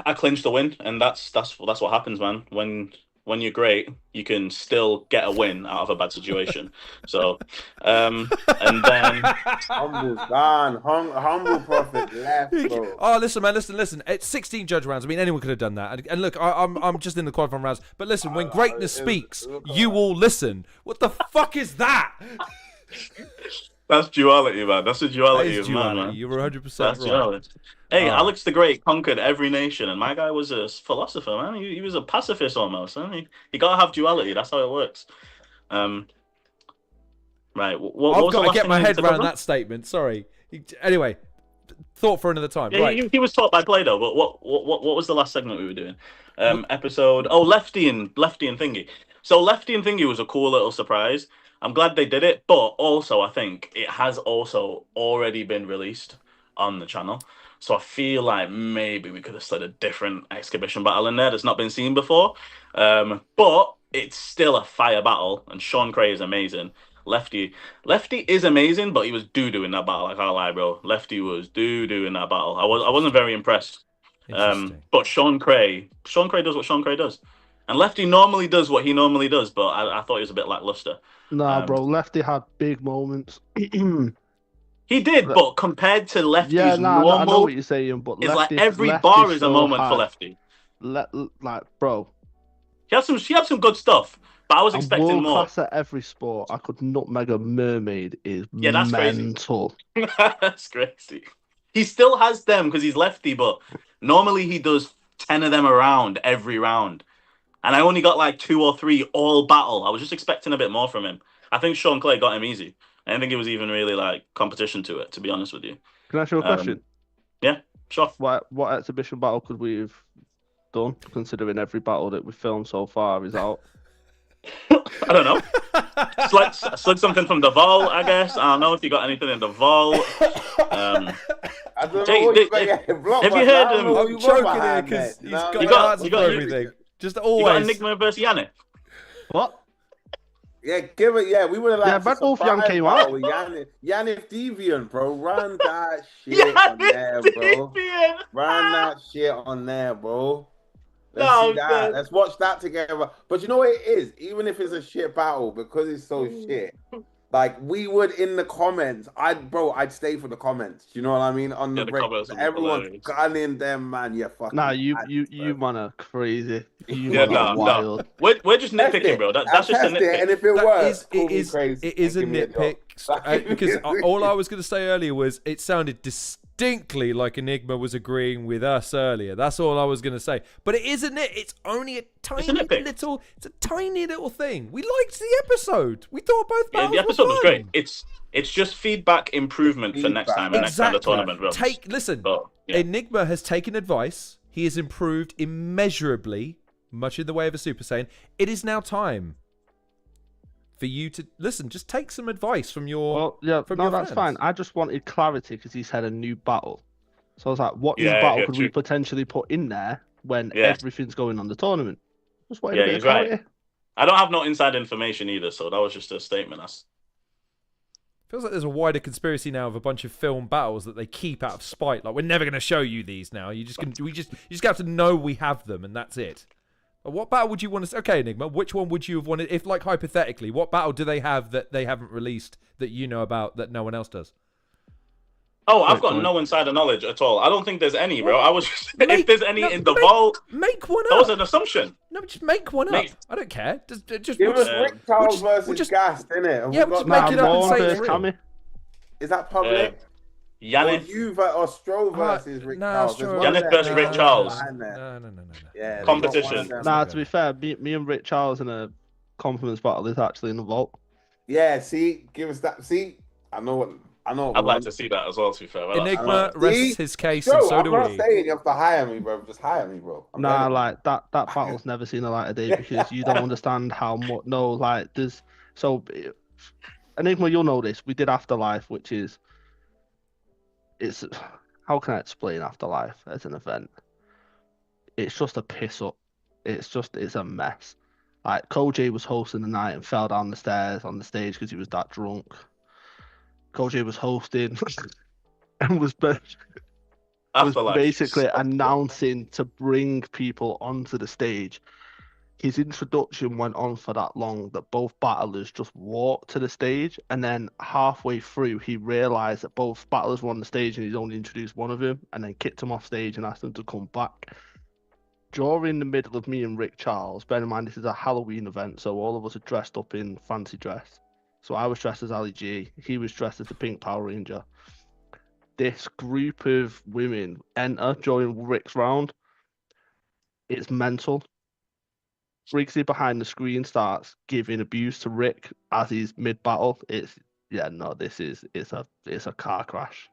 I clinched the win, and that's what happens, man. When you're great, you can still get a win out of a bad situation. So, and then Humble's gone. Humble Prophet left, bro. Oh, listen, man, listen. It's 16 judge rounds. I mean, anyone could have done that. And look, I'm just in the qualifying rounds. But listen, when greatness speaks, you all listen. What the fuck is that? That's duality, man. That's the duality of duality. man. You were 100% That's right. duality. Hey, Alex the Great conquered every nation, and my guy was a philosopher, man. He was a pacifist almost. Man. You gotta have duality. That's how it works. Right. I've got to get my head around that statement. Sorry. Anyway, thought for another time. Yeah, right. he was taught by Play-Doh. But what was the last segment we were doing? Episode. Oh, Lefty and Thingy. So Lefty and Thingy was a cool little surprise. I'm glad they did it, but also I think it has also already been released on the channel. So I feel like maybe we could have slid a different exhibition battle in there that's not been seen before. But it's still a fire battle, and Sean Cray is amazing. Lefty is amazing, but he was doo-doo in that battle. I can't lie, bro. Lefty was doo-doo in that battle. I wasn't very impressed. But Sean Cray does what Sean Cray does. And Lefty normally does what he normally does, but I thought he was a bit lackluster. Nah, bro, Lefty had big moments. He did, but compared to Lefty's normal, I know what you're saying, but it's Lefty, like every Lefty bar is a so moment hard. for Lefty. Like, bro, He had some good stuff, but I was expecting world more. class at every sport. I could nutmeg a mermaid is That's mental. Crazy. That's crazy. He still has them because he's Lefty, but normally he does 10 of them around every round. And I only got like 2 or 3 all battle. I was just expecting a bit more from him. I think Sean Clay got him easy. I didn't think it was even really like competition to it, to be honest with you. Can I ask you a question? Yeah, sure. What exhibition battle could we have done, considering every battle that we've filmed so far is out? I don't know. Slid something from the vault, I guess. I don't know if you got anything in the vault. I don't know. Have you heard him? I'm joking here because he's got you got everything. Just always. You got Enigma versus Yannick. What? Yeah, give it. Yeah, we would have. Yeah, but both Yan came out. Yannick Deviant, bro, run that shit on there, bro. Run that shit on there, bro. Let's see that. Let's watch that together. But you know what it is? Even if it's a shit battle, because it's so shit, like we would in the comments. I'd stay for the comments. You know what I mean? On the comments, everyone's gunning them, man. Yeah, fuck. Nah, you man are crazy. Wild. We're just nitpicking, bro. That's just a nitpick. And if it works, it is a nitpick. Because all I was going to say earlier was it sounded distinctly like Enigma was agreeing with us earlier. That's all I was going to say. But it isn't it. It's only a tiny little. It's a tiny little thing. We liked the episode. We thought both battles the episode were was great. It's just feedback improvement for next time and next time the tournament runs. Enigma has taken advice. He has improved immeasurably, much in the way of a Super Saiyan. It is now time for you to listen. Just take some advice from your. That's fans. Fine. I just wanted clarity because he said a new battle. So I was like, what new battle could we potentially put in there when everything's going on the tournament? Just wanted a bit of clarity. Right. I don't have no inside information either, so that was just a statement. Feels like there's a wider conspiracy now of a bunch of film battles that they keep out of spite. Like, we're never going to show you these now. You just have to know we have them, and that's it. But what battle would you want to see? Okay, Enigma, which one would you have wanted? If, like, hypothetically, what battle do they have that they haven't released that you know about that no one else does? Oh, I've got no insider knowledge at all. I don't think there's any, bro. I was just, if there's any in the vault, make one up. That was an assumption. No, just make one up. I don't care. Just give us Rick Charles versus Ghast, innit? Yeah, we'll just make it up and say it's real. Is that public? Yannick or Stro versus Rick Charles. Yannick versus Rick Charles. No. Yeah, competition. Nah, to be fair, me and Rick Charles in a confidence battle is actually in the vault. Yeah, see, give us that. See, I know. I'd like to see that as well, to be fair. Enigma rests his case, and so do we. I'm not saying you have to hire me, bro. Just hire me, bro. Nah, like that battle's never seen a light of day because you don't understand how much. No, like there's Enigma, you'll know this. We did Afterlife, which is how can I explain Afterlife as an event? It's just a piss up. It's a mess. Like Koji was hosting the night and fell down the stairs on the stage because he was that drunk. Koji was hosting and was Afterlife. basically announcing to bring people onto the stage. His introduction went on for that long that both battlers just walked to the stage, and then halfway through he realized that both battlers were on the stage and he's only introduced one of them, and then kicked him off stage and asked him to come back. During the middle of me and Rick Charles, bear in mind this is a Halloween event, so all of us are dressed up in fancy dress. So I was dressed as Ali G, he was dressed as the Pink Power Ranger. This group of women enter during Rick's round. It's mental. Briggsy behind the screen starts giving abuse to Rick as he's mid-battle. It's a car crash.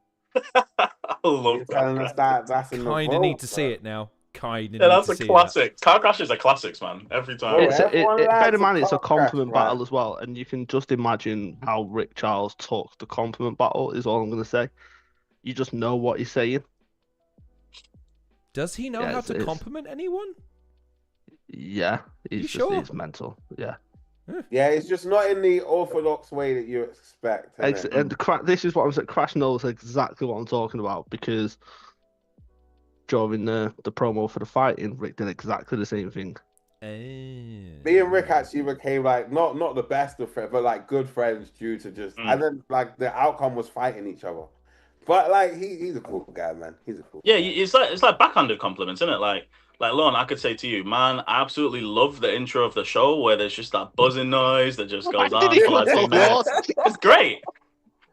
I love that. That's Kind of need to see it now. Kind of. Yeah, that's a classic. Car crashes are classics, man. Every time. Bear in mind, it's a compliment battle as well, and you can just imagine how Rick Charles took the compliment battle. Is all I'm going to say. You just know what he's saying. Does he know how to compliment anyone? Yeah, he's mental. Yeah. Yeah, it's just not in the orthodox way that you expect. And this is what I'm saying. Crash knows exactly what I'm talking about because during the promo for the fighting, Rick did exactly the same thing. Me and Rick actually became like not the best of friends, but like good friends due to just and then like the outcome was fighting each other. But like he's a cool guy, man. He's a cool guy. It's like backhanded compliments, isn't it? Like Lorne, I could say to you, man, I absolutely love the intro of the show where there's just that buzzing noise that just goes on for like 2 minutes. It's great.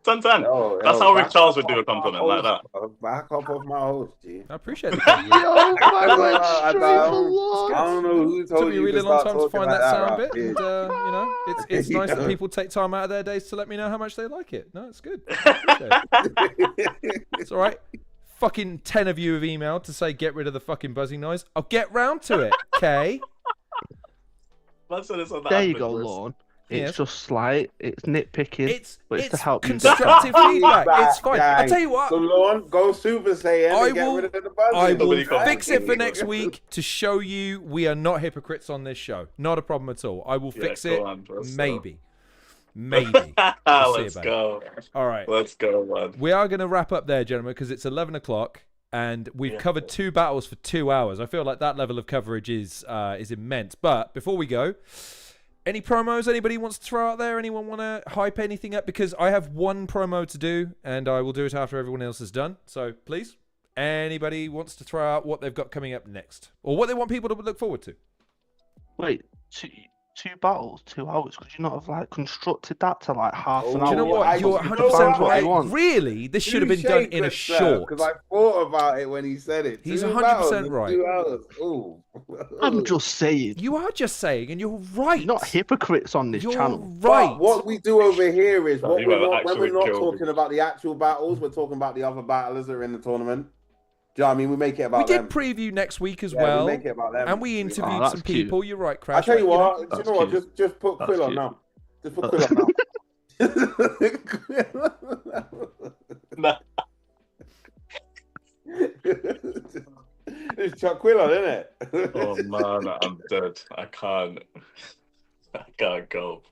10/10. That's how Rick Charles would do a compliment like that. Back up off my host, G. I appreciate it. I don't know who told took me a really long time to find that sound bit, and it's nice that people take time out of their days to let me know how much they like it. No, it's good. It's all right. Fucking 10 of you have emailed to say get rid of the fucking buzzing noise. I'll get round to it, okay? There you go, Lorne. It's just slight. It's nitpicking. But it's to help constructive feedback. It's fine. I'll tell you what. So, Lorne, go Super Saiyan and get rid of the buzzing. I will fix it for next week to show you we are not hypocrites on this show. Not a problem at all. I will fix it. Maybe. Let's go. All right. Let's go, man. We are going to wrap up there, gentlemen, because it's 11 o'clock and we've covered 2 battles for 2 hours. I feel like that level of coverage is immense. But before we go, any promos anybody wants to throw out there? Anyone want to hype anything up? Because I have one promo to do and I will do it after everyone else is done. So please, anybody wants to throw out what they've got coming up next or what they want people to look forward to? Wait, two battles, 2 hours. Could you not have like constructed that to like half an hour? Do you know what? You're 100% right. Really, this should have been done in a short. Because I thought about it when he said it. He's 100% right. 2 hours. Ooh. I'm just saying. You are just saying, and you're right. You're not hypocrites on this channel. Right. But what we do over here is when we're not talking about the actual battles, we're talking about the other battlers that are in the tournament. Do you know what I mean? We make it about them. We did preview next week as well. We make it about them. And we interviewed some people. Cute. You're right, Crash. I'll tell you what. Do you know what? Just put Quill on now. Just put Quill on now. Just chuck Quill on, innit? Oh man, I'm dead. I can't go.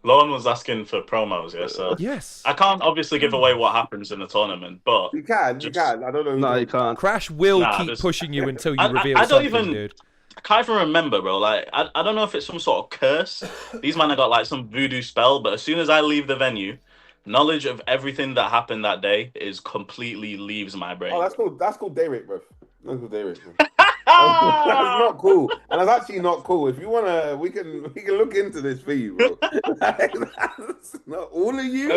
Lorne was asking for promos, yeah. So yes, I can't obviously give away what happens in the tournament, but you can. I don't know. No, you can't. Crash will keep pushing you until you reveal something, dude. I can't even remember, bro. Like, I don't know if it's some sort of curse. These men have got like some voodoo spell, but as soon as I leave the venue, knowledge of everything that happened that day is completely leaves my brain. Oh, that's cool. That's called day rate, bro. That's called day rate, bro. That's not cool, and that's actually not cool. If you wanna, we can look into this for you, bro. That's not all of you.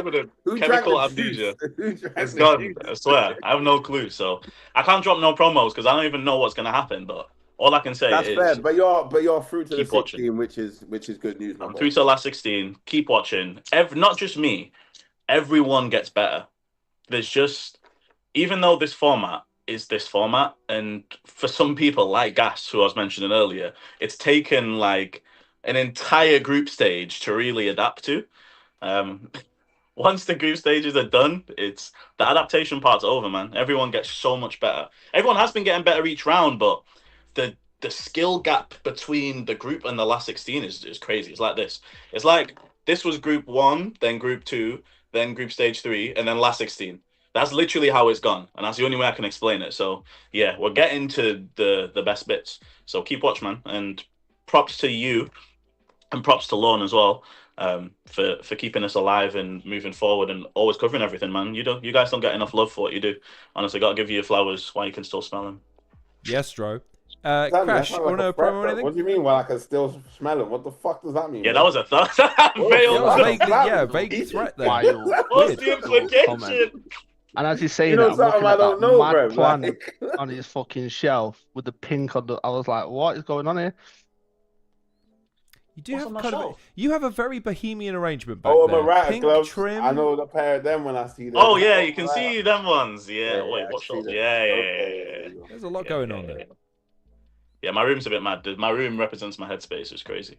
Chemical amnesia. It's gone. I swear, I have no clue. So I can't drop no promos because I don't even know what's gonna happen. But all I can say is fair. But you're through to the 16, which is good news. I'm through to the last 16. Keep watching. Not just me. Everyone gets better. There's just, even though this format is this format, and for some people like Ghast, who I was mentioning earlier, it's taken like an entire group stage to really adapt to. Once the group stages are done, it's the adaptation part's over, man. Everyone gets so much better. Everyone has been getting better each round, but the skill gap between the group and the last 16 is crazy. It's like this. It's like this was group 1, then group 2, then group stage 3, and then last 16. That's literally how it's gone, and that's the only way I can explain it. So yeah, we're getting to the best bits. So keep watch, man, and props to you, and props to Lorne as well, for keeping us alive and moving forward and always covering everything, man. You guys don't get enough love for what you do. Honestly, gotta give you your flowers while you can still smell them. Yes, Stro. Crash, you want to promo anything? What do you mean? Well, I can still smell it. What the fuck does that mean? Yeah, man? that was a thought. Vaguely threat there. What's the implication? And as he's saying know that, I'm looking I at don't that know, mad bro. plant Like... on his fucking shelf with the pink on the. I was like, what is going on here? You do have kind of you have a very bohemian arrangement back I'm there. a rat Pink gloves. trim. I know the pair of them when I see them. Oh yeah, you can see them ones. Yeah. Yeah, Wait, I what see shot? them. Yeah. There's a lot going on there. Yeah, my room's a bit mad. My room represents my headspace. It's crazy.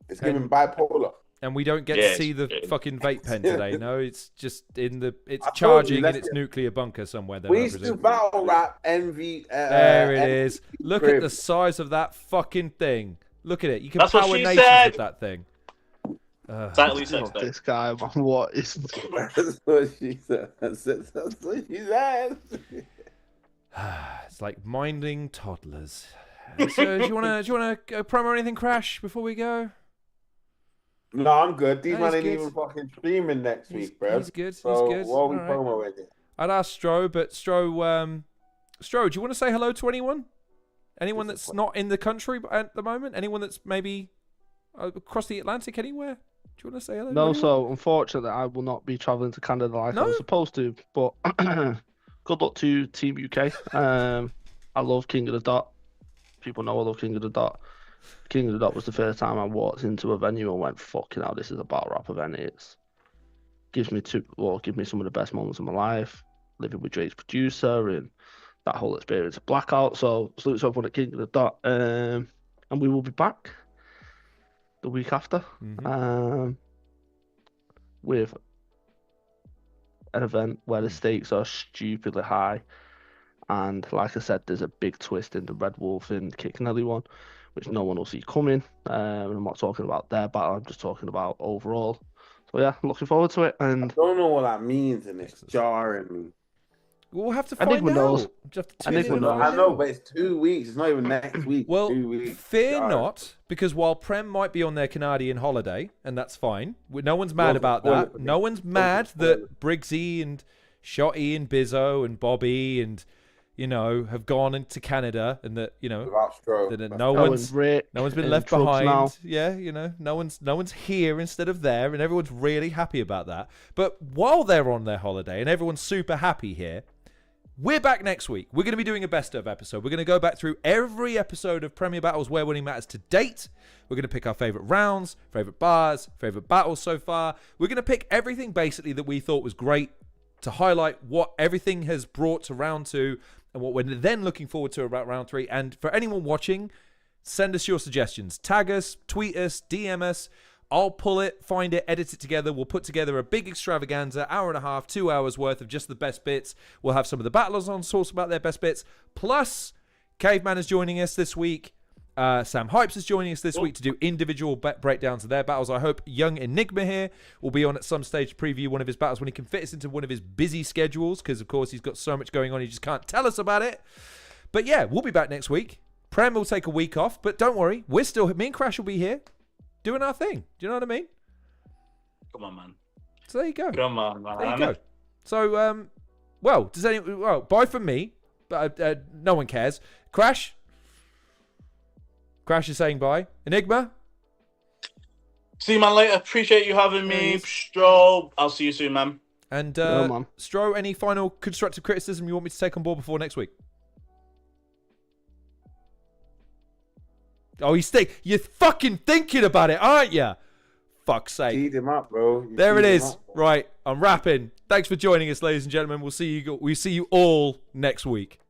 It's giving bipolar. And we don't get to see the fucking vape pen today. No, it's just it's I charging in its nuclear bunker somewhere. There, we used to battle rap envy. There it is. Look at the size of that fucking thing. Look at it. You can That's power what she nations said. with that thing. Exactly said that. This guy, man, what is? That's what she said. That's what she said. It's like minding toddlers. So do you want to promo anything, Crash, before we go? No, I'm good. These No, men he's ain't good. even fucking streaming next week, bro. He's good. So He's good. what are we All right. promoing it? I'd ask Stro, but Stro, do you want to say hello to anyone? Anyone that's not in the country at the moment? Anyone that's maybe across the Atlantic anywhere? Do you want to say hello? No, so unfortunately, I will not be traveling to Canada like I was supposed to. But good luck to Team UK. I love King of the Dot. People know I love King of the Dot. King of the Dot was the first time I walked into a venue and went, "Fucking hell, this is a battle rap event." It's give me some of the best moments of my life. Living with Drake's producer and that whole experience of Blackout. So salute to everyone at King of the Dot. And we will be back the week after with an event where the stakes are stupidly high. And like I said, there's a big twist in the Red Wolf and Kit Kennelly one, which no one will see coming. And I'm not talking about their battle, I'm just talking about overall. So yeah, I'm looking forward to it. And I don't know what that means, and it's jarring me. We'll have to find out. Enigma knows. I know, but it's 2 weeks. It's not even next week. Well, 2 weeks. Fear not, because while Prem might be on their Canadian holiday, and that's fine. No one's mad about that. No one's mad that Briggsy and Shotty and Bizzo and Bobby and have gone into Canada, and that that no one's been left behind. Now. Yeah, no one's here instead of there, and everyone's really happy about that. But while they're on their holiday and everyone's super happy here, we're back next week. We're going to be doing a best of episode. We're going to go back through every episode of Premier Battles Where Winning Matters to date. We're going to pick our favorite rounds, favorite bars, favorite battles so far. We're going to pick everything basically that we thought was great to highlight what everything has brought to round 2 and what we're then looking forward to about round 3. And for anyone watching, send us your suggestions. Tag us, tweet us, DM us. I'll pull it, find it, edit it together. We'll put together a big extravaganza, hour and a half, 2 hours worth of just the best bits. We'll have some of the battlers on source about their best bits. Plus, Caveman is joining us this week. Sam Hypes is joining us this week to do individual breakdowns of their battles. I hope young Enigma here will be on at some stage to preview one of his battles when he can fit us into one of his busy schedules, because, of course, he's got so much going on he just can't tell us about it. But, yeah, we'll be back next week. Prem will take a week off, but don't worry. Me and Crash will be here doing our thing. Do you know what I mean? Come on, man. So there you go. Come on, man. There you go. So, bye from me. But no one cares. Crash is saying bye. Enigma? See you, man, later. Appreciate you having me. Stro, I'll see you soon, man. And man. Stro, any final constructive criticism you want me to take on board before next week? Oh, you're fucking thinking about it, aren't you? Fuck's sake. Feed him up, bro. There it is. Right, I'm rapping. Thanks for joining us, ladies and gentlemen. We'll see you all next week.